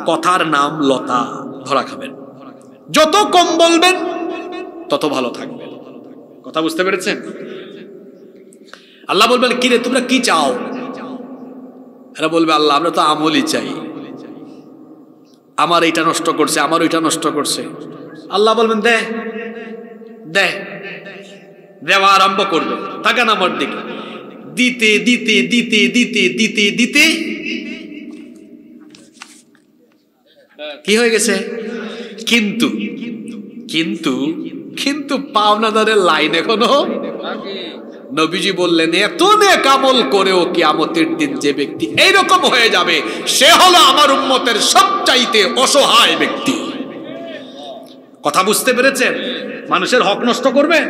কথার নাম লতা, ধরা খাবেন। যত কম বলবেন তত ভালো থাকবেন। কথা বুঝতে পেরেছেন? আল্লাহ বলবেন, কিরে তোমরা কি চাও? এরা বলবে, আল্লাহ আমরা তো আমলই চাই, আমার এইটা নষ্ট করছে, আমার ওইটা নষ্ট করছে। আল্লাহ বলবেন, দে দে, দেওয়া আরম্ভ করবে। তাকান আমার দিকে, দিতে দিতে দিতে দিতে দিতে দিতে কি হয়ে গেছে? কিন্তু কিন্তু কিন্তু পাওনাদারের লাইন এখনো নবীজি বললেন এত নেক আমল করেও কিয়ামতের দিন যে ব্যক্তি এইরকম হয়ে যাবে সে হলো আমার উম্মতের সবচাইতে অসহায় ব্যক্তি। কথা বুঝতে পেরেছেন? মানুষের হক নষ্ট করবেন,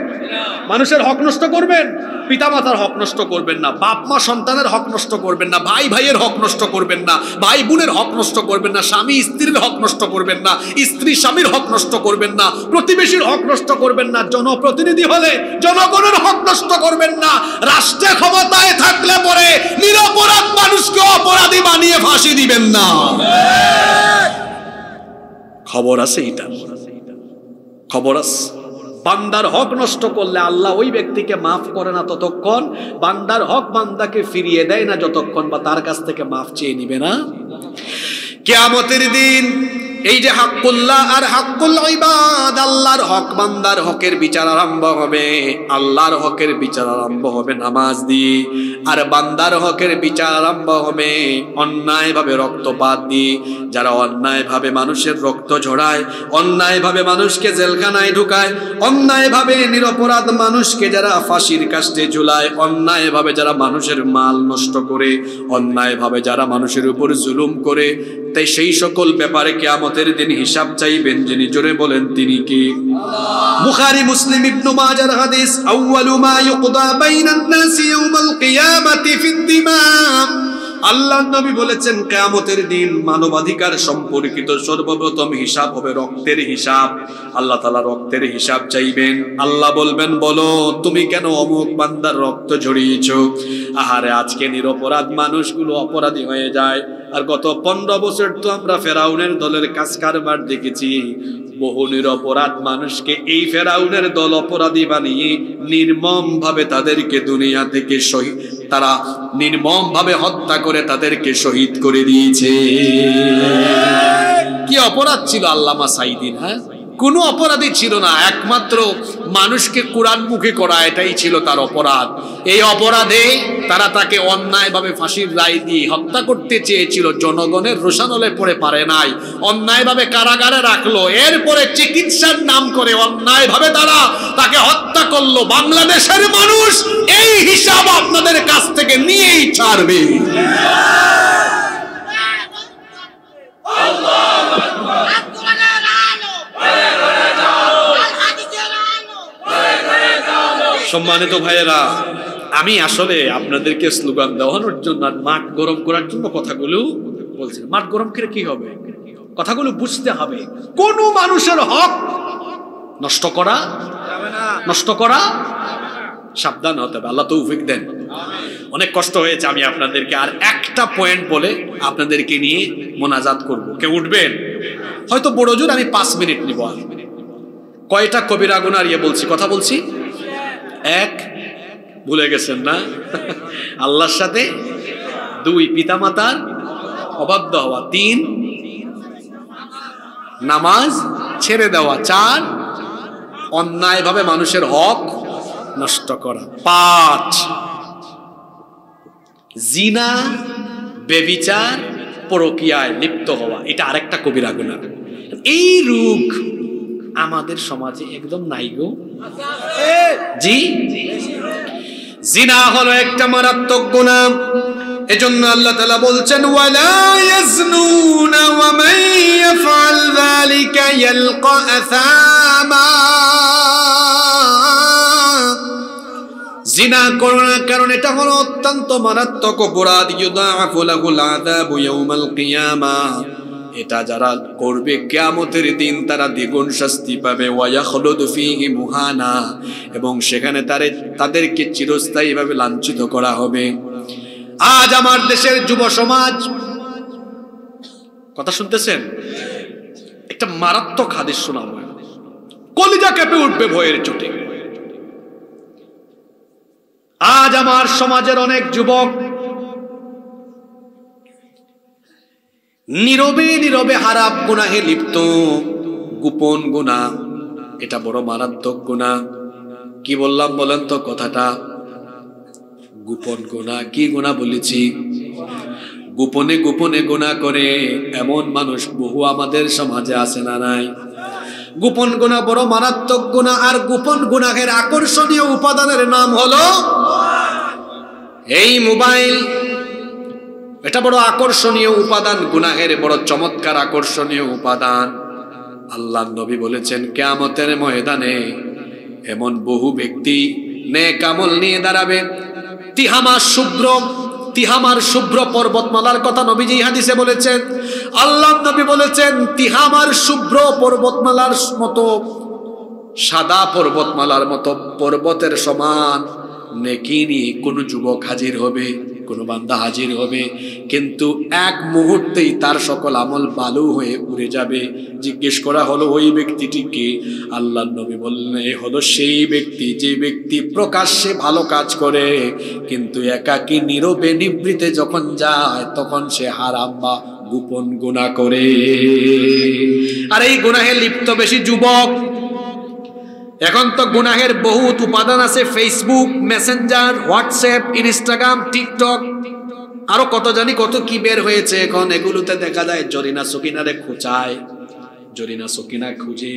মানুষের হক নষ্ট করবেন, পিতামাতার হক নষ্ট করবেন না, বাপ মা সন্তানের হক নষ্ট করবেন না, ভাই ভাইয়ের হক নষ্ট করবেন না, ভাই বোনের হক নষ্ট করবেন না, স্বামী স্ত্রীর হক নষ্ট করবেন না, স্ত্রী স্বামীর হক নষ্ট করবেন না, প্রতিবেশীর হক নষ্ট করবেন না, জনপ্রতিনিধি হলে জনগণের হক নষ্ট করবেন না, রাষ্ট্রে ক্ষমতায় থাকলে পরে নিরপরাধ মানুষকে অপরাধী বানিয়ে ফাঁসি দিবেন না। খবর আছে এটা, খবর আছে। বান্দার হক নষ্ট করলে আল্লাহ ওই ব্যক্তিকে মাফ করে না ততক্ষণ, বান্দার হক বান্দাকে ফিরিয়ে দেয় না যতক্ষণ বা তার কাছ থেকে মাফ চেয়ে নিবে না। কিয়ামতের দিন এই যে হাক্কুল্লাহ আর হাক্কুল ইবাদ, আল্লাহর হক বান্দার হকের বিচার আরম্ভ হবে। আল্লাহর হকের বিচার আরম্ভ হবে নামাজ দিয়ে, আর বান্দার হকের বিচার আরম্ভ হবে অন্যায়ভাবে রক্তপাত দিয়ে। যারা অন্যায়ভাবে মানুষের রক্ত ঝরায়, অন্যায়ভাবে মানুষকে জেলখানায় ঢুকায়, অন্যায়ভাবে নিরপরাধ মানুষকে যারা ফাঁসির কাস্টে ঝুলায়, অন্যায়ভাবে যারা মানুষের মাল নষ্ট করে, অন্যায়ভাবে যারা মানুষের উপর জুলুম করে, তাই সেই সকল ব্যাপারে কিয়ামতের দিন হিসাব চাইবেন। যিনি জোরে বলেন তিনি কি? বুখারী মুসলিম ইবনে মাজার হাদিস, আউয়ালু মা ইউকদা বাইনান নাসি ইয়াউমাল কিয়ামাতি ফিদ-দিমা। আল্লাহর নবী বলেছেন কিয়ামতের দিন মানবাধিকার সম্পর্কিত সর্বপ্রথম হিসাব হবে রক্তের হিসাব। আল্লাহ তাআলা রক্তের হিসাব চাইবেন। আল্লাহ বলবেন, বলো তুমি কেন অমুক বান্দার রক্ত ঝরিয়েছো? আহারে, আজকে নিরপরাধ মানুষগুলো অপরাধী হয়ে যায়। আর গত 15 বছর তো আমরা ফেরাউনের দলের কাজ কারবার দেখেছি। বহু নিরপরাধ মানুষকে এই ফেরাউনের দল অপরাধী বানিয়ে নির্মম ভাবে তাদেরকে দুনিয়া থেকে শহীদ, তারা নির্মম ভাবে হত্যা করে তাদেরকে শহীদ করে দিয়েছে। কি অপরাধ ছিল আল্লামা সাইদির? হ্যাঁ, কোনো অপরাধী ছিল না, একমাত্র মানুষকে কোরআন মুখে করা, এটাই ছিল তার অপরাধ। এই অপরাধে তারা তাকে অন্যায়ভাবে ফাঁসির রায় দিয়ে হত্যা করতে চেয়েছিল, জনগণের রোষানলে পড়ে পারে নাই, অন্যায়ভাবে কারাগারে রাখলো, এরপরে চিকিৎসার নাম করে অন্যায়ভাবে তারা তাকে হত্যা করলো। বাংলাদেশের মানুষ এই হিসাব আপনাদের কাছ থেকে নিয়েই ছাড়বে। সম্মানিত ভাইয়েরা, আমি আসলে আপনাদেরকে স্লোগান দেওয়ানোর জন্য আর মাঠ গরম করার জন্য কথাগুলো বলছি। মাঠ গরম করে কি হবে? কথাগুলো বুঝতে হবে। কোন মানুষের হক নষ্ট করা যাবে না, নষ্ট করা সাবধান হতে হবে। আল্লাহ তৌফিক দেন। অনেক কষ্ট হয়েছে, আমি আপনাদেরকে আর একটা পয়েন্ট বলে আপনাদেরকে নিয়ে মোনাজাত করব। কেউ উঠবেন? হয়তো বড় জোর আমি 5 মিনিট নিব। কয়টা কবিরা গুনাহ বলছি, কথা বলছি? 1, ভুলে গেছেন না? আল্লাহর সাথে 2, পিতামাতার অবাধ্য হওয়া। 3, নামাজ ছেড়ে দেওয়া। 4, অন্যায়ভাবে মানুষের হক নষ্ট করা। 5, জিনা, ব্যভিচার, পরকীয়ায় লিপ্ত হওয়া। এটা আরেকটা কবিরা গুনাহ। এই রোগ আমাদের সমাজে একদম নাই গো। জি, জিনা হলো একটা মারাত্মক গুনাহ। এজন্য আল্লাহ তাআলা বলছেন, ওয়ালা ইয়াজনুনা ওয়া মান ইয়াফআল যালিকা ইয়ালকা আসামা। জিনা করো না, কারণ এটা হলো অত্যন্ত মারাত্মক অপরাধ। ইউদাআফু লাহুল আযাবু ইয়াউমাল কিয়ামাহ। এটা যারা করবে কিয়ামতের দিন তারা দ্বিগুণ শাস্তি পাবে। ওয়া ইয়াখলুদু ফীহি মুহানা, এবং সেখানে তাদেরকে চিরস্থায়ীভাবে লাঞ্ছিত করা হবে। আজ আমার দেশের যুব সমাজ, কথা শুনতেছেন? একটা মারাত্মক হাদিস শোনাবো, কলিজা কেঁপে উঠবে ভয়ের চোটে। আজ আমার সমাজের অনেক যুবক নীরবে নীরবে হারাম গুনাহে লিপ্ত। গোপন গুনাহ, এটা বড় মারাত্মক গুনাহ। কি বললাম বলেন তো কথাটা? গোপন গুনাহ। কি গুনাহ বলেছি? গোপনে গোপনে গুনাহ করে এমন মানুষ বহু আমাদের সমাজে আছে না নাই? গোপন গুনাহ বড় মারাত্মক গুনাহ, আর গোপন গুনাহের আকর্ষণীয় উপাদানের নাম হলো এই মোবাইল। এটা বড় আকর্ষণীয় উপাদান, গুনাহের বড় চমৎকার আকর্ষণীয় উপাদান। আল্লাহর নবী বলেছেন কিয়ামতের ময়দানে এমন বহু ব্যক্তি নেক আমল নিয়ে দাঁড়াবে। তিহামার শুভ্র পর্বতমালার কথা নবীজি হাদিসে বলেছেন। আল্লাহর নবী বলেছেন তিহামার শুভ্র পর্বতমালার মতো, সাদা পর্বতমালার মতো পর্বতের সমান নেকি নিয়ে কোন যুবক হাজির হবে, কোন বান্দা হাজির হবে, কিন্তু এক মুহূর্তেই তার সকল আমল বালু হয়ে উড়ে যাবে। জিজ্ঞেস করা হলো ওই ব্যক্তিটি কে? আল্লাহর নবী বললেন এই হলো সেই ব্যক্তি যে ব্যক্তি প্রকাশ্যে ভালো কাজ করে, কিন্তু একাকী নীরবে নিভৃতে যখন যায় তখন সে হারাম বা গোপন গুনাহ করে। আর এই গুনাহে লিপ্ত বেশি যুবক। এখন তো গুনাহের বহুত উপাদান আছে, Facebook, Messenger, WhatsApp, Instagram, TikTok, আরো কত জানি কত কি বের হয়েছে এখন। এগুলোতে দেখা যায় জরিনা সকিনারে খোঁচায়, জরিনা সকিনা খুঁজে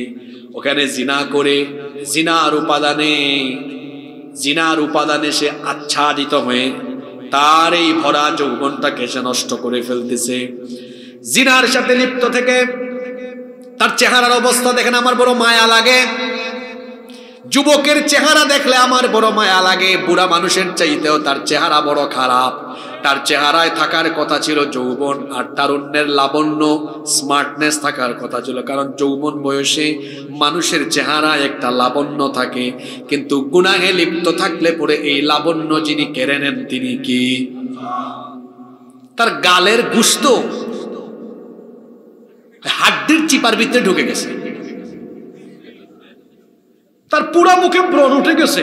ওখানে জিনা করে, জিনার উপাদানে সে আচ্ছাদিত হয়ে তার এই ভরা যৌবনটাকে সে নষ্ট করে ফেলতেছে। জিনার সাথে লিপ্ত থেকে তার চেহারার অবস্থা দেখেন আমার বড় মায়া লাগে। যুবকের চেহারা দেখলে আমার বড় মায়া লাগে। বুড়া মানুষের চাইতেও তার চেহারা বড় খারাপ। তার চেহারায় থাকার কথা ছিল যৌবন আর তারুণ্যের লাবণ্য, স্মার্টনেস থাকার কথা ছিল, কারণ যৌবন বয়সে মানুষের চেহারায় একটা লাবণ্য থাকে। কিন্তু গুনাহে লিপ্ত থাকলে পরে এই লাবণ্য যিনি কেড়ে নেন তিনি কি? তার গালের গুস্ত হাড্ডির চিপার ভিতরে ঢুকে গেছে, তার পুরা মুখে ব্রণ উঠে গেছে।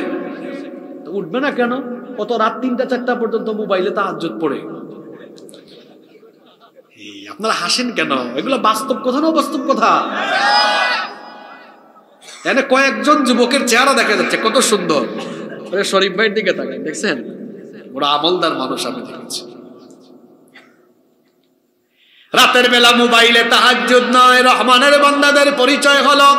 উঠবে না কেন? কত রাত ৩টা-৪টা পর্যন্ত মোবাইলে তাহাজ্জুদ পড়ে। আপনারা হাসেন কেন? এগুলো বাস্তব কথা না অবাস্তব কথা? এখানে কয়েকজন যুবকের চেহারা দেখা যাচ্ছে কত সুন্দর। শরীফ ভাইয়ের দিকে তাকান, দেখছেন? ওরা আমলদার মানুষ আমি দেখেছি। রাতের বেলা মোবাইলে তাহাজ্জুদ নয়, রহমানের বান্দাদের পরিচয় হলো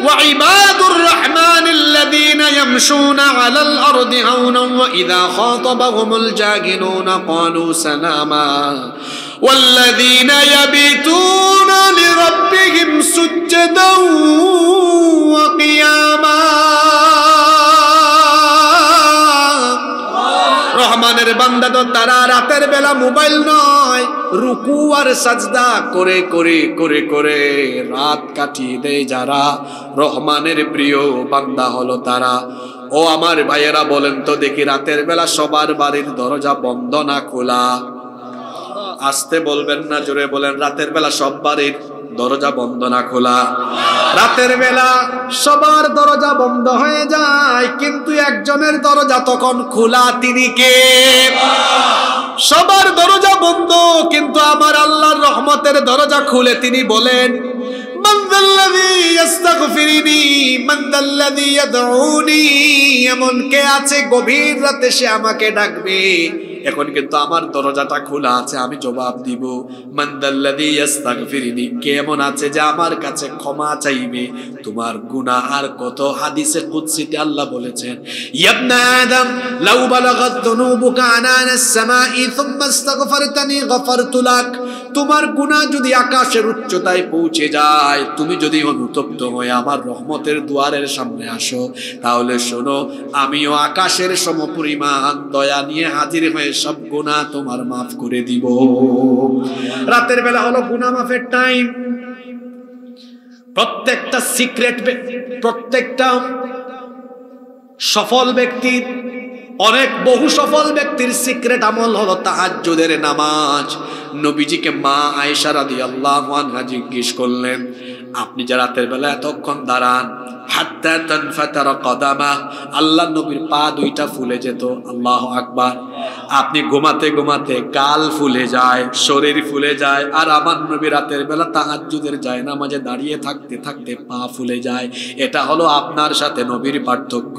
ওয়াইবাদুর রহমানিল্লাযীনা ইয়ামশুনা আলাল আরদি হাওনা ওয়া ইযা খাতাবাহুমুল জাহিলুনা ক্বালু সালামা ওয়াল্লাযীনা ইয়াবিতুনা লিরাব্বিহিম সুজদান ওয়া কিয়ামা। রহমানের বান্দা তো তারা রাতের বেলা মোবাইল নয়, রুকু আর সাজদা করে করে করে করে রাত কাটিয়ে দেয় যারা, রহমানের প্রিয় বান্দা হলো তারা। ও আমার ভাইয়েরা বলেন তো দেখি, রাতের বেলা সবার বাড়ির দরজা বন্ধ না খোলা? আসতে বলবেন না, জোরে বলেন। রাতের বেলা সব বাড়ির দরজা বন্ধ না খোলা? রাতের বেলা সবার দরজা বন্ধ হয়ে যায়, কিন্তু একজনের দরজা তখন খোলা। তিনি কে? সবার দরজা বন্ধ, কিন্তু আমার আল্লাহর রহমতের দরজা খুলে। তিনি বলেন মান যাল্লাযী ইস্তাগফিরুনি মান যাল্লাযী ইয়াদউনি। এমন কে আছে গভীর রাতে সে আমাকে ডাকবে? এখন কিন্তু আমার দরজাটা খোলা আছে, আমি জবাব দিব। মান যাল্লাযী ইস্তাগফিরুনি, কেমন আছে যে আমার কাছে ক্ষমা চাইবে? তোমার গুনাহ আর কত। হাদিসে কুদসিতে আল্লাহ বলেছেন ইয়া আদম লাউ বালাগাত যুনুবুকা আনানাস সামাই সুম্মা ইস্তাগফারতানি গফারতু লাক। তোমার গুনাহ যদি আকাশের উচ্চতায় পৌঁছে যায়, তুমি যদি অনুতপ্ত হয়ে আমার রহমতের দুয়ারের সামনে আসো, তাহলে শোনো আমিও আকাশের সমপরিমাণ দয়া নিয়ে হাজির হয়ে সব গুনাহ তোমার মাফ করে দিব। রাতের বেলা হলো গুনাহ মাফের টাইম। প্রত্যেকটা সিক্রেট, প্রত্যেকটা সফল ব্যক্তির, অনেক বহু সফল ব্যক্তির সিক্রেট আমল হলো তাহাজ্জুদের নামাজ। নবীজিকে মা আয়েশা রাদিয়াল্লাহু আনহা জিজ্ঞেস করলেন, আপনি যে রাতের বেলা এতক্ষণ দাঁড়ান, হাত্তা তানফাতারা কদামা, আল্লাহ নবীর পা দুইটা ফুলে যেত। আল্লাহু আকবার। আপনি ঘুমাতে ঘুমাতে গাল ফুলে যায়, শরীর ফুলে যায়, আর আমার নবী রাতের বেলা তাহাজ্জুদের জায়নামাজে দাঁড়িয়ে থাকতে থাকতে পা ফুলে যায়। এটা হলো আপনার সাথে নবীর পার্থক্য।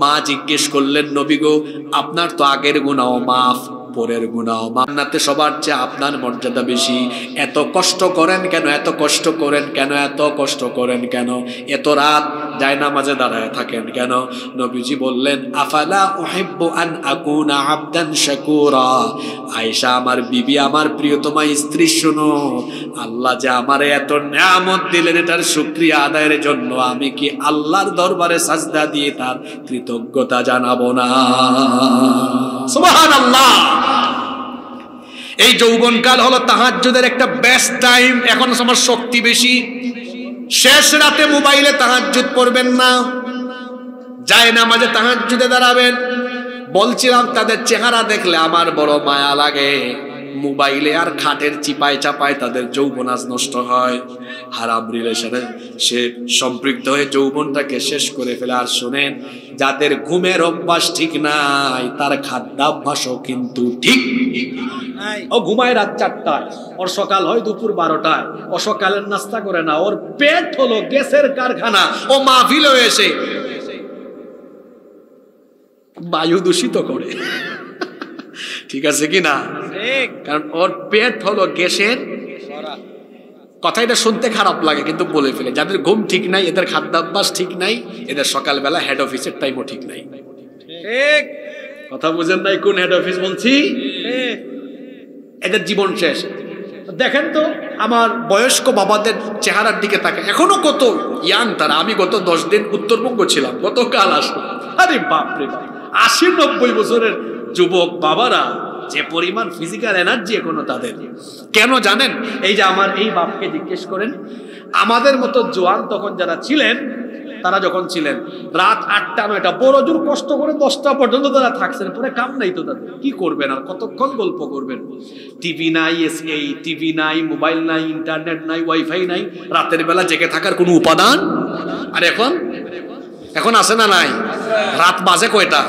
মা জিজ্ঞেস করলেন, নবী গো, আপনার তো আগের গুনাহ মাফ, পরের গুনাহ মাফ। জান্নাতে সবার চেয়ে আপনার মর্যাদা বেশি। এত কষ্ট করেন কেন? এত কষ্ট করেন কেন? এত কষ্ট করেন কেন? এত রাত জায়নামাজে দাঁড়ায় থাকেন কেন? নবীজি বললেন, আফালা উহিব্বু আন আকুনা আবদান শাকুরা। আয়েশা আমার বিবি, আমার প্রিয়তমা স্ত্রী, শুনো, আল্লাহ যে আমারে এত নিয়ামত দিলেন এটার শুকরিয়া আদায়ের জন্য আমি কি আল্লাহর দরবারে সাজদা দিয়ে তার কৃতজ্ঞতা জানাবো না? সুবহানাল্লাহ। এই যৌবনকাল হলো তাহাজ্জুদের একটা বেস্ট টাইম। এখন আমার শক্তি বেশি। শেষ রাতে মোবাইলে তাহাজ্জুদ পড়বেন না, জায়নামাজে তাহাজ্জুদে দাঁড়াবেন। বলছিলাম তাদের চেহারা দেখলে আমার বড় মায়া লাগে। মোবাইলে আর খাটের চিপায় চাপায় তাদের যৌবন আজ নষ্ট হয়। হারাম রিলেশনে সে সম্পৃক্ত হয়ে যৌবনটাকে শেষ করে ফেলে। আর শোনেন, যাদের ঘুমের অভ্যাস ঠিক নাই তার খাদ্যাভ্যাসও কিন্তু ঠিক। ও ঘুমায় রাত 4টায়, ওর সকাল হয় দুপুর 12টায়। ও সকালের নাস্তা করে না, ওর পেট হলো গ্যাসের কারখানা। ও মাহফিলে এসে বায়ু দূষিত করে, ঠিক আছে কি না? কারণ ওর পেট হলো গ্যাসের কথা। এটা শুনতে খারাপ লাগে কিন্তু বলে ফেলে। যাদের ঘুম ঠিক নাই, এদের খাদ্যাভ্যাস ঠিক নাই, এদের সকালবেলা হেড অফিসের টাইমও ঠিক নাই। কথা বুঝেন নাই কোন হেড অফিস বলছি? এদের জীবন শেষ। দেখেন তো আমার বয়স্ক বাবাদের চেহারার দিকে তাকে, এখনো কত ইয়াং তারা। আমি গত 10 দিন উত্তরবঙ্গ ছিলাম, গতকাল আসলাম। আরে বাপরে বাপ, 80-90 বছরের যুবক বাবারা, যে পরিমাণ ফিজিক্যাল এনার্জি এখনো তাদের। কেন জানেন? এই যে আমার এই বাপকে জিজ্ঞেস করেন, আমাদের মতো জোয়ান তখন যারা ছিলেন, তারা যখন ছিলেন রাত 8টা-9টা বড় জোর কষ্ট করে 10টা পর্যন্ত তারা থাকছেন। পরে কাম নাই তো তাদের, কি করবেন আর কতক্ষণ গল্প করবেন? টিভি নাই, এই টিভি নাই, মোবাইল নাই, ইন্টারনেট নাই, ওয়াইফাই নাই, রাতের বেলা জেগে থাকার কোনো উপাদান। আর এখন আছে না নাই? রাত বাজে কয়টা?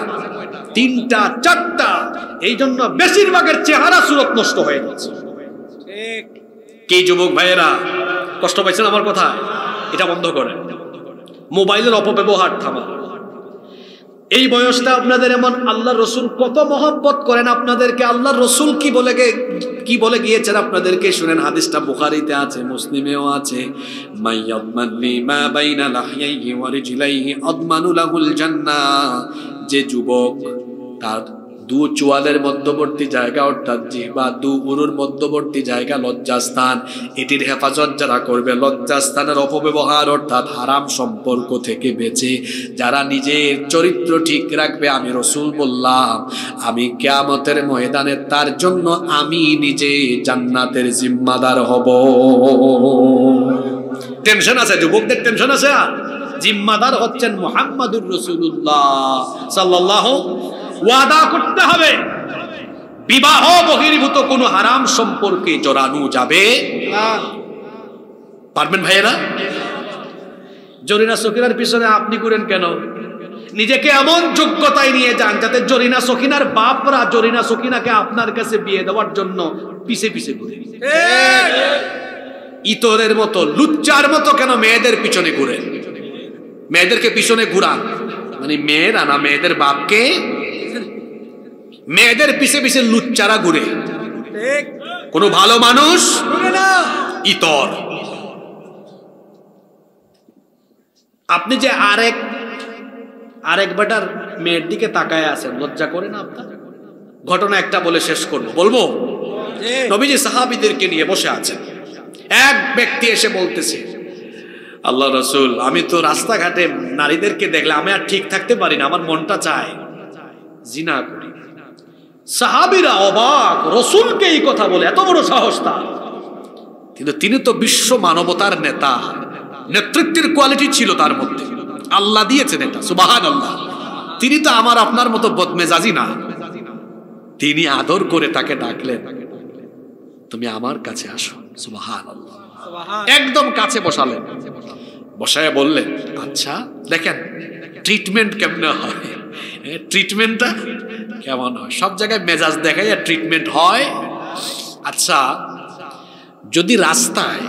3টা 4টা। এই জন্য বেশিরভাগের চেহারা সুরত নষ্ট হয়ে যাচ্ছে। কি যুবক ভাইয়েরা কষ্ট পাইছেন আমার কথা? এটা বন্ধ করেন। মোবাইলের অপব্যবহার থামা। এই বয়সটা আপনাদের এমন। আল্লাহ রসুল কত মহব্বত করেন আপনাদেরকে। আল্লাহ রসুল কি বলে গিয়েছেন আপনাদেরকে শুনেন। হাদিসটা বুখারীতে আছে, মুসলিমেও আছে। মাইয়াদমানলি মা বাইনা লাহইহি ওয়া রিজলাইহি আদমানু লাহুল জান্নাহ। যে যুবক তার দু চোয়ালের মধ্যবর্তী জায়গা অর্থাৎ জিহ্বা, দু উরুর মধ্যবর্তী জায়গা লজ্জাস্থান, এটির হেফাজত যারা করবে, লজ্জাস্থানের অপব্যবহার অর্থাৎ হারাম সম্পর্ক থেকে বেঁচে যারা নিজের চরিত্র ঠিক রাখবে, আমি রসুল বললাম আমি কিয়ামতের ময়দানে তার জন্য আমি নিজে জান্নাতের জিম্মাদার হব। টেনশন আছে যুবকদের? টেনশন আছে? জিম্মাদার হচ্ছেন মুহাম্মাদুর রাসূলুল্লাহ সাল্লাল্লাহু। ওয়াদা করতে হবে বিবাহ বহির্ভূত কোনো হারাম সম্পর্কে জড়ানো যাবে না। পারবেন ভাইয়েরা? জরিনা সকিনার পিছনে আপনি ঘুরেন কেন? নিজেকে এমন যোগ্যতায় নিয়ে যান যাতে জরিনা সকিনার বাপরা জরিনা সকিনাকে আপনার কাছে বিয়ে দেওয়ার জন্য পিছে পিছে ঘুরে। ইতরের মতো লুচ্চার মতো কেন মেয়েদের পিছনে ঘুরেন? মেয়েদেরকে পিছনে ঘুরান মানে মেয়েরা না, মেয়েদের বাপকে। মেয়েদের পিছে পিছে লুচ্চারা ঘুরে, কোনো ভালো মানুষ ইতর। আপনি যে আরেক বেটার মেয়ের দিকে তাকায় আছেন, লজ্জা করে না আপনার? ঘটনা একটা বলে শেষ বলবো। নবীজি সাহাবীদেরকে নিয়ে বসে আছেন। এক ব্যক্তি এসে বলতেছে, আল্লাহ রাসূল, আমি তো রাস্তাঘাটে নারীদেরকে দেখলে আমি আর ঠিক থাকতে পারি না, আমার মনটা চায় জিনা করি। সাহাবীরা অবাক, রাসূলকে এই কথা বলে, এত বড় সাহস তার। কিন্তু তিনি তো বিশ্ব মানবতার নেতা, নেতৃত্বের কোয়ালিটি ছিল তার মধ্যে, আল্লাহ দিয়েছেন এটা, সুবহানাল্লাহ। তিনি তো আমার আপনার মতো বদমেজাজি না। তিনি আদর করে তাকে ডাকলেন, তুমি আমার কাছে আসো। সুবহানাল্লাহ। একদম কাছে বসালেন, বসায় বললেন, আচ্ছা দেখেন ট্রিটমেন্ট কেমন হয়, ট্রিটমেন্টটা কেমন হয়? সব জায়গায় মেজাজ দেখাই আর ট্রিটমেন্ট হয়। আচ্ছা, যদি রাস্তায়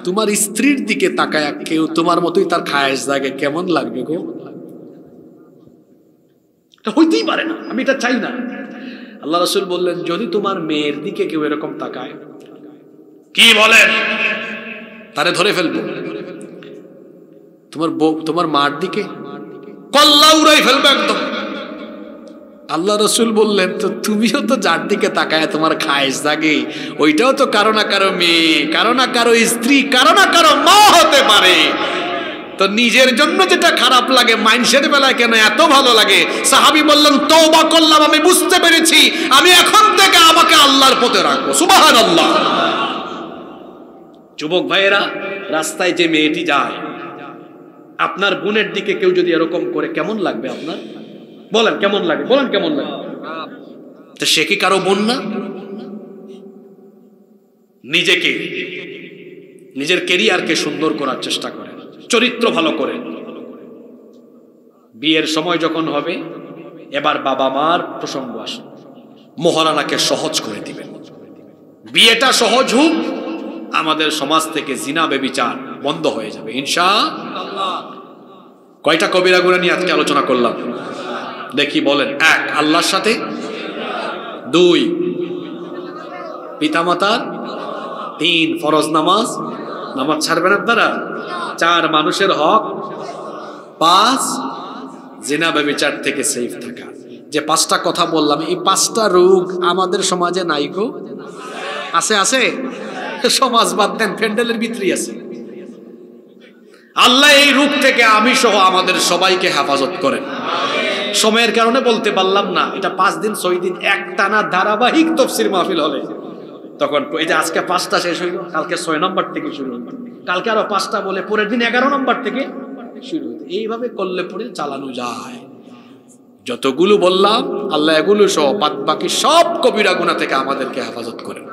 তোমার স্ত্রীর দিকে তাকায় কেউ তোমার মতোই তার খায়েশ জাগে, কেমন লাগবে গো? এটা হইতেই পারে না, আমি এটা চাই না। আল্লাহ রাসূল বললেন, যদি তোমার মেয়ের দিকে কেউ এরকম তাকায়, কি বলেন, তারে ধরে ফেলবো। তোমার বউ, তোমার মার দিকে কল্লা উড়াই ফেলবে একদম। আল্লাহ রাসূল বললেন, তো তুমিও তো যার দিকে তাকায় তোমার খায়েশ জাগে, ওইটাও তো কারো না কারো মেয়ে, কারো না কারো স্ত্রী, কারো না কারো মা হতে পারে। তো নিজের জন্য যেটা খারাপ লাগে মাইন্ডসেট বেলায় কেন এত ভালো লাগে? সাহাবী বললেন, তওবা করলাম, আমি বুঝতে পেরেছি, আমি এখন থেকে আমাকে আল্লাহর পথে রাখবো। সুবহানাল্লাহ। যুবক ভাইয়েরা, রাস্তায় যে মেয়েটি যায়, আপনার বোনের দিকে কেউ যদি এরকম করে, কেমন লাগবে আপনার? বলেন কেমন লাগে, বলেন কেমন লাগে? তো সে কি কারো বোন না? নিজেকে, নিজের কেরিয়ারকে সুন্দর করার চেষ্টা করেন, চরিত্র ভালো করে। বিয়ের সময় যখন হবে, এবার বাবা মার প্রসঙ্গ আসে, মোহরানাকে সহজ করে দিবেন। বিয়েটা সহজ হোক, আমাদের সমাজ থেকে জিনা ব্যভিচার বন্ধ হয়ে যাবে ইনশাআল্লাহ। কয়টা কবিরা গুনাহ নিয়ে আজকে আলোচনা করলাম? দেখি বলেন। 1, আল্লাহর সাথে। 2, পিতামাতার। 3, ফরজ নামাজ, নামাজ ছাড়বেন আপনারা। 4, মানুষের হক। 5, জিনা ব্যভিচার থেকে সেফ থাকা। যে 5টা কথা বললাম, এই 5টা রোগ আমাদের সমাজে নাই গো? আছে, আছে। সমাজ বাদ দেন, প্যান্ডেলের ভিতরেই আছে। আল্লাহ এই রোগ থেকে আমি সহ আমাদের সবাইকে হেফাজত করেন। সময়ের কারণে বলতে পারলাম না, এটা 5 দিন 6 দিন একটানা ধারাবাহিক তাফসীর মাহফিল হলে তখন এই যে আজকে 5টা শেষ হইল, কালকে 6 নম্বর থেকে শুরু হবে, কালকে আরো 5টা বলে পরের দিন 11 নম্বর থেকে শুরু হবে। এইভাবে করলে পরে চালানো যায়। যতগুলো বললাম আল্লাহ এগুলো সহ বাদ বাকি সব কবিরা গুনাহ থেকে আমাদেরকে হেফাজত করেন।